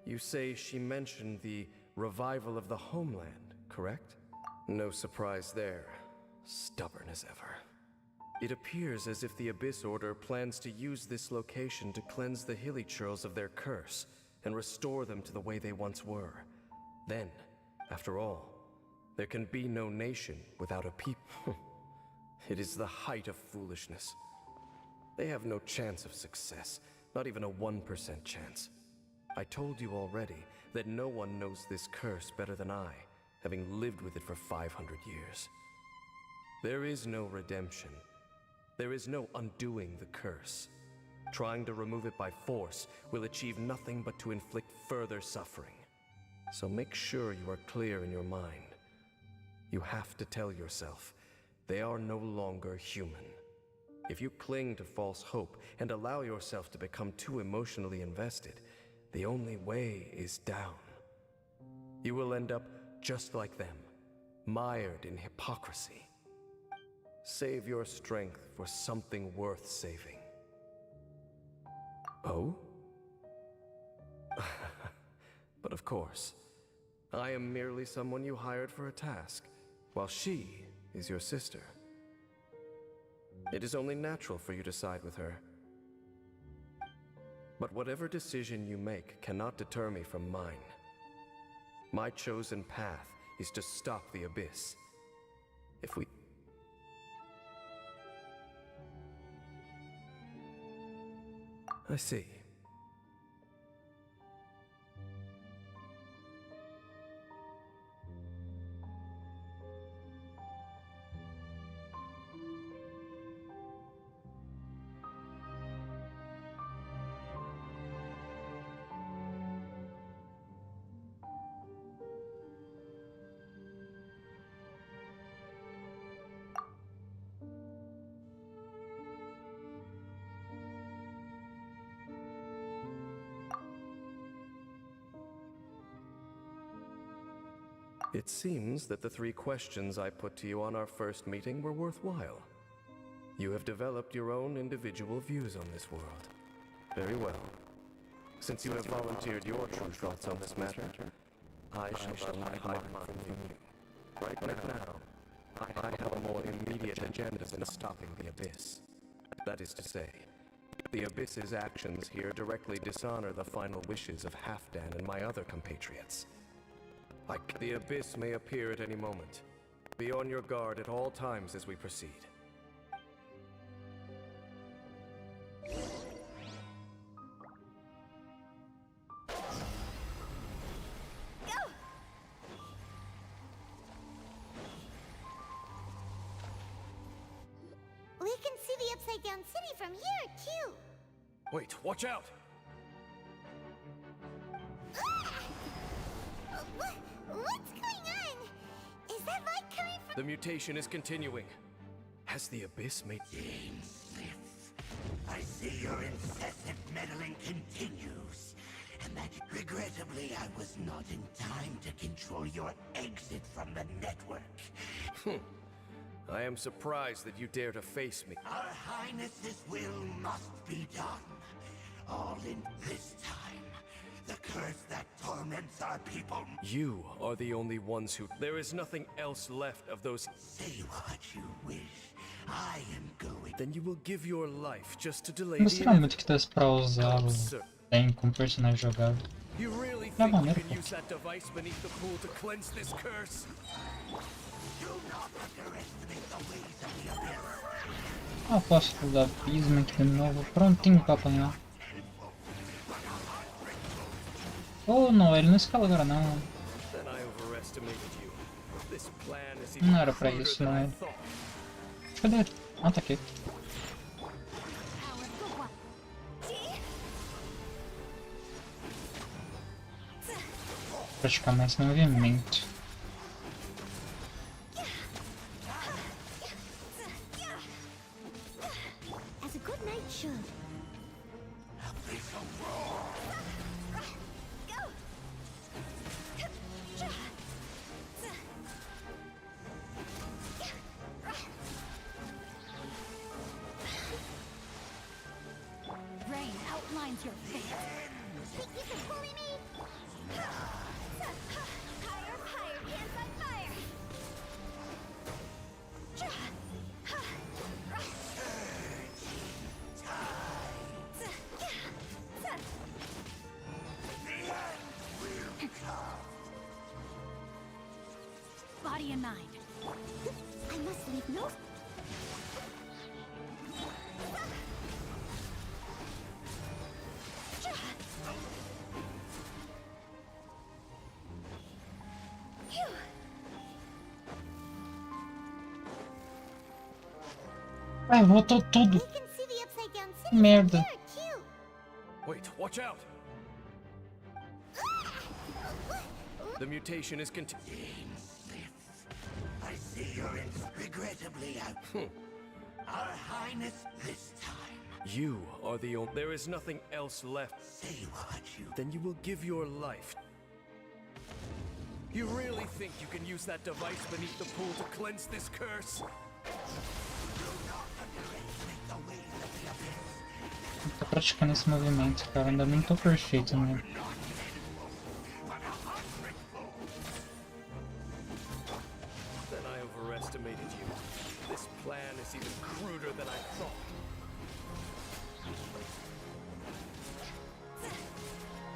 you say she mentioned the revival of the homeland, correct? No surprise there. Stubborn as ever. It appears as if the Abyss Order plans to use this location to cleanse the hilly churls of their curse and restore them to the way they once were. Then, after all, there can be no nation without a people. It is the height of foolishness. They have no chance of success, not even a 1% chance. I told you already that no one knows this curse better than I, having lived with it for 500 years. There is no redemption. There is no undoing the curse. Trying to remove it by force will achieve nothing but to inflict further suffering. So make sure you are clear in your mind. You have to tell yourself, they are no longer human. If you cling to false hope and allow yourself to become too emotionally invested, the only way is down. You will end up just like them, mired in hypocrisy. Save your strength for something worth saving. Oh? But of course, I am merely someone you hired for a task, while she is your sister. It is only natural for you to side with her. But whatever decision you make cannot deter me from mine. My chosen path is to stop the abyss. If we... I see. It seems that the 3 questions I put to you on our first meeting were worthwhile. You have developed your own individual views on this world. Very well. Since you have volunteered your true thoughts on this matter, I shall not hide mine from you. Right now, I have a more immediate agenda than stopping the Abyss. That is to say, the Abyss's actions here directly dishonor the final wishes of Halfdan and my other compatriots. The Abyss may appear at any moment. Be on your guard at all times as we proceed. We can see the Upside Down City from here, too. Wait, watch out! What's going on? Is that light coming from... The mutation is continuing. Has the Abyss made... I see your incessant meddling continues, and that regrettably I was not in time to control your exit from the network. I am surprised that you dare to face me. Our Highness's will must be done. All in this time. The curse that torments our people. You are the only ones who... There is nothing else left of those... Say what you wish. I am going. Then you will give your life just to delay Gostaria muito que desse pra usar o bem com o personagem jogável. You really Da think you maneira, can use that device beneath the pool to cleanse this curse? Do not underestimate the ways of the abyss. Ah, posso usar pisma aqui de novo, prontinho pra apanhar. Oh, não, ele não escala agora não. Then I overestimated you. This plan is Não era pra isso, não é? Cadê ele? Ah, tá aqui. Praticar mais movimento. As a good knight should. Rain outlines your fate. Think you can bully me? Higher, higher, hands on fire! Body and mind. I must leave no... Ai, voltou tudo. Merda. Wait, watch out! The mutation is continuing. I see your regrettably I... Our Highness this time. You are the only... There is nothing else left. Say what you... Then you will give your life. You really think you can use that device beneath the pool to cleanse this curse? Tô praticando esse movimento, cara. Ainda não tô perfeito, né? Then I overestimated you. This plan is even cruder than I thought.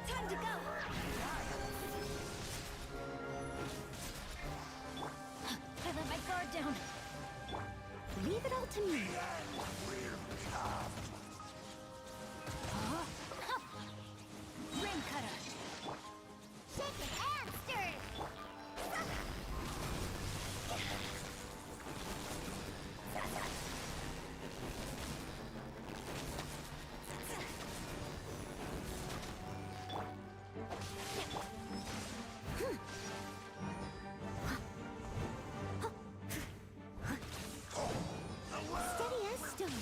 Time to go. I let my guard down. Leave it all to me. Ring cutter. Shake it and stir it. Steady as stone.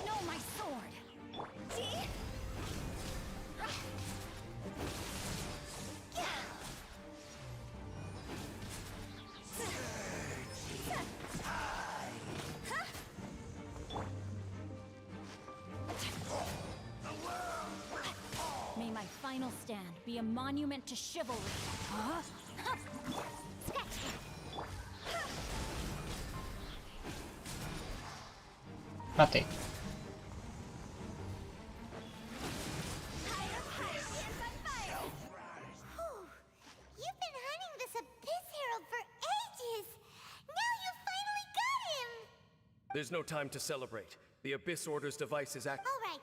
No, my sword. See? May my final stand be a monument to chivalry. Huh? Sketch. Matei. You've been hunting this Abyss Herald for ages. Now you finally got him. There's no time to celebrate. The Abyss Order's device is active. All right.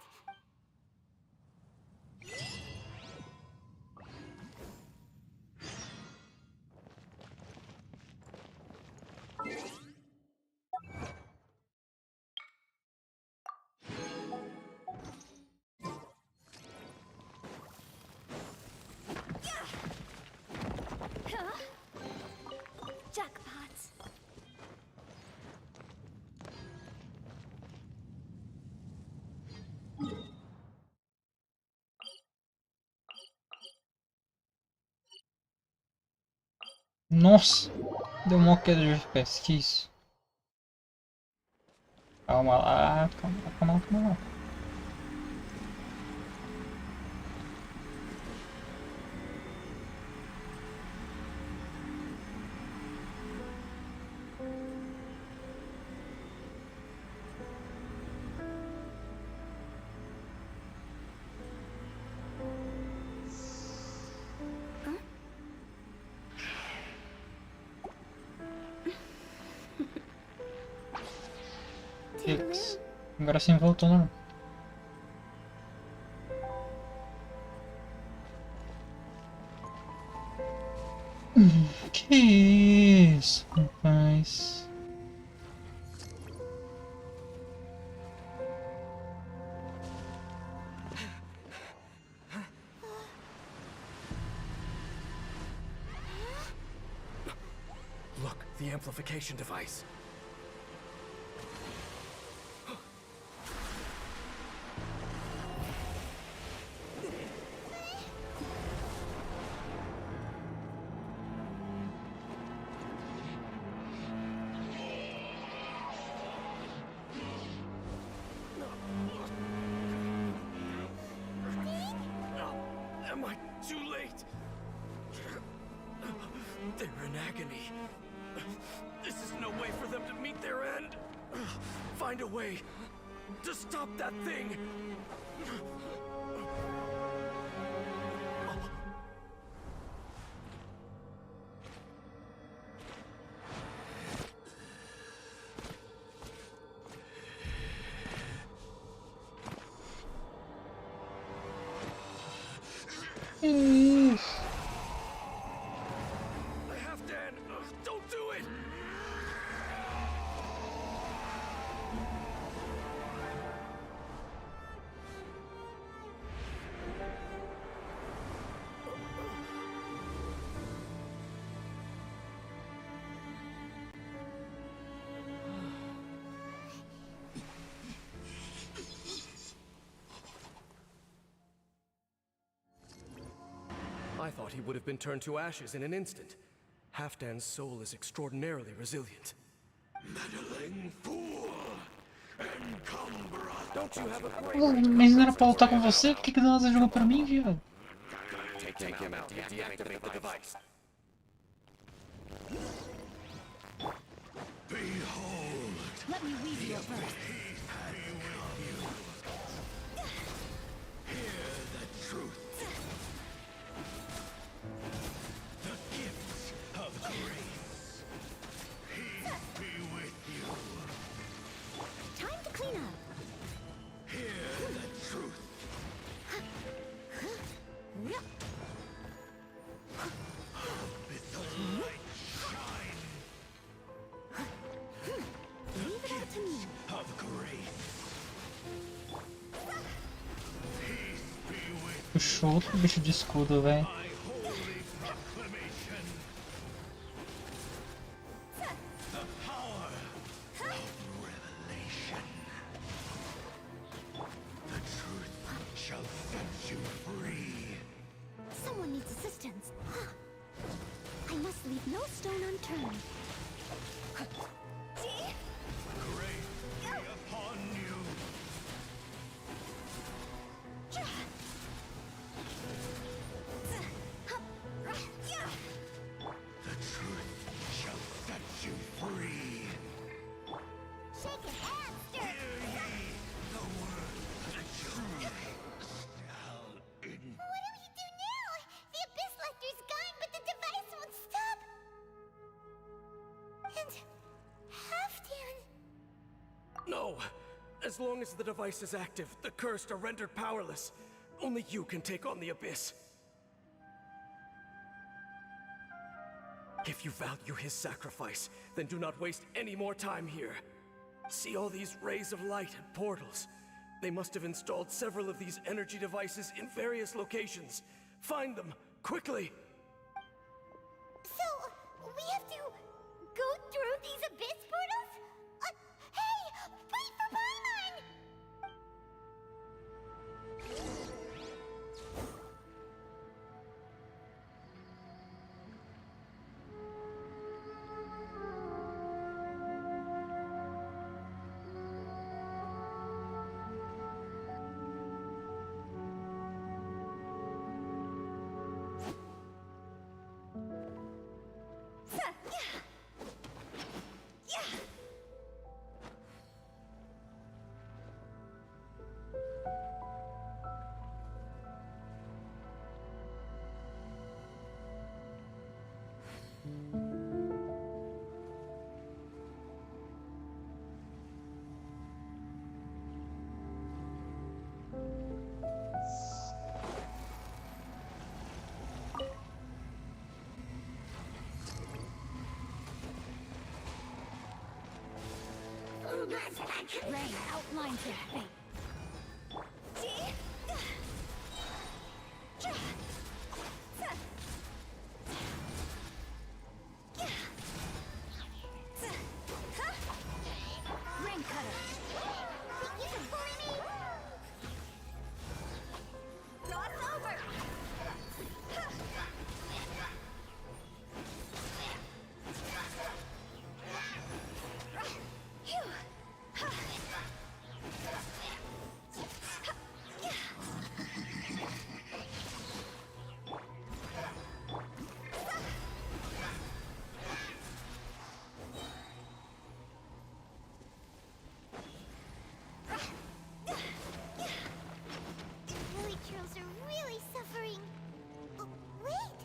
Huh? Jackpots. Nossa! Deu uma queda de FPS. Que isso? Calma lá, calma lá, calma lá, calma lá. X. Agora sim voltou, não. Que isso, rapaz? Look, the amplification device. Am I too late? They're in agony. This is no way for them to meet their end. Find a way to stop that thing. Halfdan, don't do it! I thought he would have been turned to ashes in an instant. Halfdan's soul is extraordinarily resilient. Meddling fool! Encumber us! Don't you have a Pô, mas não era pra lutar com você? Por que não você jogou pra mim, viado? Take him out and deactivate the device. Let me weave you a verse. Hear the truth. The gifts of grace. Peace be with you. Time to clean up. Hear the truth. Let the light shine. Leave it up to me. Of grace. Puxou outro bicho de escudo, velho. The power of revelation. The truth shall set you free. Someone needs assistance. I must leave no stone unturned. Grace be upon you. The truth shall set you free. Shake it, hamster! Hear ye the word of the truth. Shall in What do we do now? The Abyss Lecter's gone, but the device won't stop. And Halfdan. No! As long as the device is active, the cursed are rendered powerless. Only you can take on the Abyss. If you value his sacrifice, then do not waste any more time here. See all these rays of light and portals? They must have installed several of these energy devices in various locations. Find them, quickly! So, we have to go through these Abyss portals? Hey! Wait for Paimon! Ray outlines your fate. Ring cutter. Think you can bully me? Cross over! Really trolls are really suffering. Oh, wait!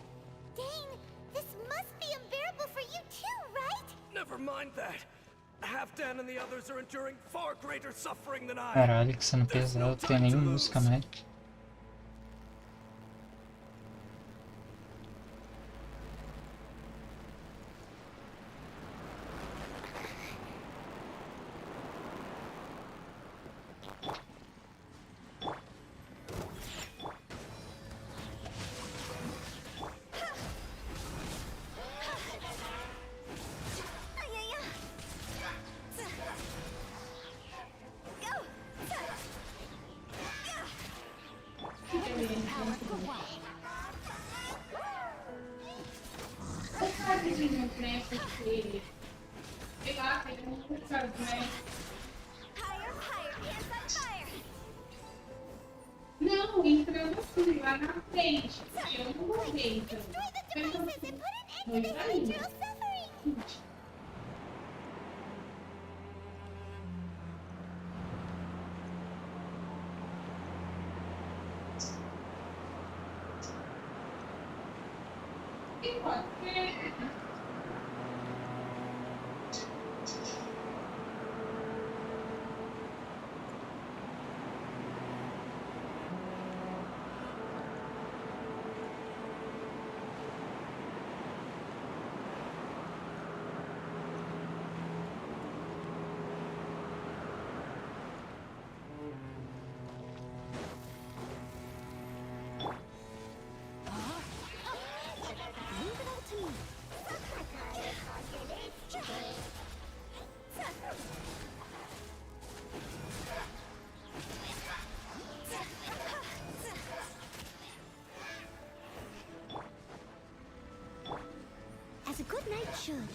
Dane, this must be unbearable for you too, right? Never mind that. Halfdan and the others are enduring far greater suffering than I. Caralho, que cena pesada, tem nem música, né? Higher, higher, hands on fire! não, entrando assim, lá na frente. Eu não vou ver, então. Foi pra mim. E pode ser. As a good knight should.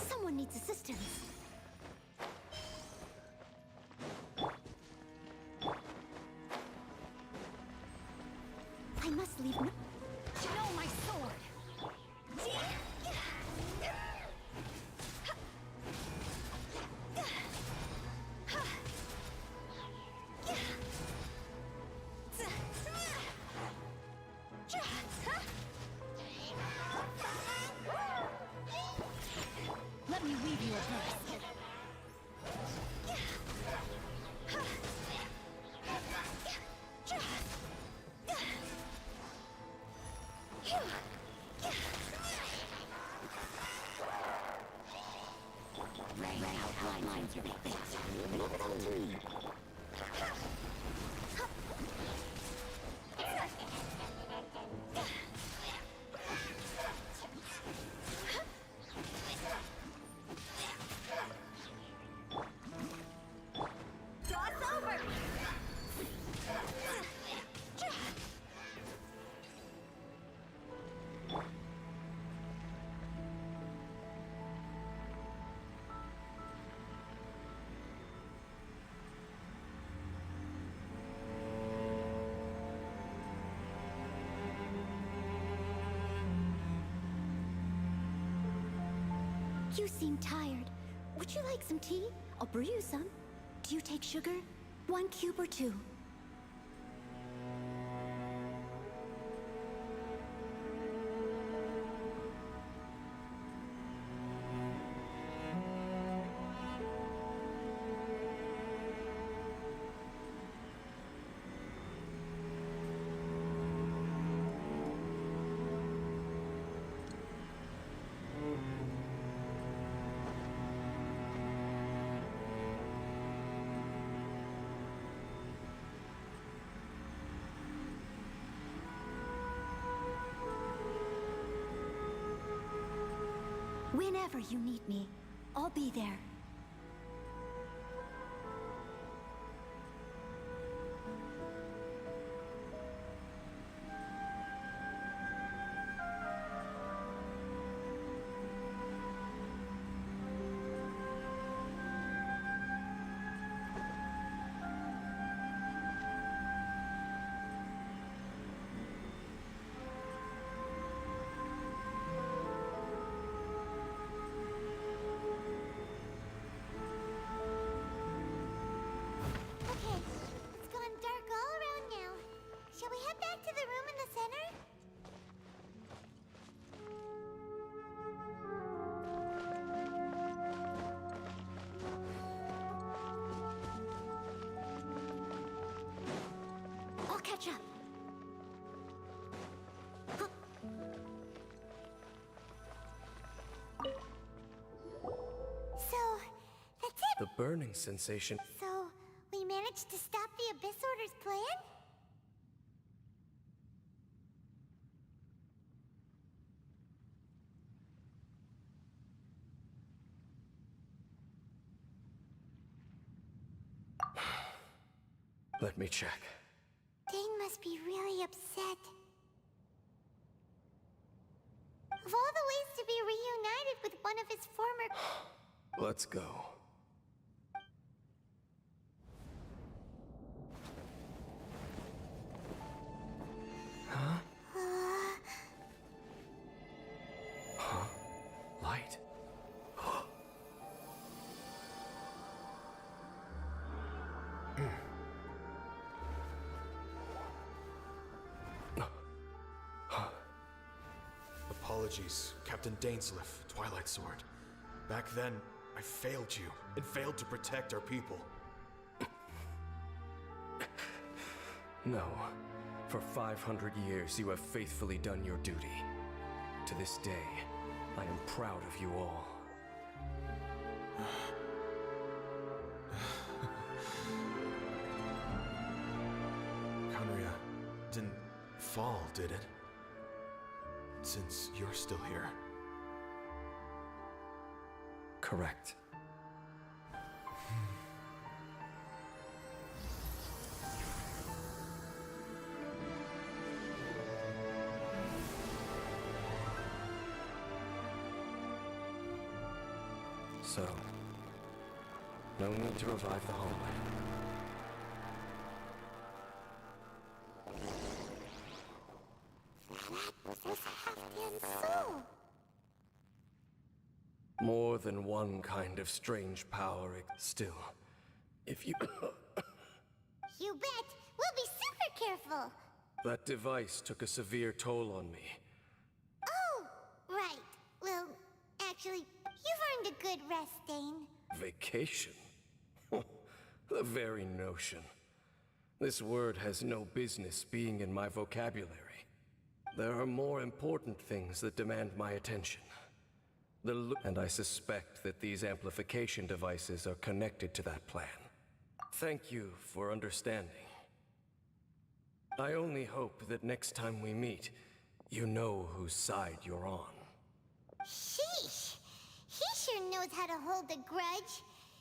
Someone needs assistance. I must leave no. No, my sword. Let me weave you a verse. You seem tired. Would you like some tea? I'll brew you some. Do you take sugar? 1 cube or 2? Whenever you need me, I'll be there. Okay, it's gone dark all around now. Shall we head back to the room in the center? I'll catch up. So, that's it. The burning sensation. So, we managed to stop the Abyss Order's plan? Let me check. Dane must be really upset. Of all the ways to be reunited with one of his former... Let's go. Huh? Huh? Light? Apologies, Captain Dainsliff, Twilight Sword. Back then, I failed you, and failed to protect our people. No. For 500 years, you have faithfully done your duty. To this day, I am proud of you all. Conria didn't fall, did it? Since you're still here. Correct. So, no need to revive the hallway. More than one kind of strange power, still. If you... You bet! We'll be super careful! That device took a severe toll on me. Oh, right. Well, actually, you've earned a good rest, Dane. Vacation? The very notion. This word has no business being in my vocabulary. There are more important things that demand my attention. And I suspect that these amplification devices are connected to that plan. Thank you for understanding. I only hope that next time we meet, you know whose side you're on. Sheesh! He sure knows how to hold a grudge,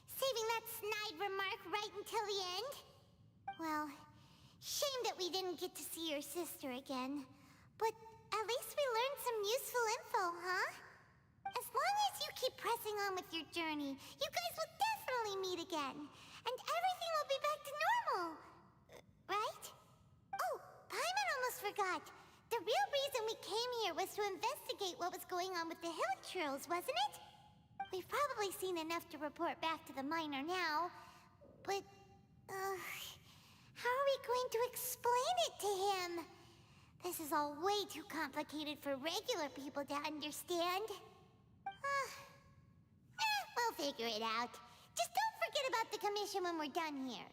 saving that snide remark right until the end. Well, shame that we didn't get to see your sister again. But at least we learned some useful info, huh? As long as you keep pressing on with your journey, you guys will definitely meet again. And everything will be back to normal. Right? Oh, Paimon almost forgot. The real reason we came here was to investigate what was going on with the hill churls, wasn't it? We've probably seen enough to report back to the miner now. But, how are we going to explain it to him? This is all way too complicated for regular people to understand. We'll figure it out. Just don't forget about the commission when we're done here.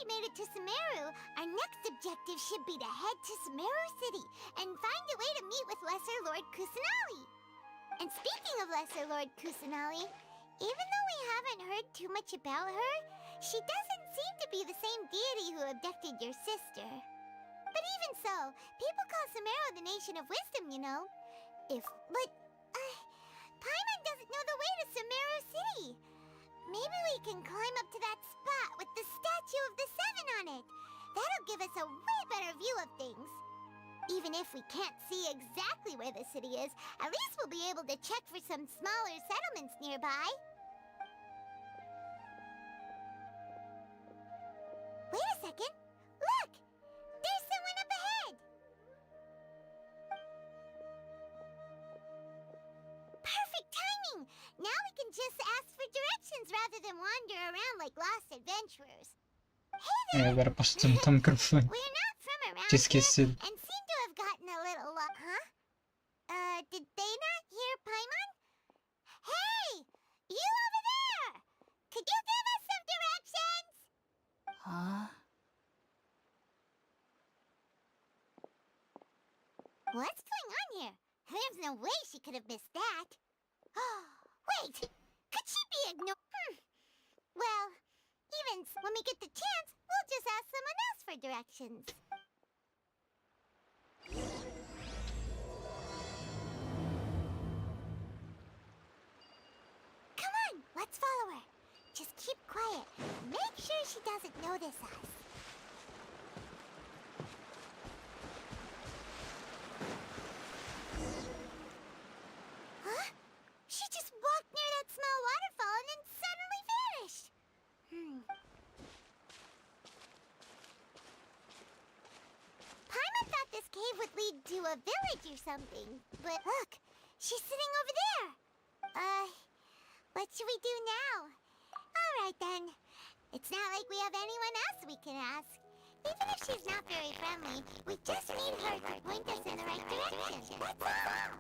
we made it to Sumeru, our next objective should be to head to Sumeru City and find a way to meet with Lesser Lord Kusanali. And speaking of Lesser Lord Kusanali, even though we haven't heard too much about her, she doesn't seem to be the same deity who abducted your sister. But even so, people call Sumeru the Nation of Wisdom, you know. Paimon doesn't know the way to Sumeru City. Maybe we can climb up to that spot with the statue of the Seven on it. That'll give us a way better view of things. Even if we can't see exactly where the city is, at least we'll be able to check for some smaller settlements nearby. Wait a second. Look! There's someone up ahead! Perfect timing! Now we can just ask for directions rather than wander around like lost adventurers. Agora posso desmontar o microfone. We're not from around Tinha esquecido. here and seem to have gotten a little huh? Did they not hear Paimon? Hey! You over there! Could you give us some directions? Huh? What's going on here? There's no way she could have missed that. Wait! Could she be ignored? Well, when we get the chance, we'll just ask someone else for directions. Come on, let's follow her. Just keep quiet. Make sure she doesn't notice us. Huh? She just walked near that small waterfall and then suddenly vanished. Paimon thought this cave would lead to a village or something, but look, she's sitting over there. What should we do now? All right then. It's not like we have anyone else we can ask. Even if she's not very friendly, we just need her to point us in the right direction. That's all.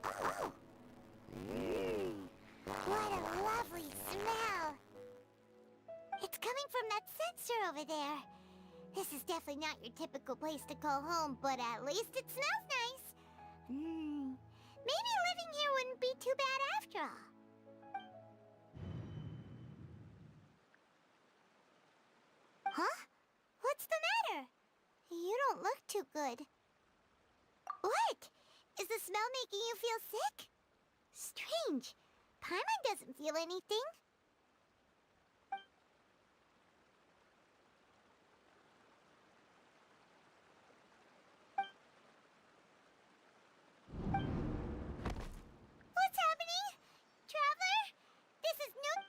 Oh. What a lovely smell. It's coming from that sensor over there. This is definitely not your typical place to call home, but at least it smells nice. Maybe living here wouldn't be too bad after all. Huh? What's the matter? You don't look too good. What? Is the smell making you feel sick? Strange. Paimon doesn't feel anything. What's happening? Traveler? This is new.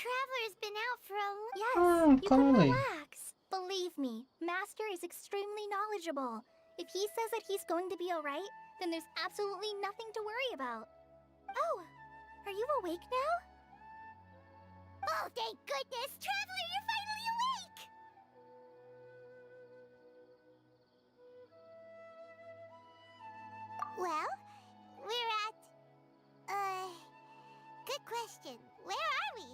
Traveler's been out for a Yes, Ah, you can calma aí. relax. Believe me, Master is extremely knowledgeable. If he says that he's going to be alright, then there's absolutely nothing to worry about. Oh, are you awake now? Oh, thank goodness! Traveler, you're finally awake! Well, we're at... Good question. Where are we?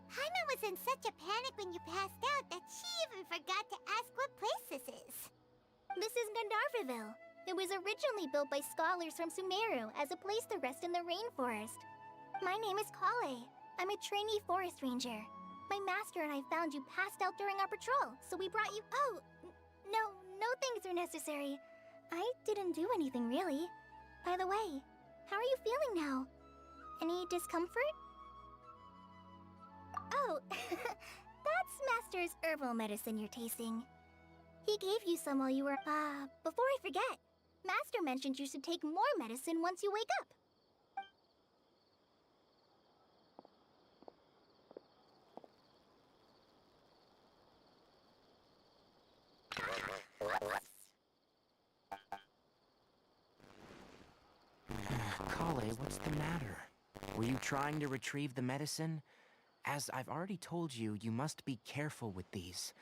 Haima was in such a panic when you passed out that she even forgot to ask what place this is. This is Gandharvaville. It was originally built by scholars from Sumeru as a place to rest in the rainforest. My name is Kale. I'm a trainee forest ranger. My master and I found you passed out during our patrol, so we brought you... Oh, no things are necessary. I didn't do anything, really. By the way, how are you feeling now? Any discomfort? Oh, that's Master's herbal medicine you're tasting. He gave you some while you were... before I forget, Master mentioned you should take more medicine once you wake up. Kale, what's the matter? Were you trying to retrieve the medicine? As I've already told you, you must be careful with these.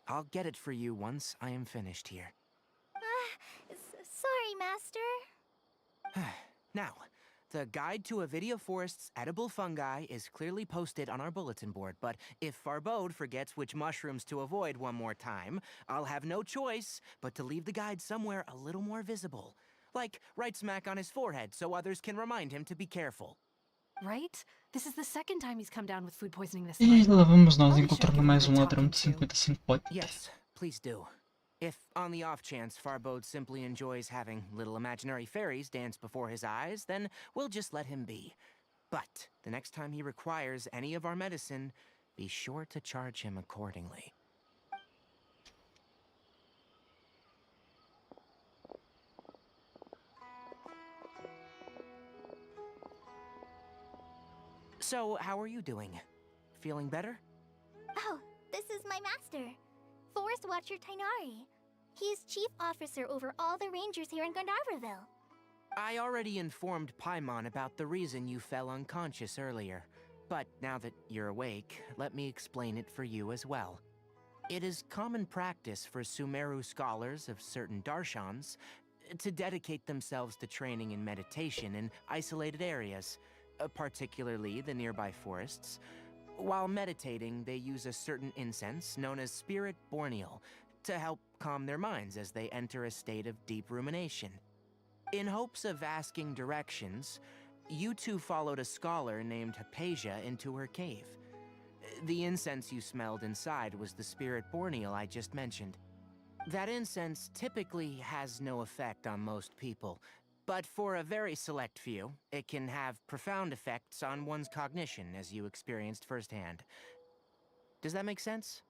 I'll get it for you once I am finished here. Sorry, Master. Now, the guide to Avidia Forest's edible fungi is clearly posted on our bulletin board, but if Farbode forgets which mushrooms to avoid one more time, I'll have no choice but to leave the guide somewhere a little more visible. Like right smack on his forehead so others can remind him to be careful. Right? This is the second time he's come down with food poisoning this E month. lá vamos nós I'll be sure to encontrando give him a mais good ladrão talking de to. 55 points. Yes, please do. If, on the off chance, Farbode simply enjoys having little imaginary fairies dance before his eyes, then we'll just let him be. But the next time he requires any of our medicine, be sure to charge him accordingly. So, how are you doing? Feeling better? Oh, this is my master, Forest Watcher Tainari. He is chief officer over all the rangers here in Gandharvaville. I already informed Paimon about the reason you fell unconscious earlier. But now that you're awake, let me explain it for you as well. It is common practice for Sumeru scholars of certain darshans to dedicate themselves to training in meditation in isolated areas, particularly the nearby forests. While meditating, they use a certain incense known as Spirit Borneal to help calm their minds as they enter a state of deep rumination. In hopes of asking directions, you two followed a scholar named Hypatia into her cave. The incense you smelled inside was the Spirit Borneal I just mentioned. That incense typically has no effect on most people, but for a very select few, it can have profound effects on one's cognition, as you experienced firsthand. Does that make sense?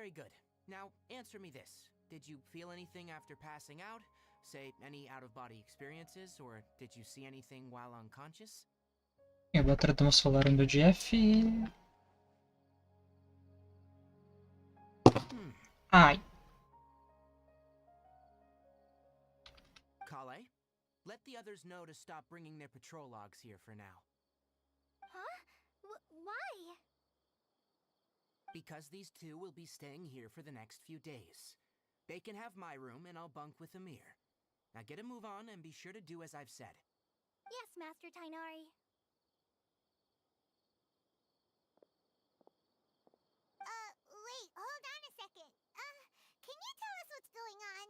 Very good. Now, answer me this. Did you feel anything after passing out? Say, any out-of-body experiences, or did you see anything while unconscious? Agora estamos falando do Jeff. Ai. Kale, let the others know to stop bringing their patrol logs here for now. Huh? Why? Because these two will be staying here for the next few days. They can have my room and I'll bunk with Amir. Now get a move on and be sure to do as I've said. Yes, Master Tainari. Wait, hold on a second. Can you tell us what's going on?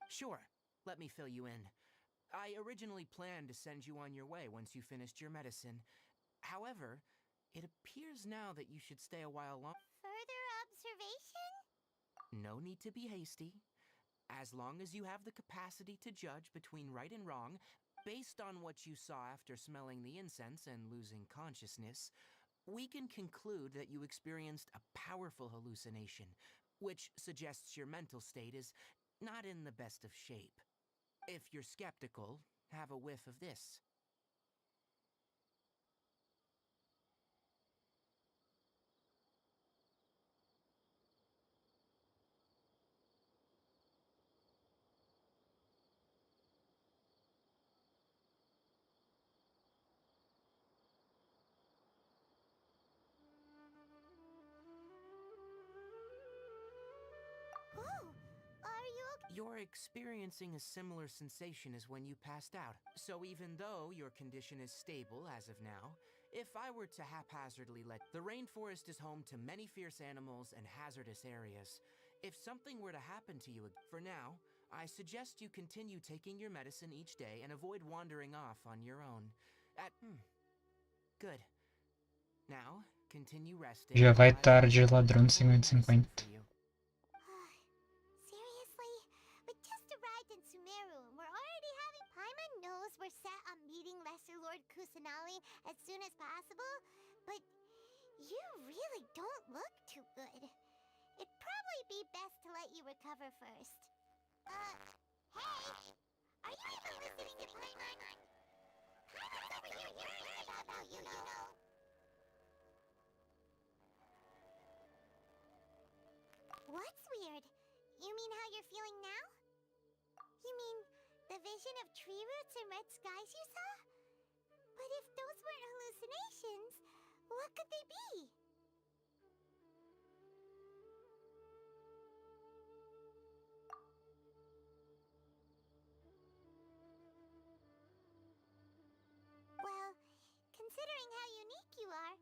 Sure, let me fill you in. I originally planned to send you on your way once you finished your medicine. However, it appears now that you should stay a while longer. Further observation? No need to be hasty. As long as you have the capacity to judge between right and wrong, based on what you saw after smelling the incense and losing consciousness, we can conclude that you experienced a powerful hallucination, which suggests your mental state is not in the best of shape. If you're skeptical, have a whiff of this. Oh, are you okay? You're experiencing a similar sensation as when you passed out. So even though your condition is stable as of now, if I were to haphazardly let... The rainforest is home to many fierce animals and hazardous areas. If something were to happen to you, for now, I suggest you continue taking your medicine each day and avoid wandering off on your own. Good. Now, continue resting. Já vai tarde, ladrão de 50-50. Seriously? We just arrived in Sumeru and we're already having... Paimon knows we're set on meeting Lesser Lord Kusanali as soon as possible, but you really don't look too good. It'd probably be best to let you recover first. Hey! Are you even listening to Paimon? Paimon's over here worried about you, you know. What's weird? You mean how you're feeling now? You mean the vision of tree roots and red skies you saw? But if those weren't hallucinations, what could they be? Well, considering how unique you are,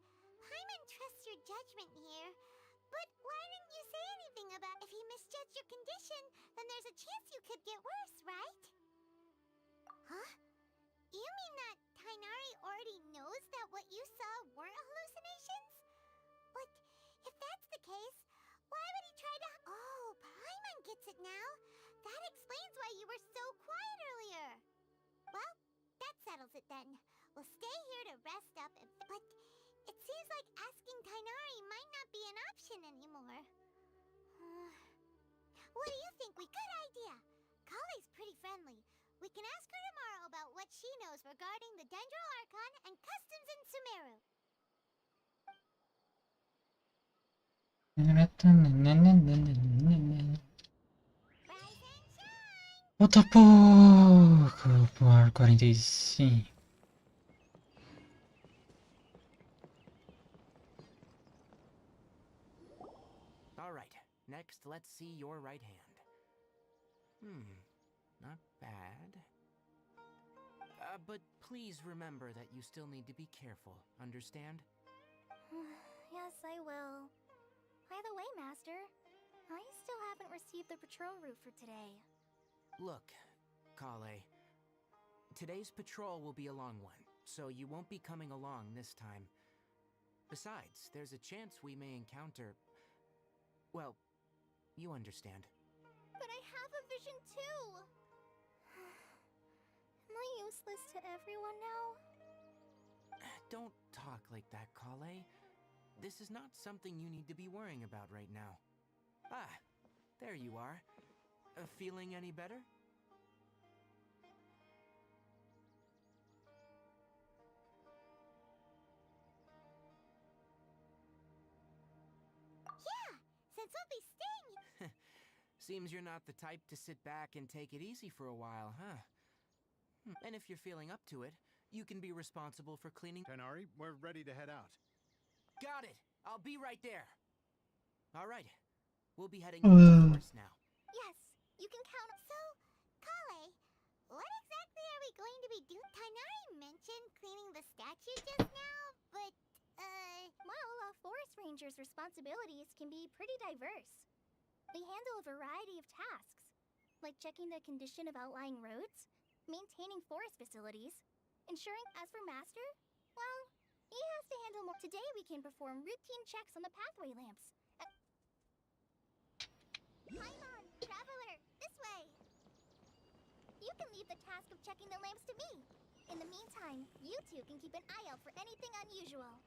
Paimon trusts your judgment here. But why didn't you say anything about if he misjudged your condition, then there's a chance you could get worse, right? Huh? You mean that Tainari already knows that what you saw weren't hallucinations? But if that's the case, why would he try to... Oh, Paimon gets it now. That explains why you were so quiet earlier. Well, that settles it then. We'll stay here to rest up and... But it seems like asking Tainari might not be an option anymore. What do you think? Good idea. Kale's pretty friendly. We can ask her tomorrow about what she knows regarding the Dendro Archon and customs in Sumeru. Falta pouco pro ar 45. Alright, next let's see your right hand. Not bad. But please remember that you still need to be careful, understand? Yes, I will. By the way, Master, I still haven't received the patrol route for today. Look, Kale, today's patrol will be a long one, so you won't be coming along this time. Besides, there's a chance we may encounter... Well, you understand. But I have a vision too! Am I useless to everyone now? Don't talk like that, Kale. This is not something you need to be worrying about right now. Ah, there you are. Feeling any better? Yeah, since we'll be staying. Seems you're not the type to sit back and take it easy for a while, huh? And if you're feeling up to it, you can be responsible for cleaning. Tenari, we're ready to head out. Got it! I'll be right there. All right, we'll be heading up to the forest now. Yes, you can count. So, Kale, what exactly are we going to be doing? Tainari mentioned cleaning the statue just now, but, Well, a forest ranger's responsibilities can be pretty diverse. They handle a variety of tasks, like checking the condition of outlying roads, maintaining forest facilities, ensuring. As for Master, well, he has to handle more. Today we can perform routine checks on the pathway lamps. Paimon, Traveler, this way! You can leave the task of checking the lamps to me. In the meantime, you two can keep an eye out for anything unusual.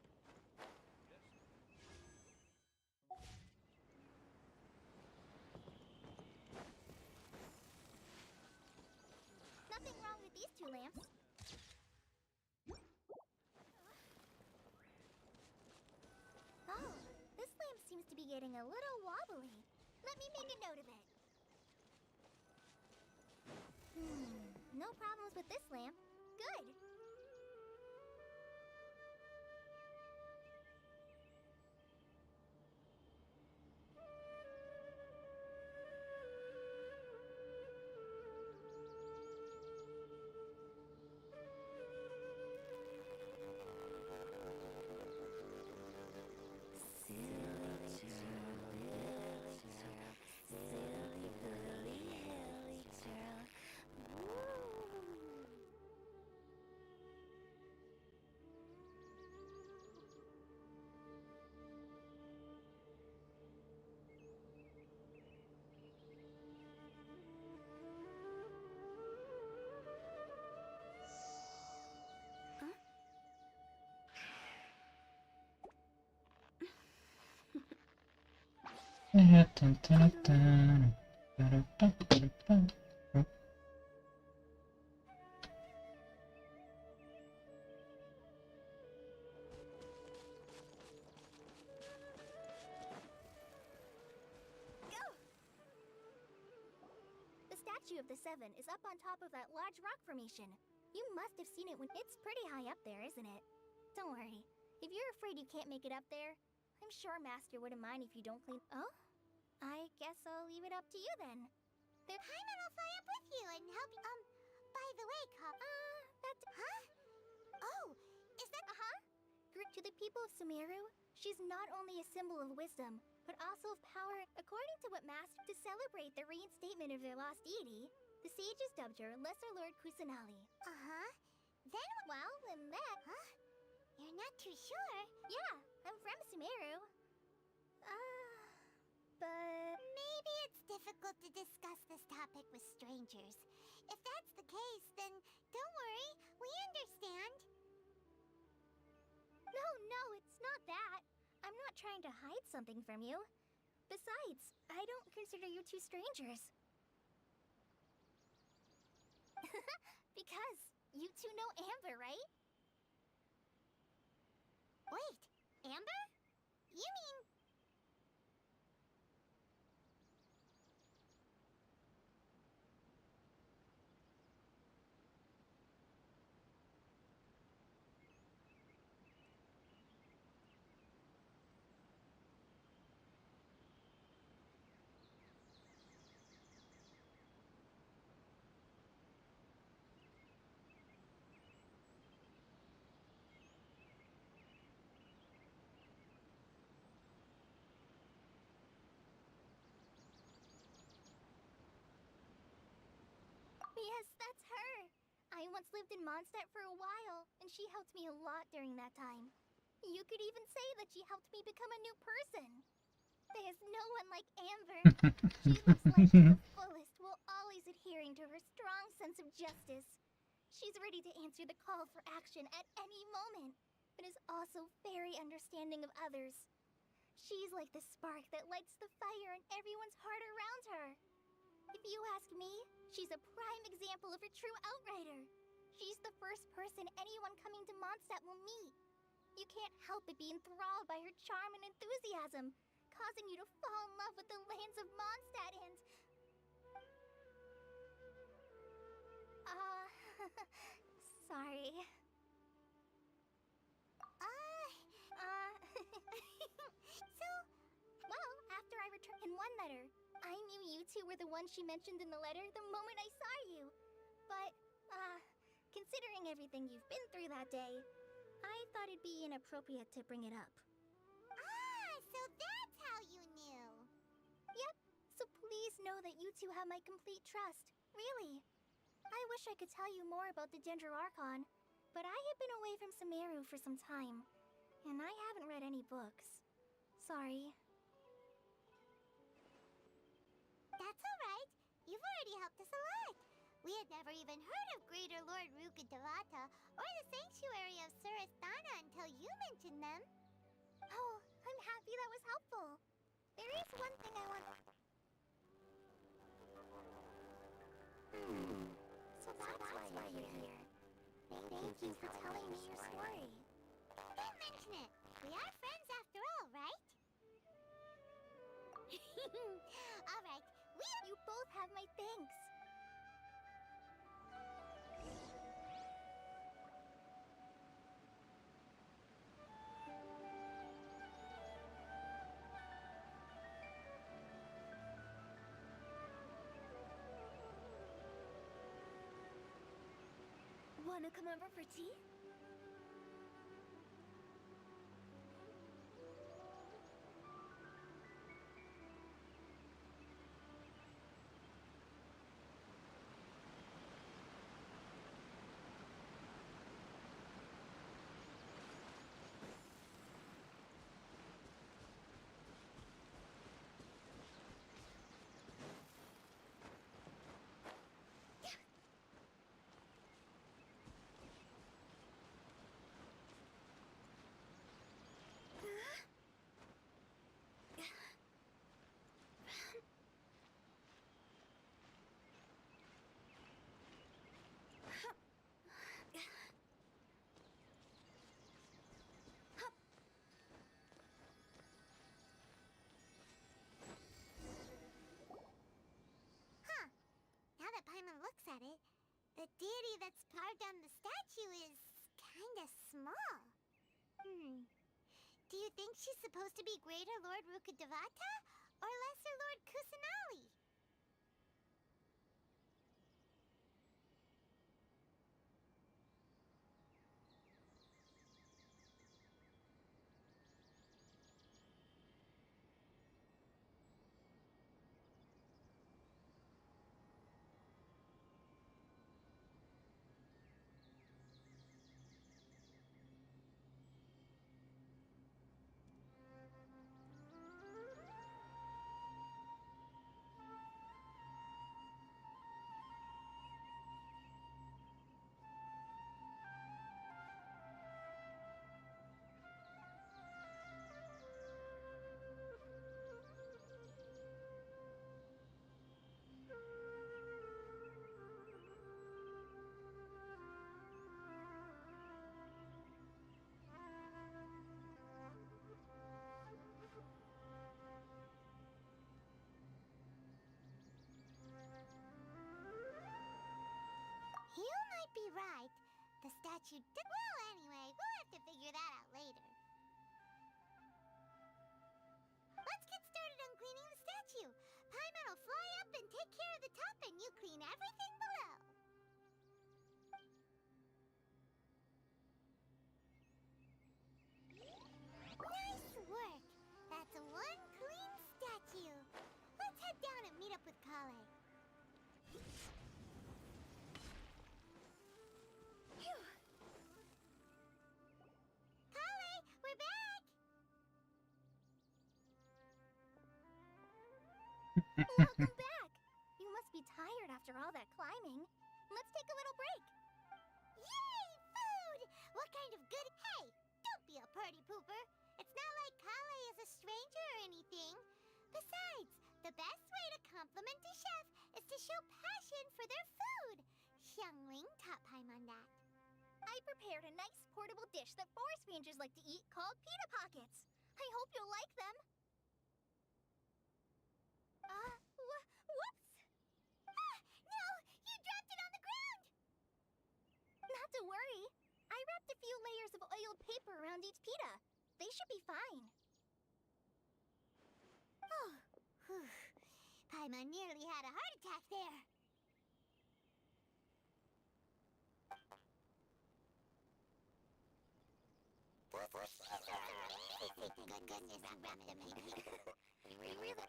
Nothing wrong with these two lamps. Oh, this lamp seems to be getting a little wobbly. Let me make a note of it. No problems with this lamp. Good. The statue of the Seven is up on top of that large rock formation. You must have seen it when it's pretty high up there, isn't it? Don't worry. If you're afraid you can't make it up there, I'm sure Master wouldn't mind if you don't clean. Oh? I guess I'll leave it up to you then. Paimon will fly up with you and help you. By the way, That. Huh? Oh, is that. To the people of Sumeru, she's not only a symbol of wisdom, but also of power. According to what Master, to celebrate the reinstatement of their lost deity, the sages dubbed her Lesser Lord Kusanali. Then. Well, and that. Huh? You're not too sure? Yeah, I'm from Sumeru. But. Maybe it's difficult to discuss this topic with strangers. If that's the case, then don't worry, we understand. No, it's not that. I'm not trying to hide something from you. Besides, I don't consider you two strangers. Because you two know Amber, right? Wait, Amber? You mean... Yes, that's her. I once lived in Mondstadt for a while, and she helped me a lot during that time. You could even say that she helped me become a new person. There's no one like Amber. She lives life to the fullest while always adhering to her strong sense of justice. She's ready to answer the call for action at any moment, but is also very understanding of others. She's like the spark that lights the fire in everyone's heart around her. If you ask me, she's a prime example of a true outrider. She's the first person anyone coming to Mondstadt will meet. You can't help but be enthralled by her charm and enthusiasm, causing you to fall in love with the lands of Mondstadt and... sorry. So, well, after I returned in one letter, I knew you two were the ones she mentioned in the letter the moment I saw you. But, considering everything you've been through that day, I thought it'd be inappropriate to bring it up. Ah, so that's how you knew. Yep, so please know that you two have my complete trust. Really. I wish I could tell you more about the Ginger Archon, but I have been away from Sumeru for some time, and I haven't read any books. Sorry. That's alright. You've already helped us a lot. We had never even heard of Greater Lord Rukkhadevata or the Sanctuary of Surasthana until you mentioned them. Oh, I'm happy that was helpful. There is one thing I want... So that's why you're here. Thank you for telling me your story. Don't mention it. We are friends after all, right? Alright, You both have my thanks. Wanna come over for tea? Huh. Now that Paimon looks at it, the deity that's carved on the statue is kinda small. Do you think she's supposed to be Greater Lord Rukkhadevata or Lesser Lord Kusanali? You might be right. The statue did... Well, anyway, we'll have to figure that out later. Let's get started on cleaning the statue. Paimon will fly up and take care of the top, and you clean everything below. Nice work. That's one clean statue. Let's head down and meet up with Kale. Phew. Kale, we're back! Welcome back! You must be tired after all that climbing. Let's take a little break. Yay, food! What kind of good... Hey, don't be a party pooper. It's not like Kale is a stranger Besides, the best way to compliment a chef is to show passion for their food. Xiangling taught Paimon that. I prepared a nice portable dish that forest rangers like to eat called pita pockets. I hope you'll like them. Whoops! Ah, no! You dropped it on the ground! Not to worry. I wrapped a few layers of oiled paper around each pita. They should be fine. Oh, whew. Paimon nearly had a heart attack there.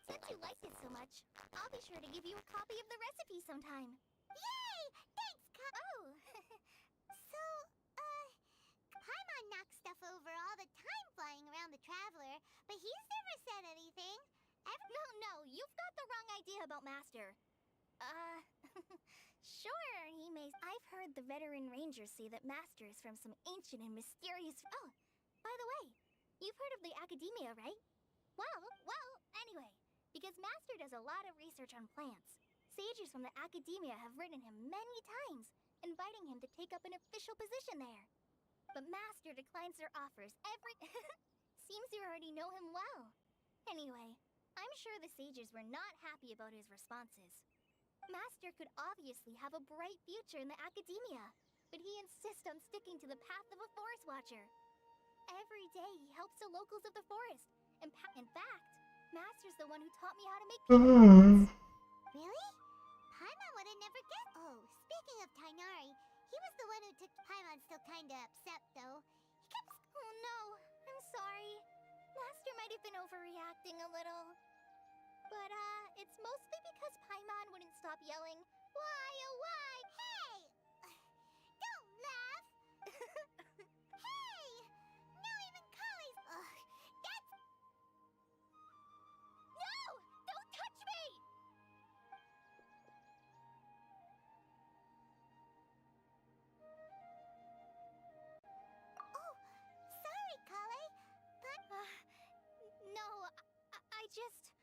Since you liked it so much, I'll be sure to give you a copy of the recipe sometime. Yay! Thanks, Oh! So, Paimon knocks stuff over all the time flying around the Traveler, but he's never said anything. No, you've got the wrong idea about Master. Sure, he may. I've heard the veteran rangers say that Master is from some ancient and mysterious. Oh, by the way, you've heard of the Academia, right? Well, anyway, because Master does a lot of research on plants, sages from the Academia have written him many times, inviting him to take up an official position there. But Master declines their offers every. Seems you already know him well. Anyway, I'm sure the sages were not happy about his responses. Master could obviously have a bright future in the Academia, but he insists on sticking to the path of a forest watcher. Every day he helps the locals of the forest, and in fact, Master's the one who taught me how to make pita. Really? Paimon would have never guessed. Oh, speaking of Tainari, he was the one who took Paimon still kinda upset, though. He kept... Oh no, I'm sorry. Master might have been overreacting a little. But, it's mostly because Paimon wouldn't stop yelling, "Why, oh why?" Hey! Don't laugh! Hey! Now even Kale's... that's... No! Don't touch me! Oh, sorry, Kale, but... No, I just...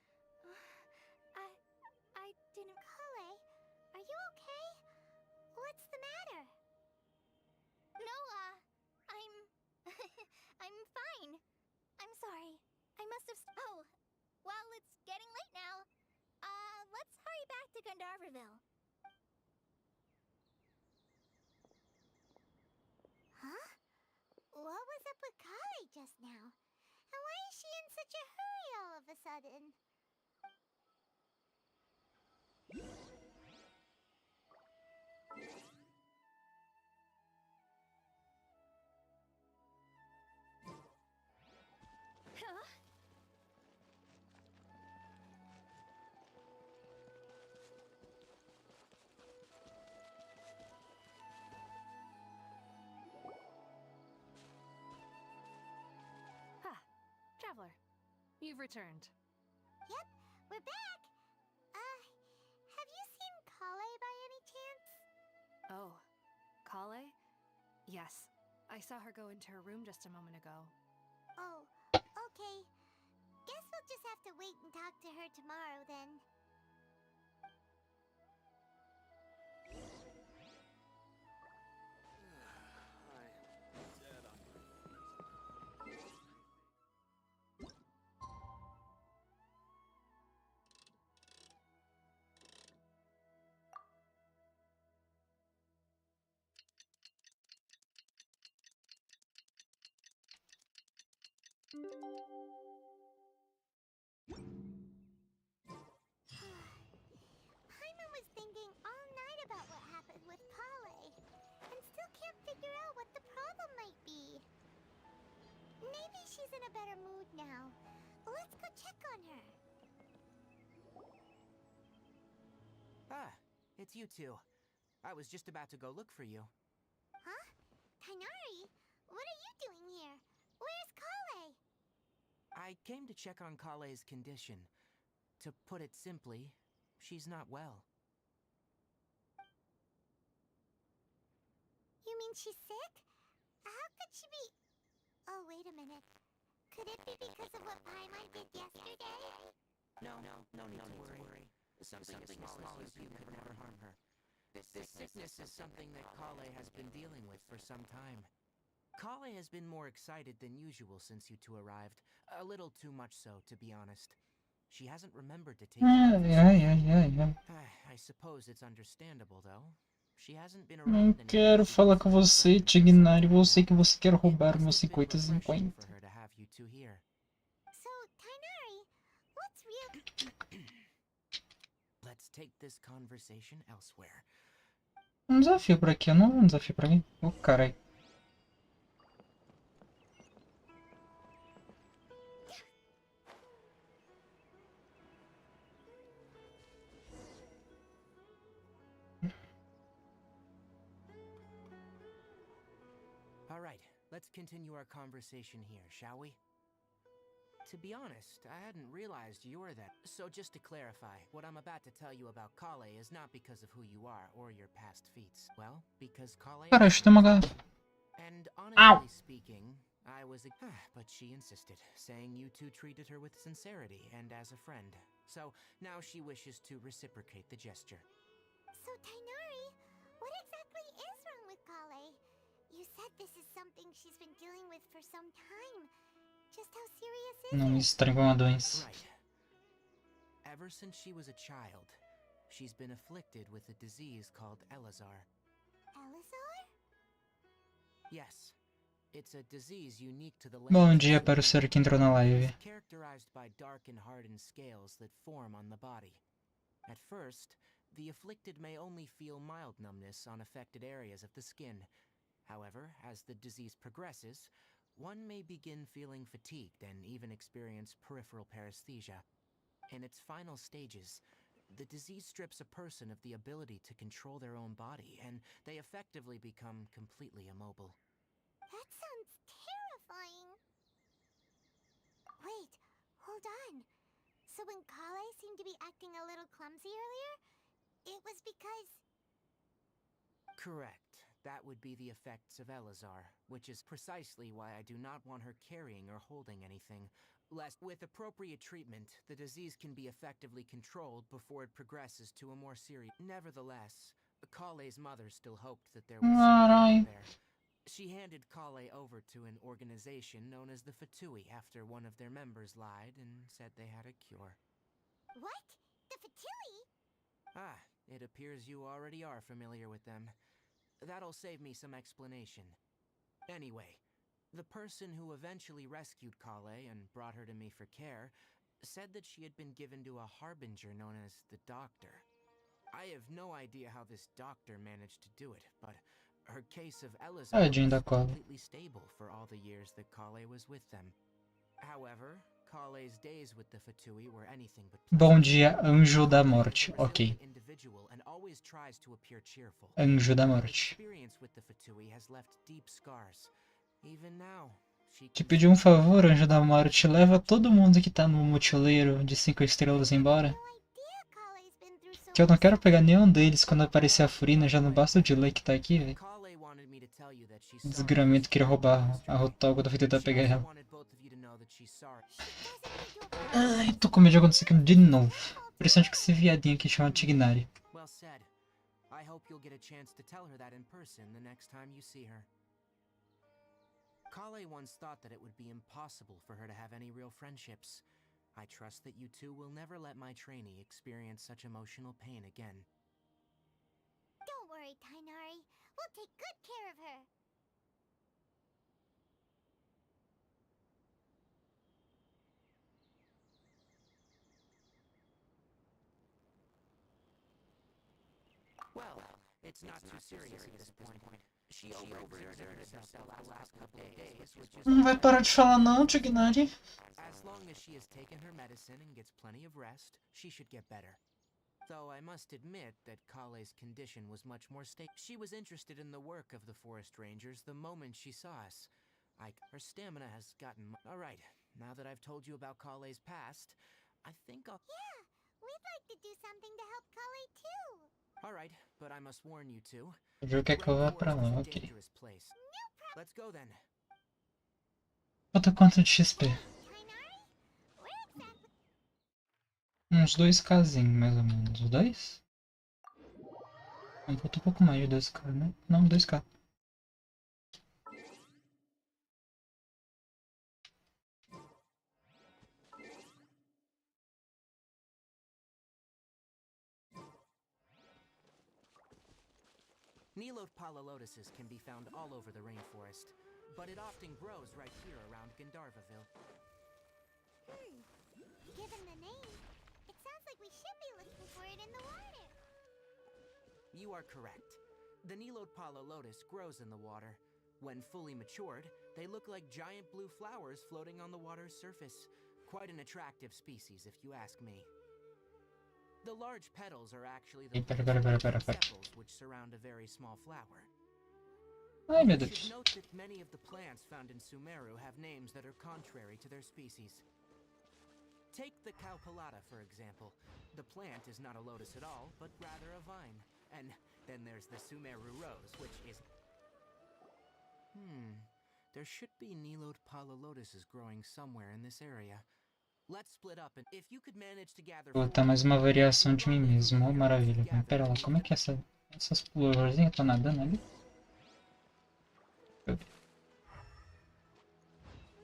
I didn't... Kale, are you okay? What's the matter? No, I'm... I'm fine. I'm sorry. I must have... Oh, well, it's getting late now. Let's hurry back to Gandharville. Huh? What was up with Kale just now? And why is she in such a hurry all of a sudden? Huh? Traveler, you've returned. Yep, we're back. Have you seen Kale by any chance? Oh, Kale? Yes, I saw her go into her room just a moment ago. Oh, okay. Guess we'll just have to wait and talk to her tomorrow then. Paimon was thinking all night about what happened with Kale, and still can't figure out what the problem might be. Maybe she's in a better mood now. Let's go check on her. Ah, it's you two. I was just about to go look for you. Huh? Tainari? What are you doing here? Where's Kale? I came to check on Kale's condition. To put it simply, she's not well. You mean she's sick? How could she be... Oh, wait a minute. Could it be because of what Paimon did yesterday? No need to worry. Something as small as you could never harm her. This sickness is something that Kale has been dealing with for some time. Kale has been more excited than usual since you two arrived. A little too much so, to be honest. She hasn't remembered to take care of herself. I suppose it's understandable, though. She hasn't been Não around quero falar com você, Tignari. Eu sei que você quer roubar meus 50-50. for her to have you two here. So, Tainari, what's real... Let's take this conversation elsewhere. Um desafio por aqui. Eu não vi um desafio pra mim. Oh, carai. Alright, let's continue our conversation here, shall we? To be honest, I hadn't realized you were that. So just to clarify, what I'm about to tell you about Kale is not because of who you are or your past feats. Well, because Kale... Cara, chutei uma garrafa. And honestly speaking, I was... but she insisted, saying you two treated her with sincerity and as a friend. So now she wishes to reciprocate the gesture. So, Tainari, what exactly is wrong with Kale? You said this is something she's been dealing with for some time. Just how serious is Não estranho com a doença. Right. Ever since she was a child, she's been afflicted with a disease called Elazar. Elazar? Yes. It's a disease unique to the Bom dia para o senhor que entrou na live. It's characterized by dark and hardened scales that form on the body. At first, the afflicted may only feel mild numbness on affected areas of the skin. However, as the disease progresses, one may begin feeling fatigued and even experience peripheral paresthesia. In its final stages, the disease strips a person of the ability to control their own body, and they effectively become completely immobile. That sounds terrifying. Wait, hold on. So when Kale seemed to be acting a little clumsy earlier, it was because... Correct. That would be the effects of Elazar, which is precisely why I do not want her carrying or holding anything, lest with appropriate treatment, the disease can be effectively controlled before it progresses to a more serious... Nevertheless, Kale's mother still hoped that there was something there. She handed Kale over to an organization known as the Fatui after one of their members lied and said they had a cure. What? The Fatui? Ah, it appears you already are familiar with them. That'll save me some explanation. Anyway, the person who eventually rescued Kale and brought her to me for care said that she had been given to a harbinger known as the Doctor. I have no idea how this doctor managed to do it, but her case of Elazar was completely stable for all the years that Kale was with them. However, Kale's days with the Fatui were anything but Bom dia, Anjo da Morte. Ok. Anjo da Morte. Te pedi um favor, Anjo da Morte. Leva todo mundo que tá no mochileiro de 5 estrelas embora. Que eu não quero pegar nenhum deles quando aparecer a furina. Já não basta o delay que tá aqui, velho. Desgramento queria roubar a Rotoga, vou tentar pegar ela. Ai, tô com medo de acontecer aquilo de novo. Impressionante que esse viadinho aqui chama Tignari. Well said. I hope you'll get a chance to tell her that in person the next time you see her. Kale once thought that it would be impossible for her to have any real friendships. I trust that you two will never let my trainee experience such emotional pain again. Don't worry, Tainari. We'll take good care of her. Well, it's not too serious at this point. She overexerted herself the last couple of days, which is... Não vai parar de falar não, Tignari. As long as she has taken her medicine and gets plenty of rest, she should get better. Though I must admit that Kale's condition was much more stable. She was interested in the work of the forest rangers the moment she saw us. Her stamina has gotten... Alright, now that I've told you about Kale's past, I think I'll... Yeah, we'd like to do something to help Kale too. Alright, but I must warn you two. Viu que é que eu vou pra lá, ok. Let's go then. Bota quanto de XP? Uns 2Kzinho, mais ou menos. 2? Não, falta um pouco mais de 2K, né? Não, 2K. Nilode palalotuses can be found all over the rainforest, but it often grows right here around Gandharvaville. Given the name, it sounds like we should be looking for it in the water. You are correct. The Nilode palalotus grows in the water. When fully matured, they look like giant blue flowers floating on the water's surface. Quite an attractive species, if you ask me. The large petals are actually the sepals which surround a very small flower. Ai, meu You Deus. should note that many of the plants found in Sumeru have names that are contrary to their species. Take the Calculata, for example. The plant is not a lotus at all, but rather a vine. And then there's the Sumeru rose, which is... There should be Nilode palalotuses growing somewhere in this area. Let's split up and if you could manage to gather... Vou botar mais uma variação de mim mesmo. Oh, maravilha. Mas pera lá, como é que essas florzinhas estão nadando ali?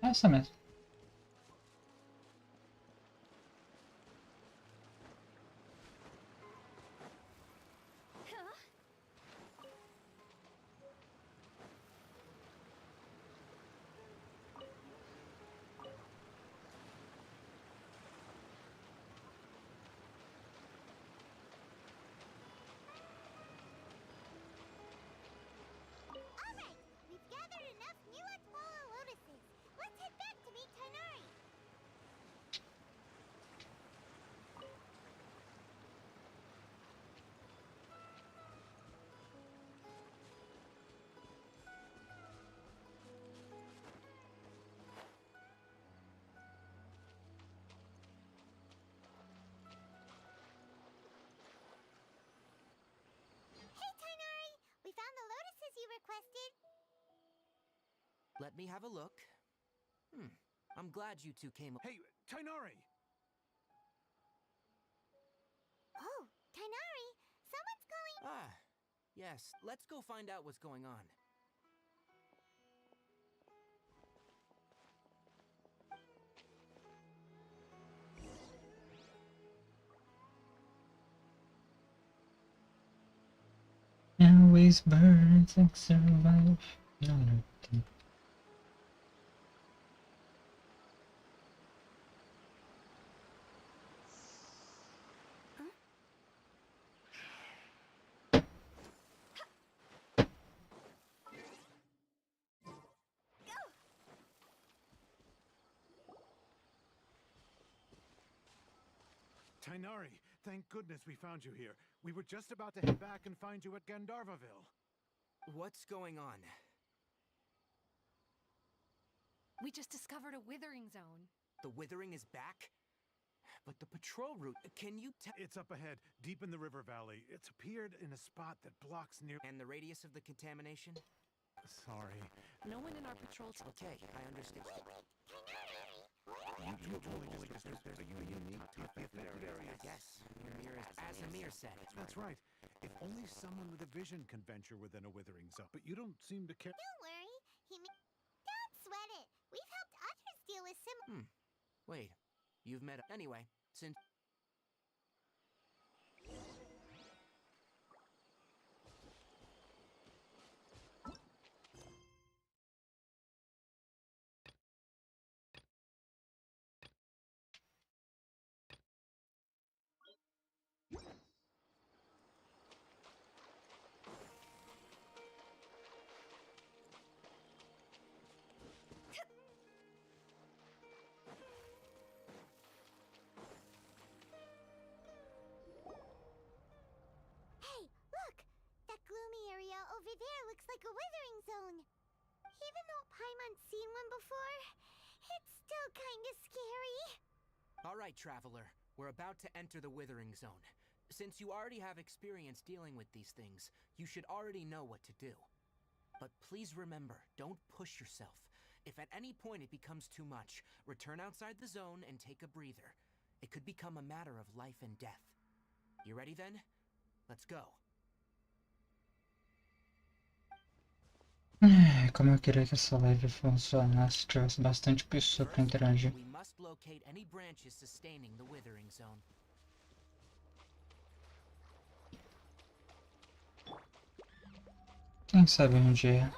Essa mesmo. Alright, we've gathered enough Nilode palalotuses. Let's head back to meet Tainari. Hey Tainari, we found the lotuses you requested. Let me have a look. I'm glad you two came... Hey, Tainari! Oh, Tainari, someone's calling. Ah, yes. Let's go find out what's going on. Always burns and survive. No, no. Tainari, thank goodness we found you here. We were just about to head back and find you at Gandharvaville. What's going on? We just discovered a withering zone. The withering is back? But the patrol route, can you tell... It's up ahead, deep in the river valley. It's appeared in a spot that blocks near... And the radius of the contamination? Sorry. No one in our patrol... Okay, I understand. Yes, as Amir said. That's right. If only someone with a vision can venture within a withering zone. But you don't seem to care. Don't worry, don't sweat it. We've helped others deal with similar... Wait, you've met... Anyway, since... Hey, look! That gloomy area over there looks like a withering zone. Even though Paimon's seen one before, it's still kinda scary. Alright, Traveler. We're about to enter the withering zone. Since you already have experience dealing with these things, you should already know what to do. But please remember, don't push yourself. If at any point it becomes too much, return outside the zone and take a breather. It could become a matter of life and death. You ready then? Let's go. Como eu queria que essa live funcionasse, tivesse bastante pessoa pra interagir. We must locate any branches sustaining the withering zone. Quem sabe onde é?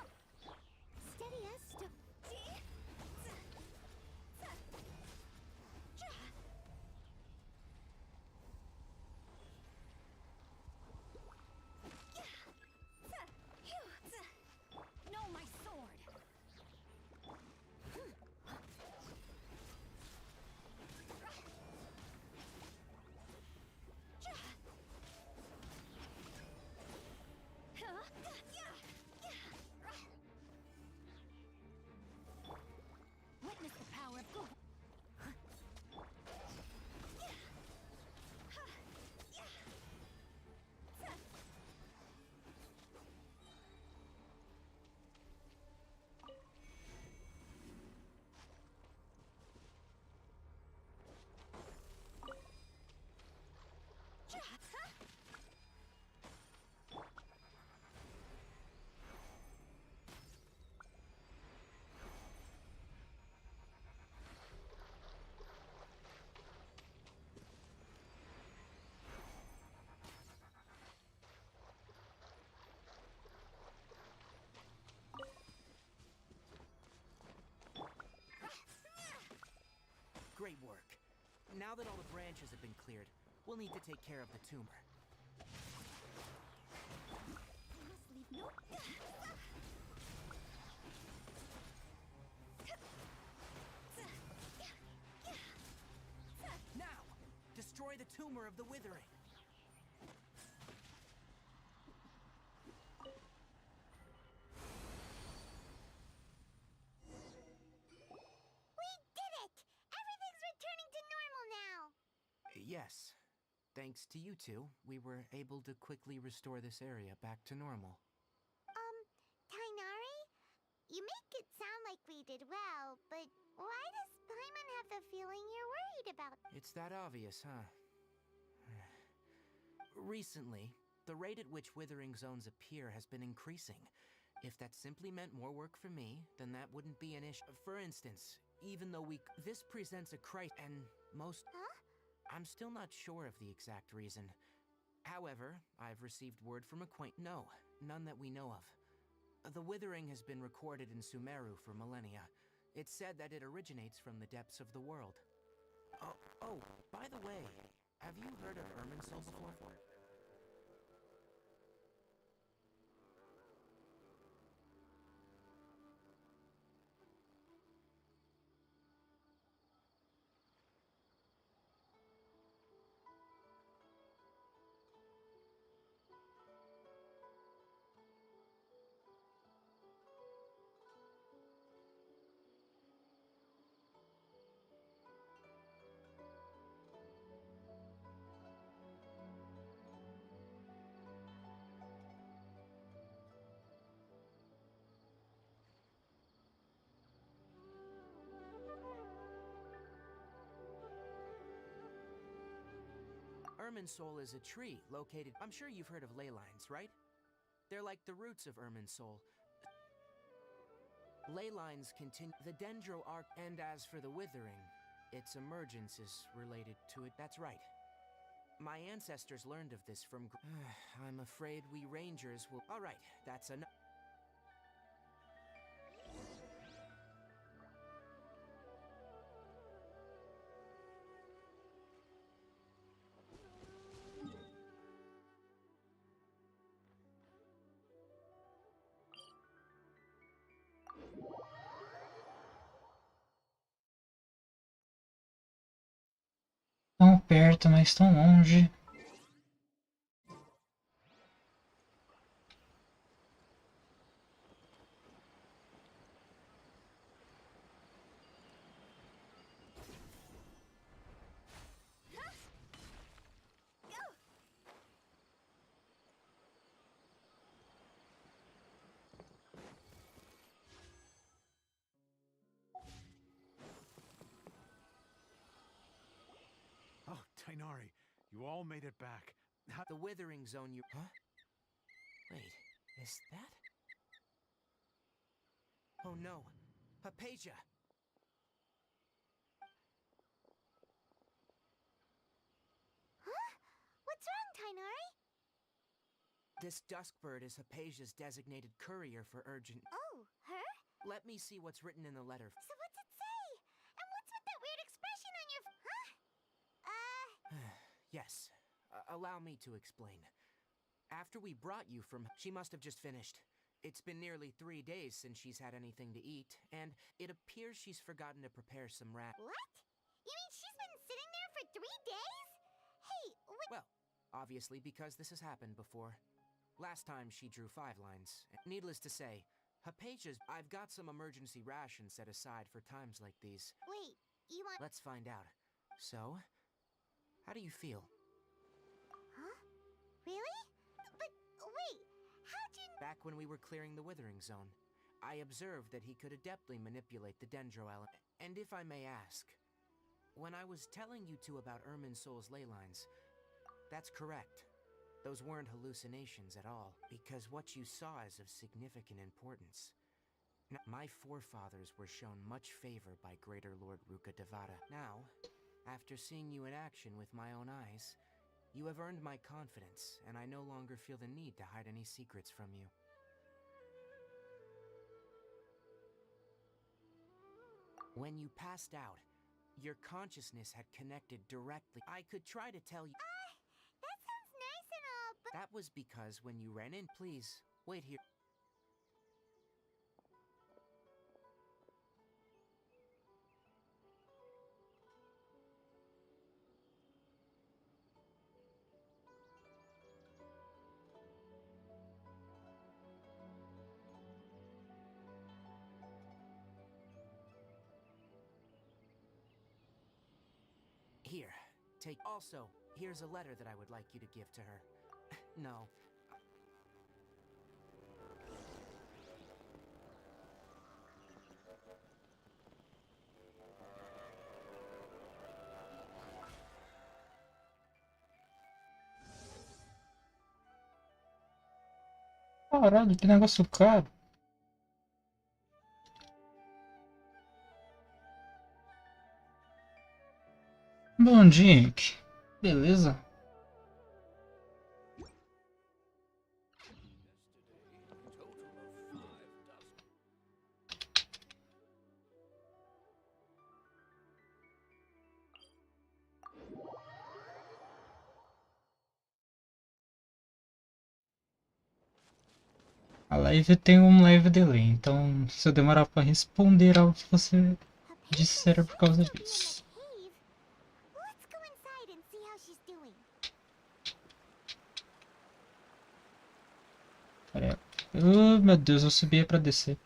No, my sword. Witness the power of good. Great work. Now that all the branches have been cleared, we'll need to take care of the tumor. Now, destroy the tumor of the withering. Yes. Thanks to you two, we were able to quickly restore this area back to normal. Tainari? You make it sound like we did well, but why does Paimon have the feeling you're worried about? It's that obvious, huh? Recently, the rate at which withering zones appear has been increasing. If that simply meant more work for me, then that wouldn't be an issue. For instance, even though this presents a crisis, and most... Huh? I'm still not sure of the exact reason. However, I've received word from No, none that we know of. The withering has been recorded in Sumeru for millennia. It's said that it originates from the depths of the world. Oh, by the way, have you heard of Irminsul before? Irminsul is a tree located... I'm sure you've heard of ley lines, right? They're like the roots of Irminsul. Ley lines continue... The dendro arc... And as for the withering, its emergence is related to it. That's right. My ancestors learned of this from... I'm afraid we rangers will... Alright, that's enough. Tão perto, mas tão longe. Oh, Tainari, you all made it back. The withering zone you... Huh? Wait, is that... Oh no, Hypatia! Huh? What's wrong, Tainari? This Duskbird is Hypatia's designated courier for urgent... Oh, her? Let me see what's written in the letter. So what's it say? And what's with that weird expression on your... Huh? Yes, allow me to explain. After we brought you from... She must have just finished. It's been nearly 3 days since she's had anything to eat, and it appears she's forgotten to prepare some rat... What? You mean she's been sitting there for 3 days? Hey, Well, obviously because this has happened before. Last time she drew 5 lines. Needless to say, Hypatia's... I've got some emergency rations set aside for times like these. Wait, you want... Let's find out. So, how do you feel? Huh? Really? But, wait, how'd you... Back when we were clearing the withering zone, I observed that he could adeptly manipulate the dendro element. And if I may ask, when I was telling you two about Irminsul's ley lines, that's correct. Those weren't hallucinations at all, because what you saw is of significant importance. Now, my forefathers were shown much favor by Greater Lord Rukkhadevata. Now, after seeing you in action with my own eyes, you have earned my confidence, and I no longer feel the need to hide any secrets from you. When you passed out, your consciousness had connected directly. I could try to tell you... that sounds nice and all, but... That was because when you ran in... Please, wait here. Here, take... Also, here's a letter that I would like you to give to her. No. Caralho, que negócio caro. Bom dia, Henrique. Beleza? A live tem um leve delay, então se eu demorar para responder algo que você disser é por causa disso. Let's go inside and see how she's doing. Pera aí. Oh, meu Deus, eu subi para descer.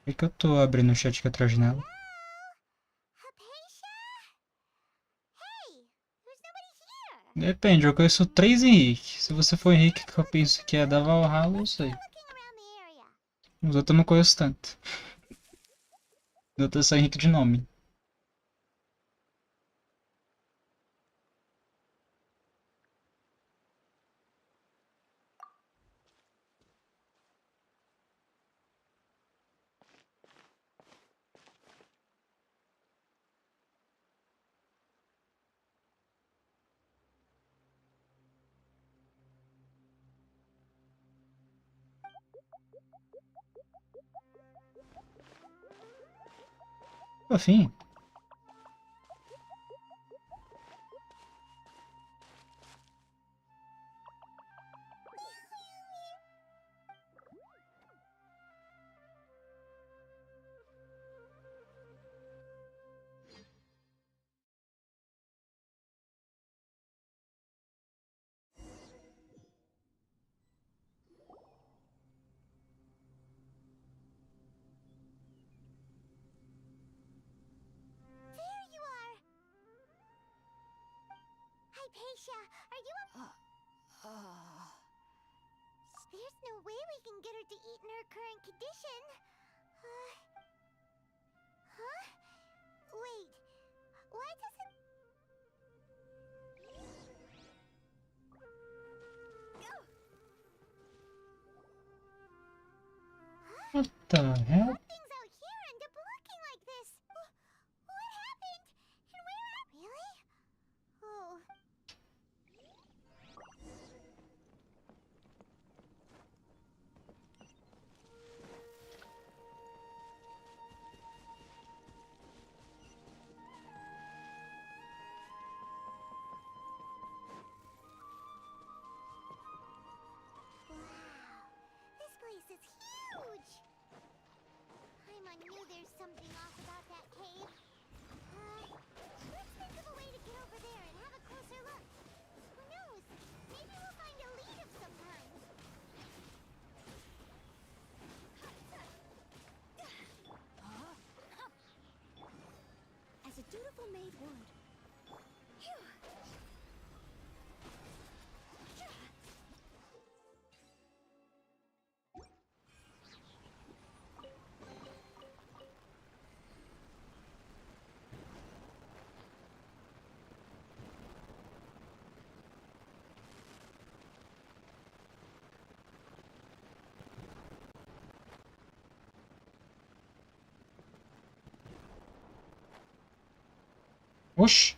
Por que eu tô abrindo o chat aqui atrás de nela? Depende, eu conheço 3 Henrique. Se você for Henrique que eu penso que é da Valhalla, eu sei. Os outros eu não conheço tanto. Os outros são Henrique de nome. Enfim. There's no way we can get her to eat in her current condition. Huh? Wait. Why doesn't... What the hell? Things out here end up looking like this. What happened? And where are... Really? Oh. This place is huge! Paimon knew there's something off about that cave. Let's think of a way to get over there and have a closer look. Who knows? Maybe we'll find a lead of some kind. As a dutiful maid would. Phew. Oxi.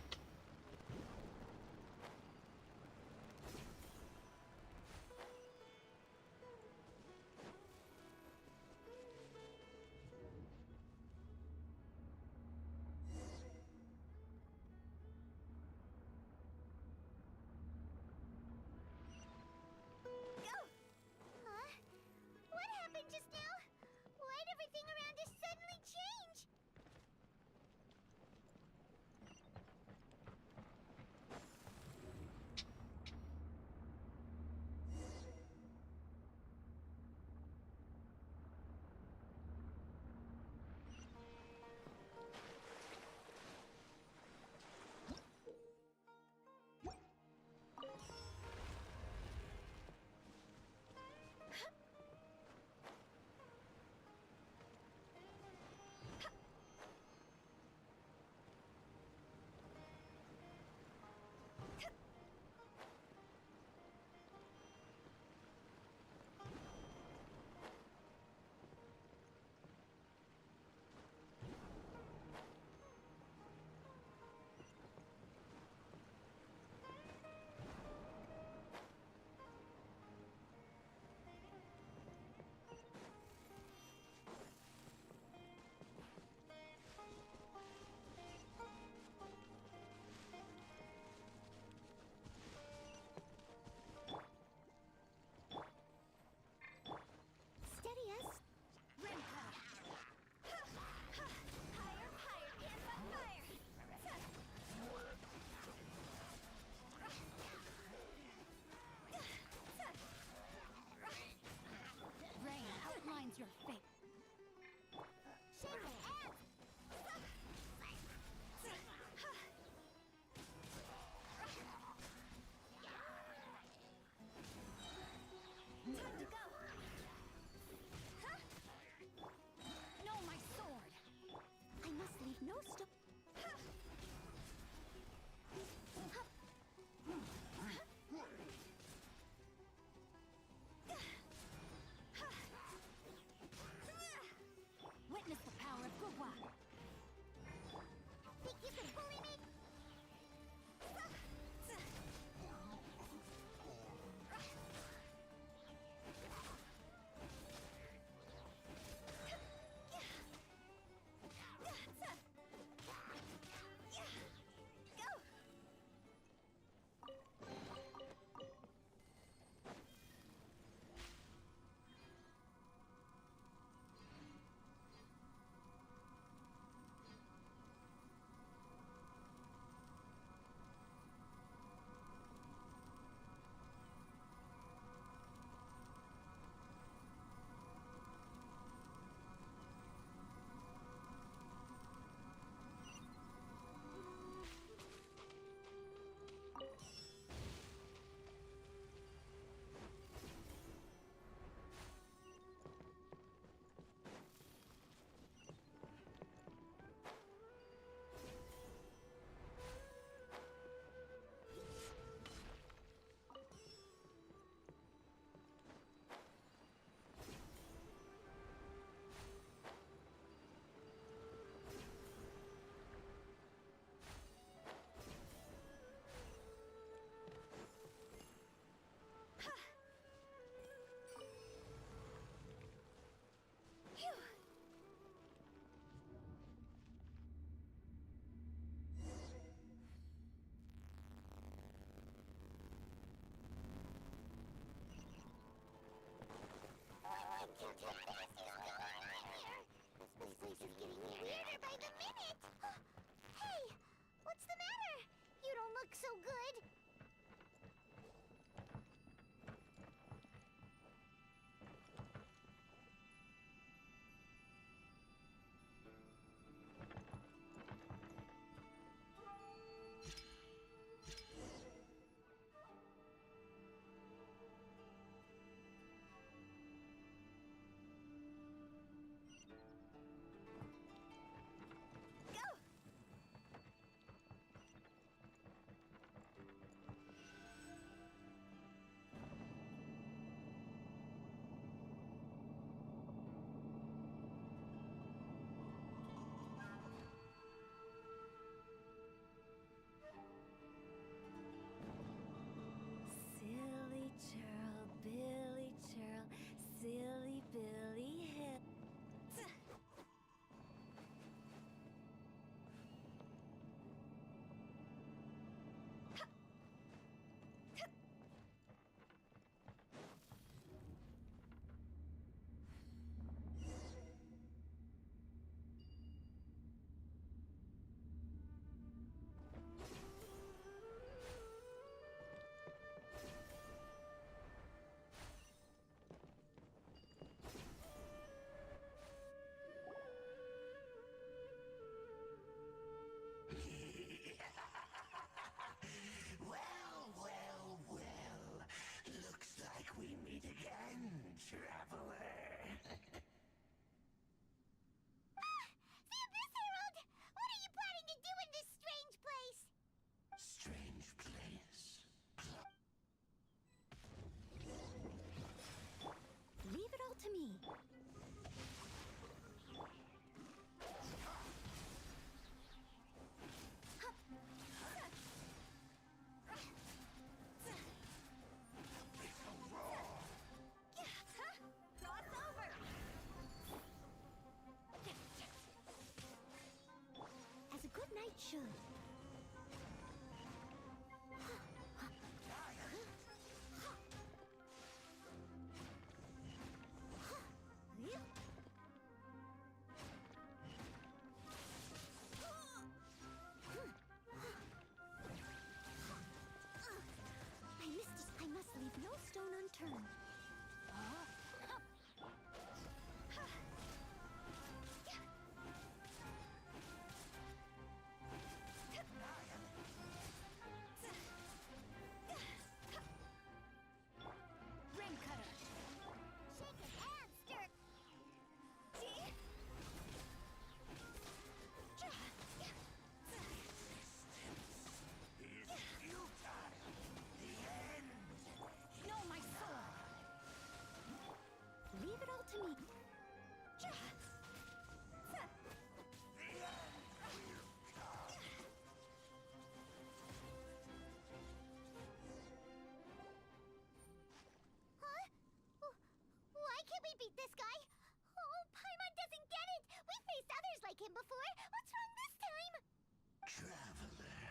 Huh? What happened just now? Why'd everything around us suddenly change? it should. I missed it. I must leave no stone unturned. Ring cutter. Shake his hand, stir. See? No, my sword. Leave it all to me. Huh? Why can't we beat this guy? Oh, Paimon doesn't get it! We've faced others like him before! What's wrong this time? Traveler,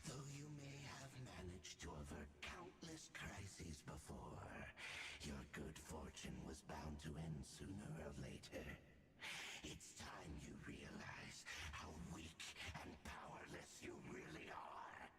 though you may have managed to avert countless crises before, your good fortune was bound to end sooner or later. It's time you realize how weak and powerless you really are.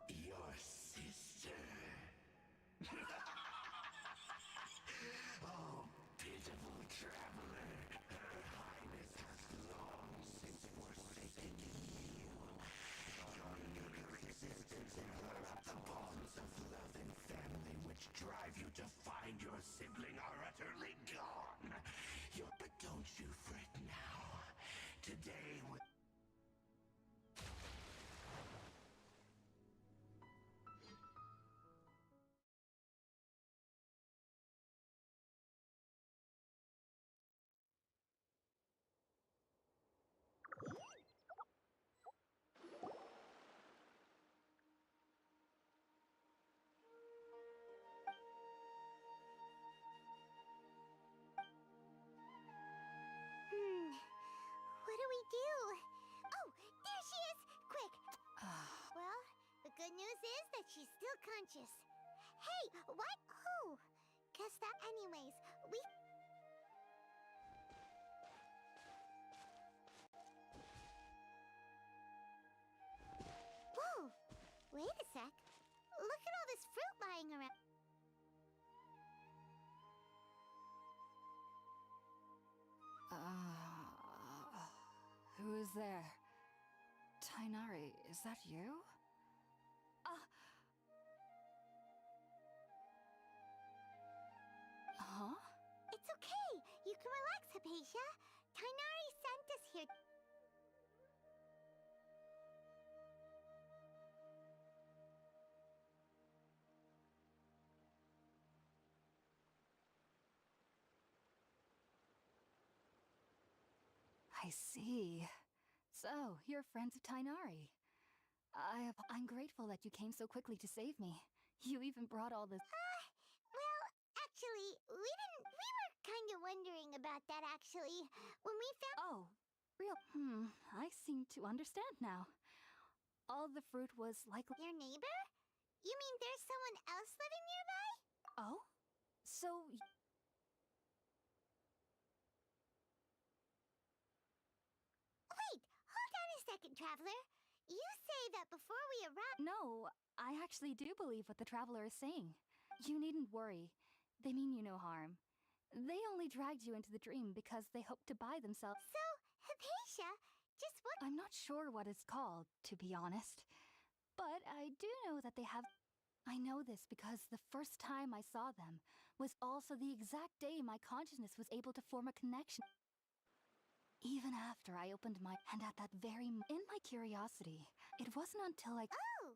Your sister. Oh, pitiful traveler. Her Highness has long since forsaken you. Your existence in her at the bonds of love and family which drive you to find your sibling are utterly gone. But don't you fret now. Today will... What do we do? Oh, there she is! Quick! Well, the good news is that she's still conscious. Hey, what? Oh, guess that anyways. We... Whoa! Wait a sec. Look at all this fruit lying around. Who is there? Tainari, is that you? Huh? It's okay. You can relax, Hypatia. Tainari sent us here. I see. So, you're friends of Tainari. I'm grateful that you came so quickly to save me. You even brought all this. Well, actually, we were kind of wondering about that, actually. When we found... Oh, real. I seem to understand now. All the fruit was likely. Your neighbor? You mean there's someone else living nearby? Oh? So. Wait, hold on a second, Traveler. You say that before we arrived... No, I actually do believe what the Traveler is saying. You needn't worry. They mean you no harm. They only dragged you into the dream because they hoped to buy themselves. So, Hypatia, just what... I'm not sure what it's called, to be honest. But I do know that they have... I know this because the first time I saw them was also the exact day my consciousness was able to form a connection. Even after I opened my... And at that very... In my curiosity, it wasn't until I... Oh!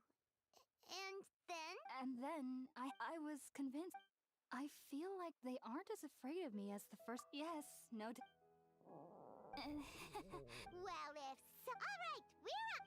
And then? And then I was convinced. I feel like they aren't as afraid of me as the first... Yes, no... Well, if so... Alright, we're up!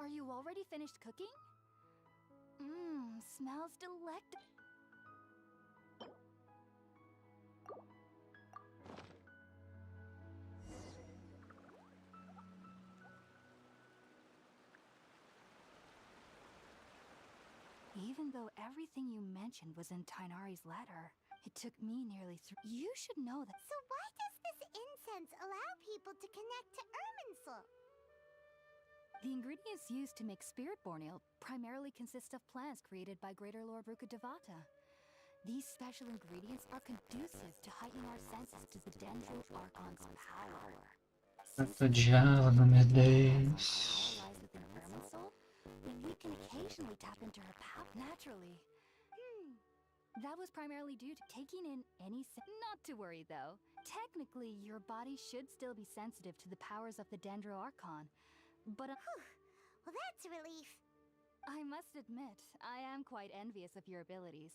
Are you already finished cooking? Mmm, smells delectable. Even though everything you mentioned was in Tainari's letter, it took me nearly 3. You should know that. So why does this incense allow people to connect to Irminsul? The ingredients used to make spirit borneo primarily consist of plants created by Greater Lord Rukkhadevata. These special ingredients are conducive to heighten our senses to the Dendro Archon's power. Quanto diabo, meu Deus. Lies within Irminsul, then we can occasionally tap into her power naturally. That was primarily due to taking in any. Not to worry though. Technically, your body should still be sensitive to the powers of the Dendro Archon, but well, that's a relief. I must admit, I am quite envious of your abilities.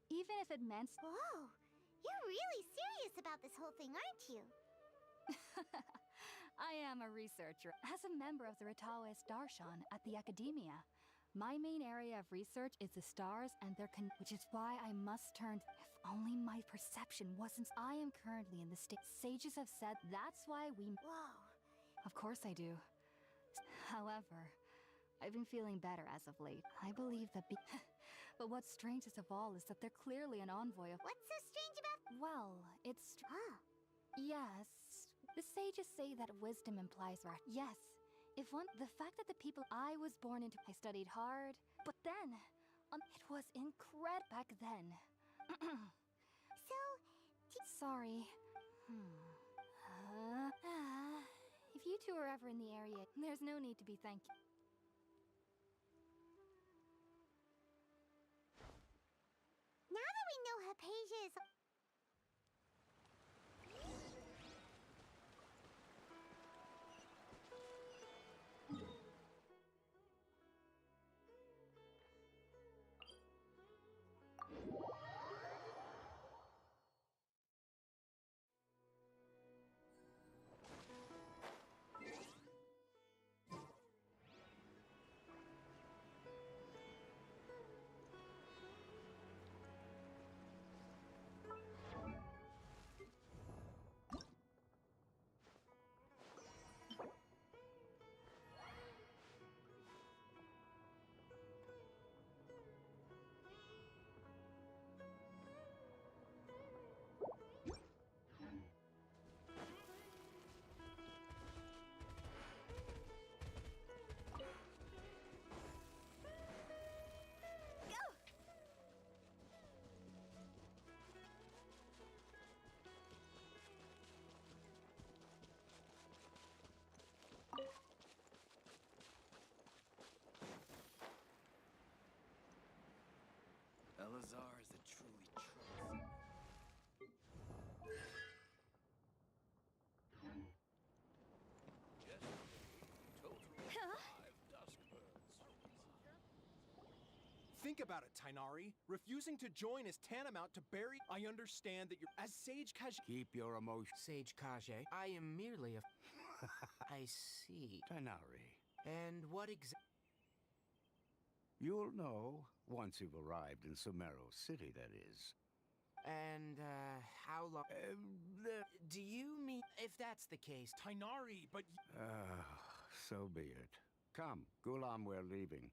Even if it meant. Whoa, you're really serious about this whole thing, aren't you? I am a researcher. As a member of the Rataoist Darshan at the Academia, my main area of research is the stars and their which is why I must turn. If only my perception wasn't. I am currently in the state. Sages have said that's why we. Whoa. Of course I do. However, I've been feeling better as of late. I believe that. But what's strangest of all is that they're clearly an envoy of. What's so strange about? Well, it's. Yes. The sages say that wisdom implies right. Yes. If one. The fact that the people I was born into. I studied hard. But then. It was incredible back then. So. Sorry. If you two are ever in the area, there's no need to be thank you. Now that we know Hypatia is. Elazar is a truly troublesome. Think about it, Tainari. Refusing to join is tantamount to bury. I understand that you're as Sage Kaj. Keep your emotions. Sage Kage, I am merely a. I see. Tainari. And what You'll know once you've arrived in Sumeru City, that is. And, how long? Do you mean if that's the case? Tainari, but. So be it. Come, Gulam, we're leaving.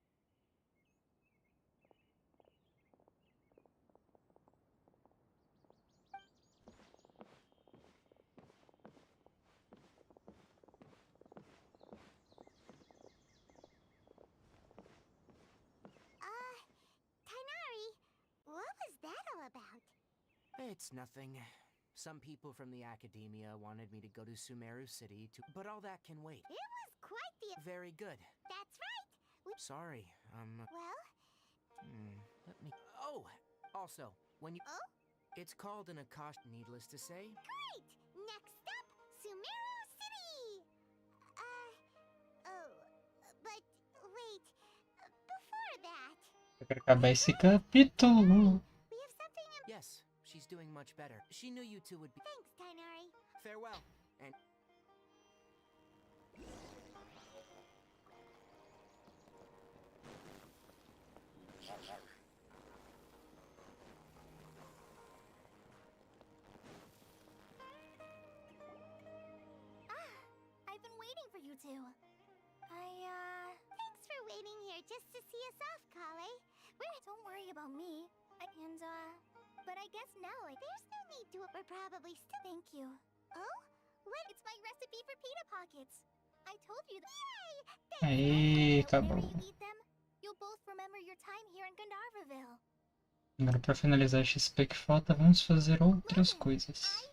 Tainari, what was that all about? It's nothing. Some people from the Academia wanted me to go to Sumeru City to. But all that can wait. It was quite the. Very good. That's right. Sorry, Well? Let me. Oh! Also, when you. Oh? It's called an Akash, needless to say. Great! Next up, Sumeru City! But wait, before that... Pra acabar esse capítulo. We have something... Yes, she's doing much better. She knew you two would be. Thanks, Tainari. Farewell, and. you two. Thanks for waiting here just to see us off, Kale. Don't worry about me. But I guess now there's no need to. We're probably still. Thank you. Oh? What? It's my recipe for pita pockets. I told you that. Yay! Aí, acabou. Whenever you eat them, you'll both remember your time here in Gandharvaville. Agora para finalizar a XP que falta, vamos fazer outras coisas.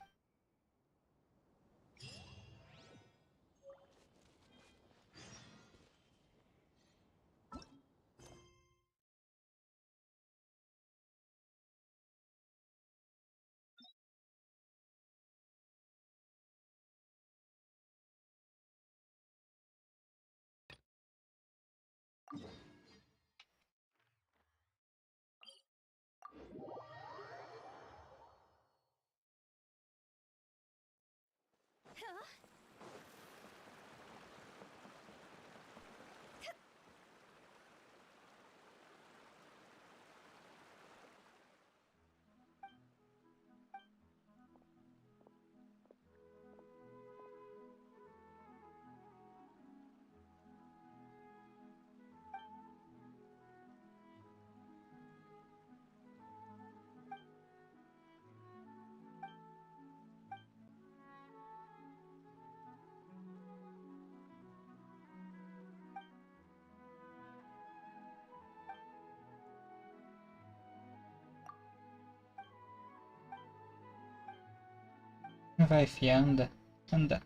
Vai, fia, anda. Anda.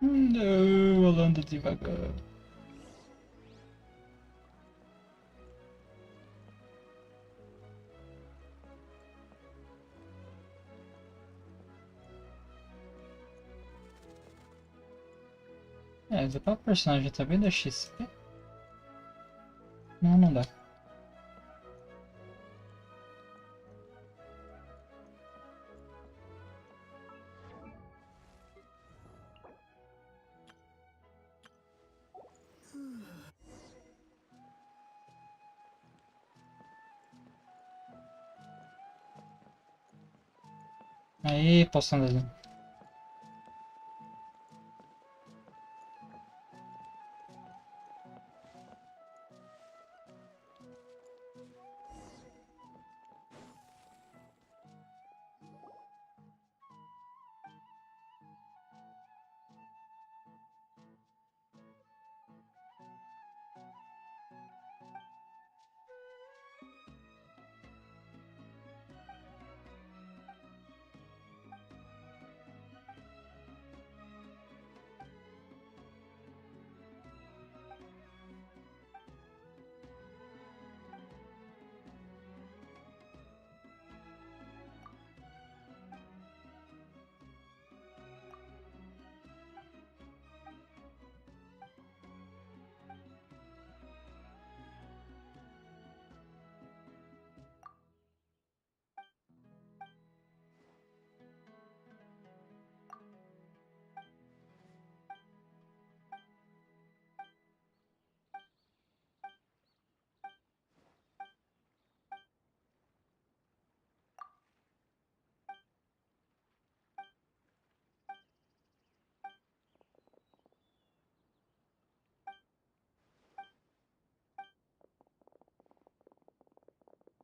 Não, anda devagar. É, dá pra o personagem tá bem da XP? Não, não dá. Aí, poção dele.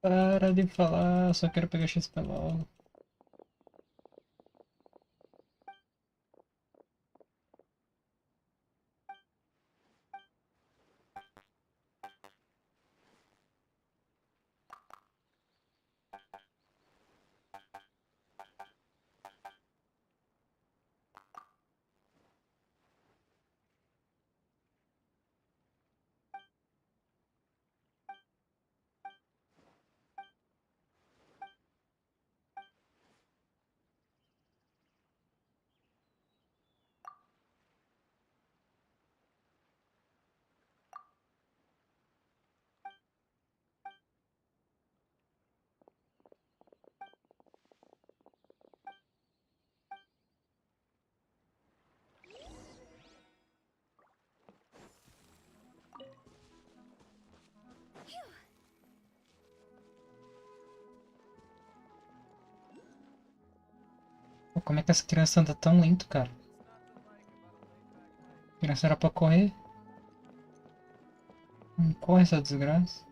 Para de falar, só quero pegar XP logo. Pô, como é que essa criança anda tão lento, cara? A criança era pra correr. Não corre essa desgraça.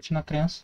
Na criança.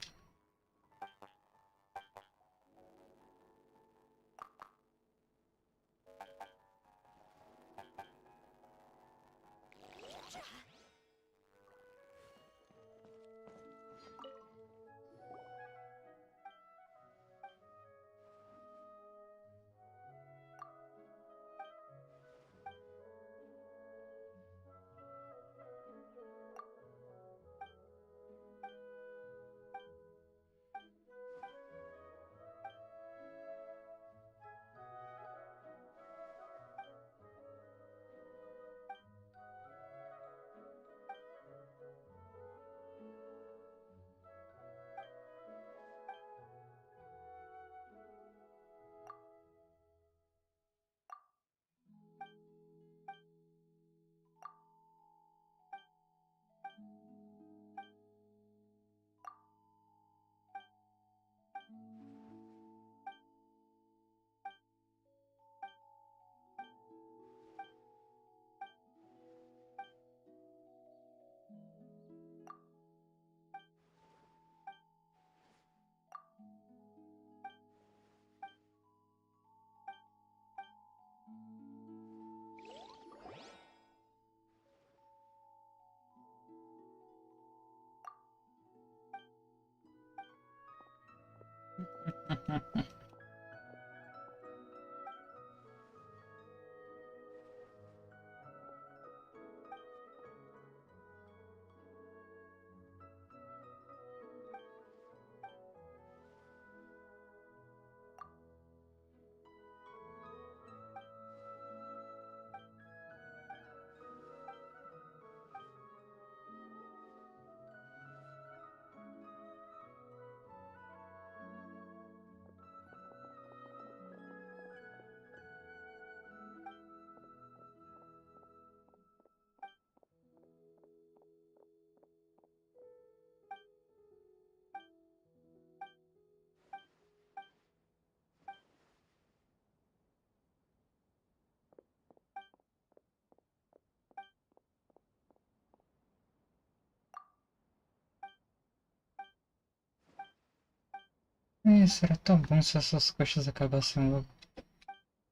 Será tão bom se essas coxas acabassem logo.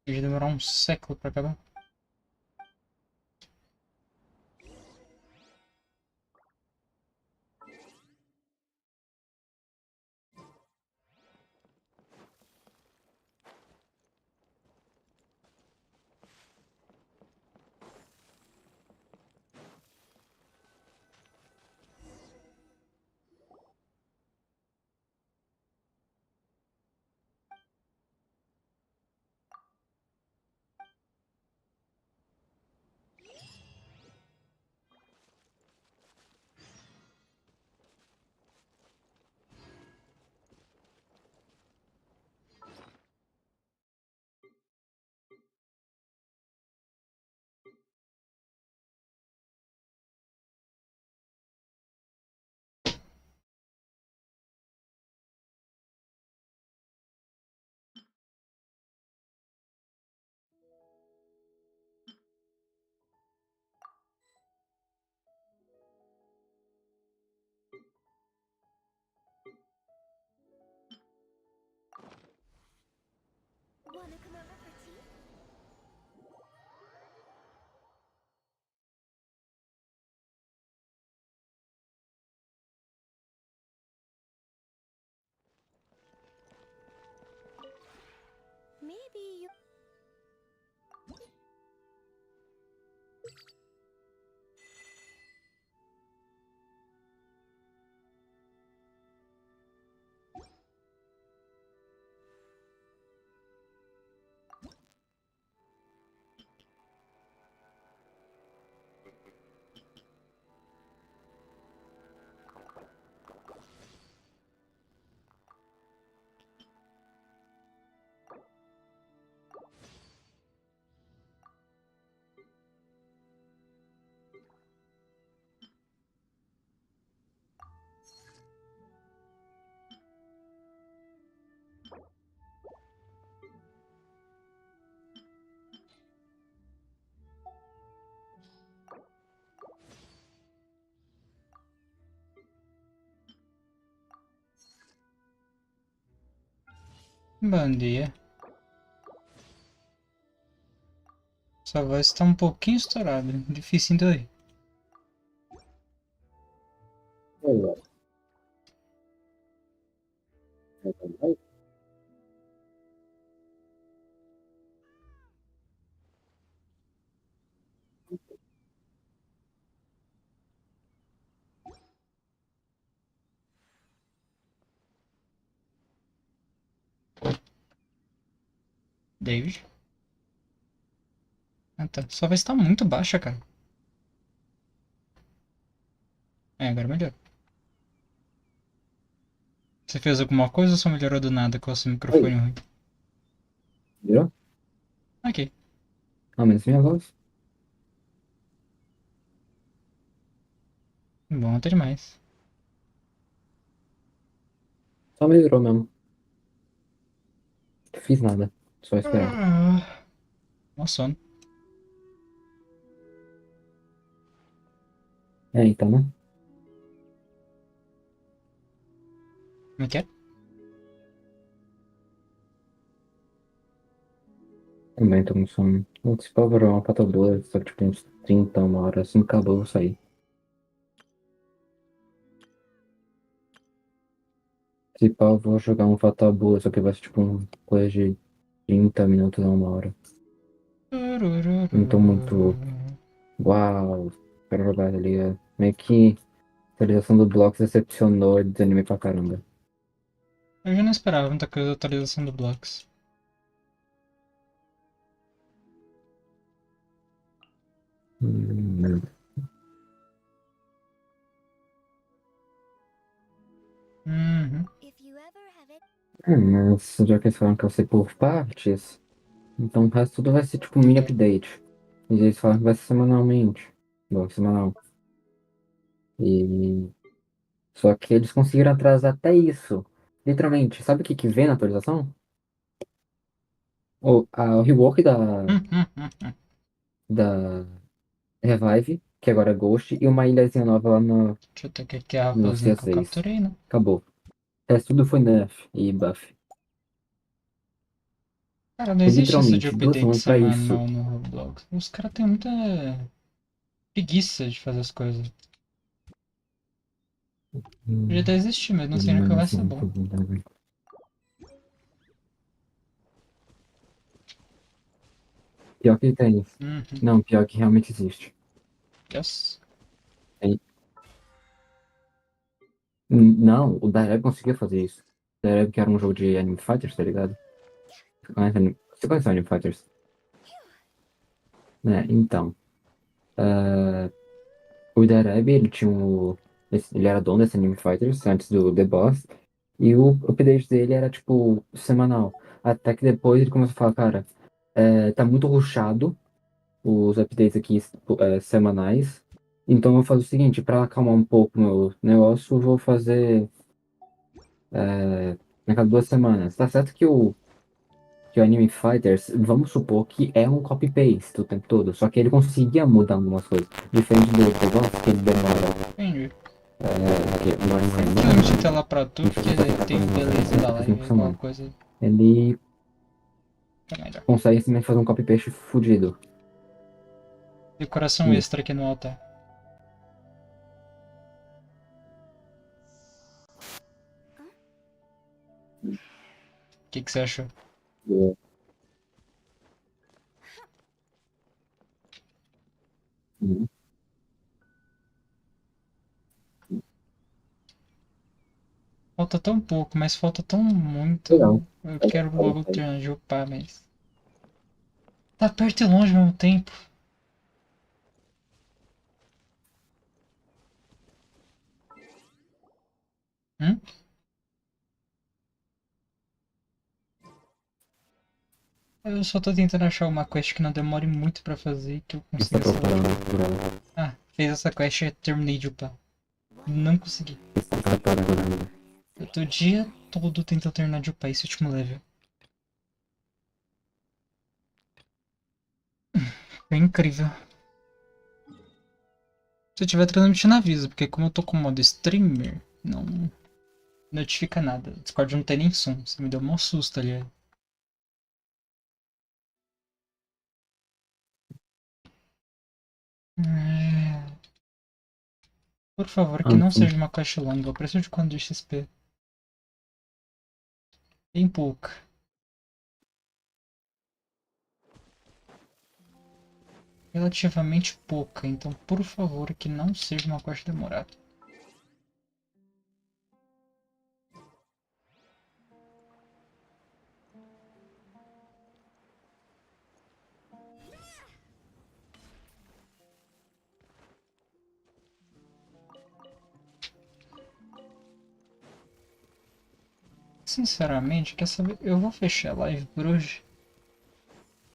Ia demorar um século pra acabar. Wanna come over for tea? Maybe you... Bom dia. Sua voz está um pouquinho estourada. Difícil de ouvir. David? Ah tá. Sua voz está muito baixa, cara. Agora melhor. Você fez alguma coisa ou só melhorou do nada com o seu microfone ruim? Viu? Ok. Menos minha voz. Bom até demais. Só melhorou mesmo. Não fiz nada. Só esperar. Mó sono. Então, né? Como é que é? Também tô com sono. Se pau, vou jogar uma pata boa, só que tipo uns 30, uma hora. Assim que acabou, eu vou sair. Se pau, eu vou jogar um fatal boa, só que vai ser tipo um coisa de 30 minutos a uma hora. Não tô muito. Uau! Quero jogar ali. Meio que a atualização do Blocks decepcionou e desanimei pra caramba. Eu já não esperava muita coisa da atualização do Blocks. Hum. Uhum. Mas já que eles falaram que vai ser por partes, então o resto tudo vai ser tipo mini update. E eles falaram que vai ser semanalmente. Bom, semanal. E só que eles conseguiram atrasar até isso. Literalmente, sabe o que que vem na atualização? O rework da Revive, que agora é Ghost, e uma ilhazinha nova lá no, Deixa eu ver o que é a nos raposinha dias que eu 6. capturei, né? Acabou. tudo foi nerf e buff. Cara, não Foi existe isso de literalmente 2 update semanas pra isso. semanal no Roblox. Os caras têm muita preguiça de fazer as coisas. Podia até existir, mas não sei no que vai ser bom. Pior que tem. Uhum. Não, pior que realmente existe. Yes. Tem. Não, o Direb conseguia fazer isso. O Direb que era um jogo de Anime Fighters, tá ligado? Você conhece Anime Fighters? Né, então. O Direb, ele tinha ele era dono desse Anime Fighters antes do The Boss. E o update dele era, tipo, semanal. Até que depois ele começou a falar, cara, tá muito rushado os updates aqui semanais. Então eu vou fazer o seguinte, para acalmar um pouco o meu negócio, eu vou fazer a cada 2 semanas. Tá certo que o Anime Fighters, vamos supor que é um copy-paste o tempo todo, só que ele conseguia mudar algumas coisas. Diferente do The Boss, que ele demora Entendi. uma Filme semana. de tela pra tu, porque tem beleza da live, alguma coisa. Ele É melhor. consegue simplesmente fazer um copy-paste fudido. Decoração extra aqui no altar. O que você achou? Falta tão pouco, mas falta tão muito. Legal. Eu quero logo terminar de upar, mas... Tá perto e longe ao mesmo tempo. Hum? Eu só tô tentando achar uma quest que não demore muito pra fazer, que eu consiga salvar. Ah, fez essa quest e terminei de upar. Não consegui. Eu tô o dia todo tentando terminar de upar esse último level. É incrível. Se eu tiver transmitindo, avisa, porque como eu tô com o modo streamer, não notifica nada. O Discord não tem nem som. Você me deu um susto ali. Por favor, que não seja uma quest longa. Eu preciso de quanto de XP? Bem pouca. Relativamente pouca, então por favor que não seja uma quest demorada. Sinceramente, quer saber? Eu vou fechar a live por hoje.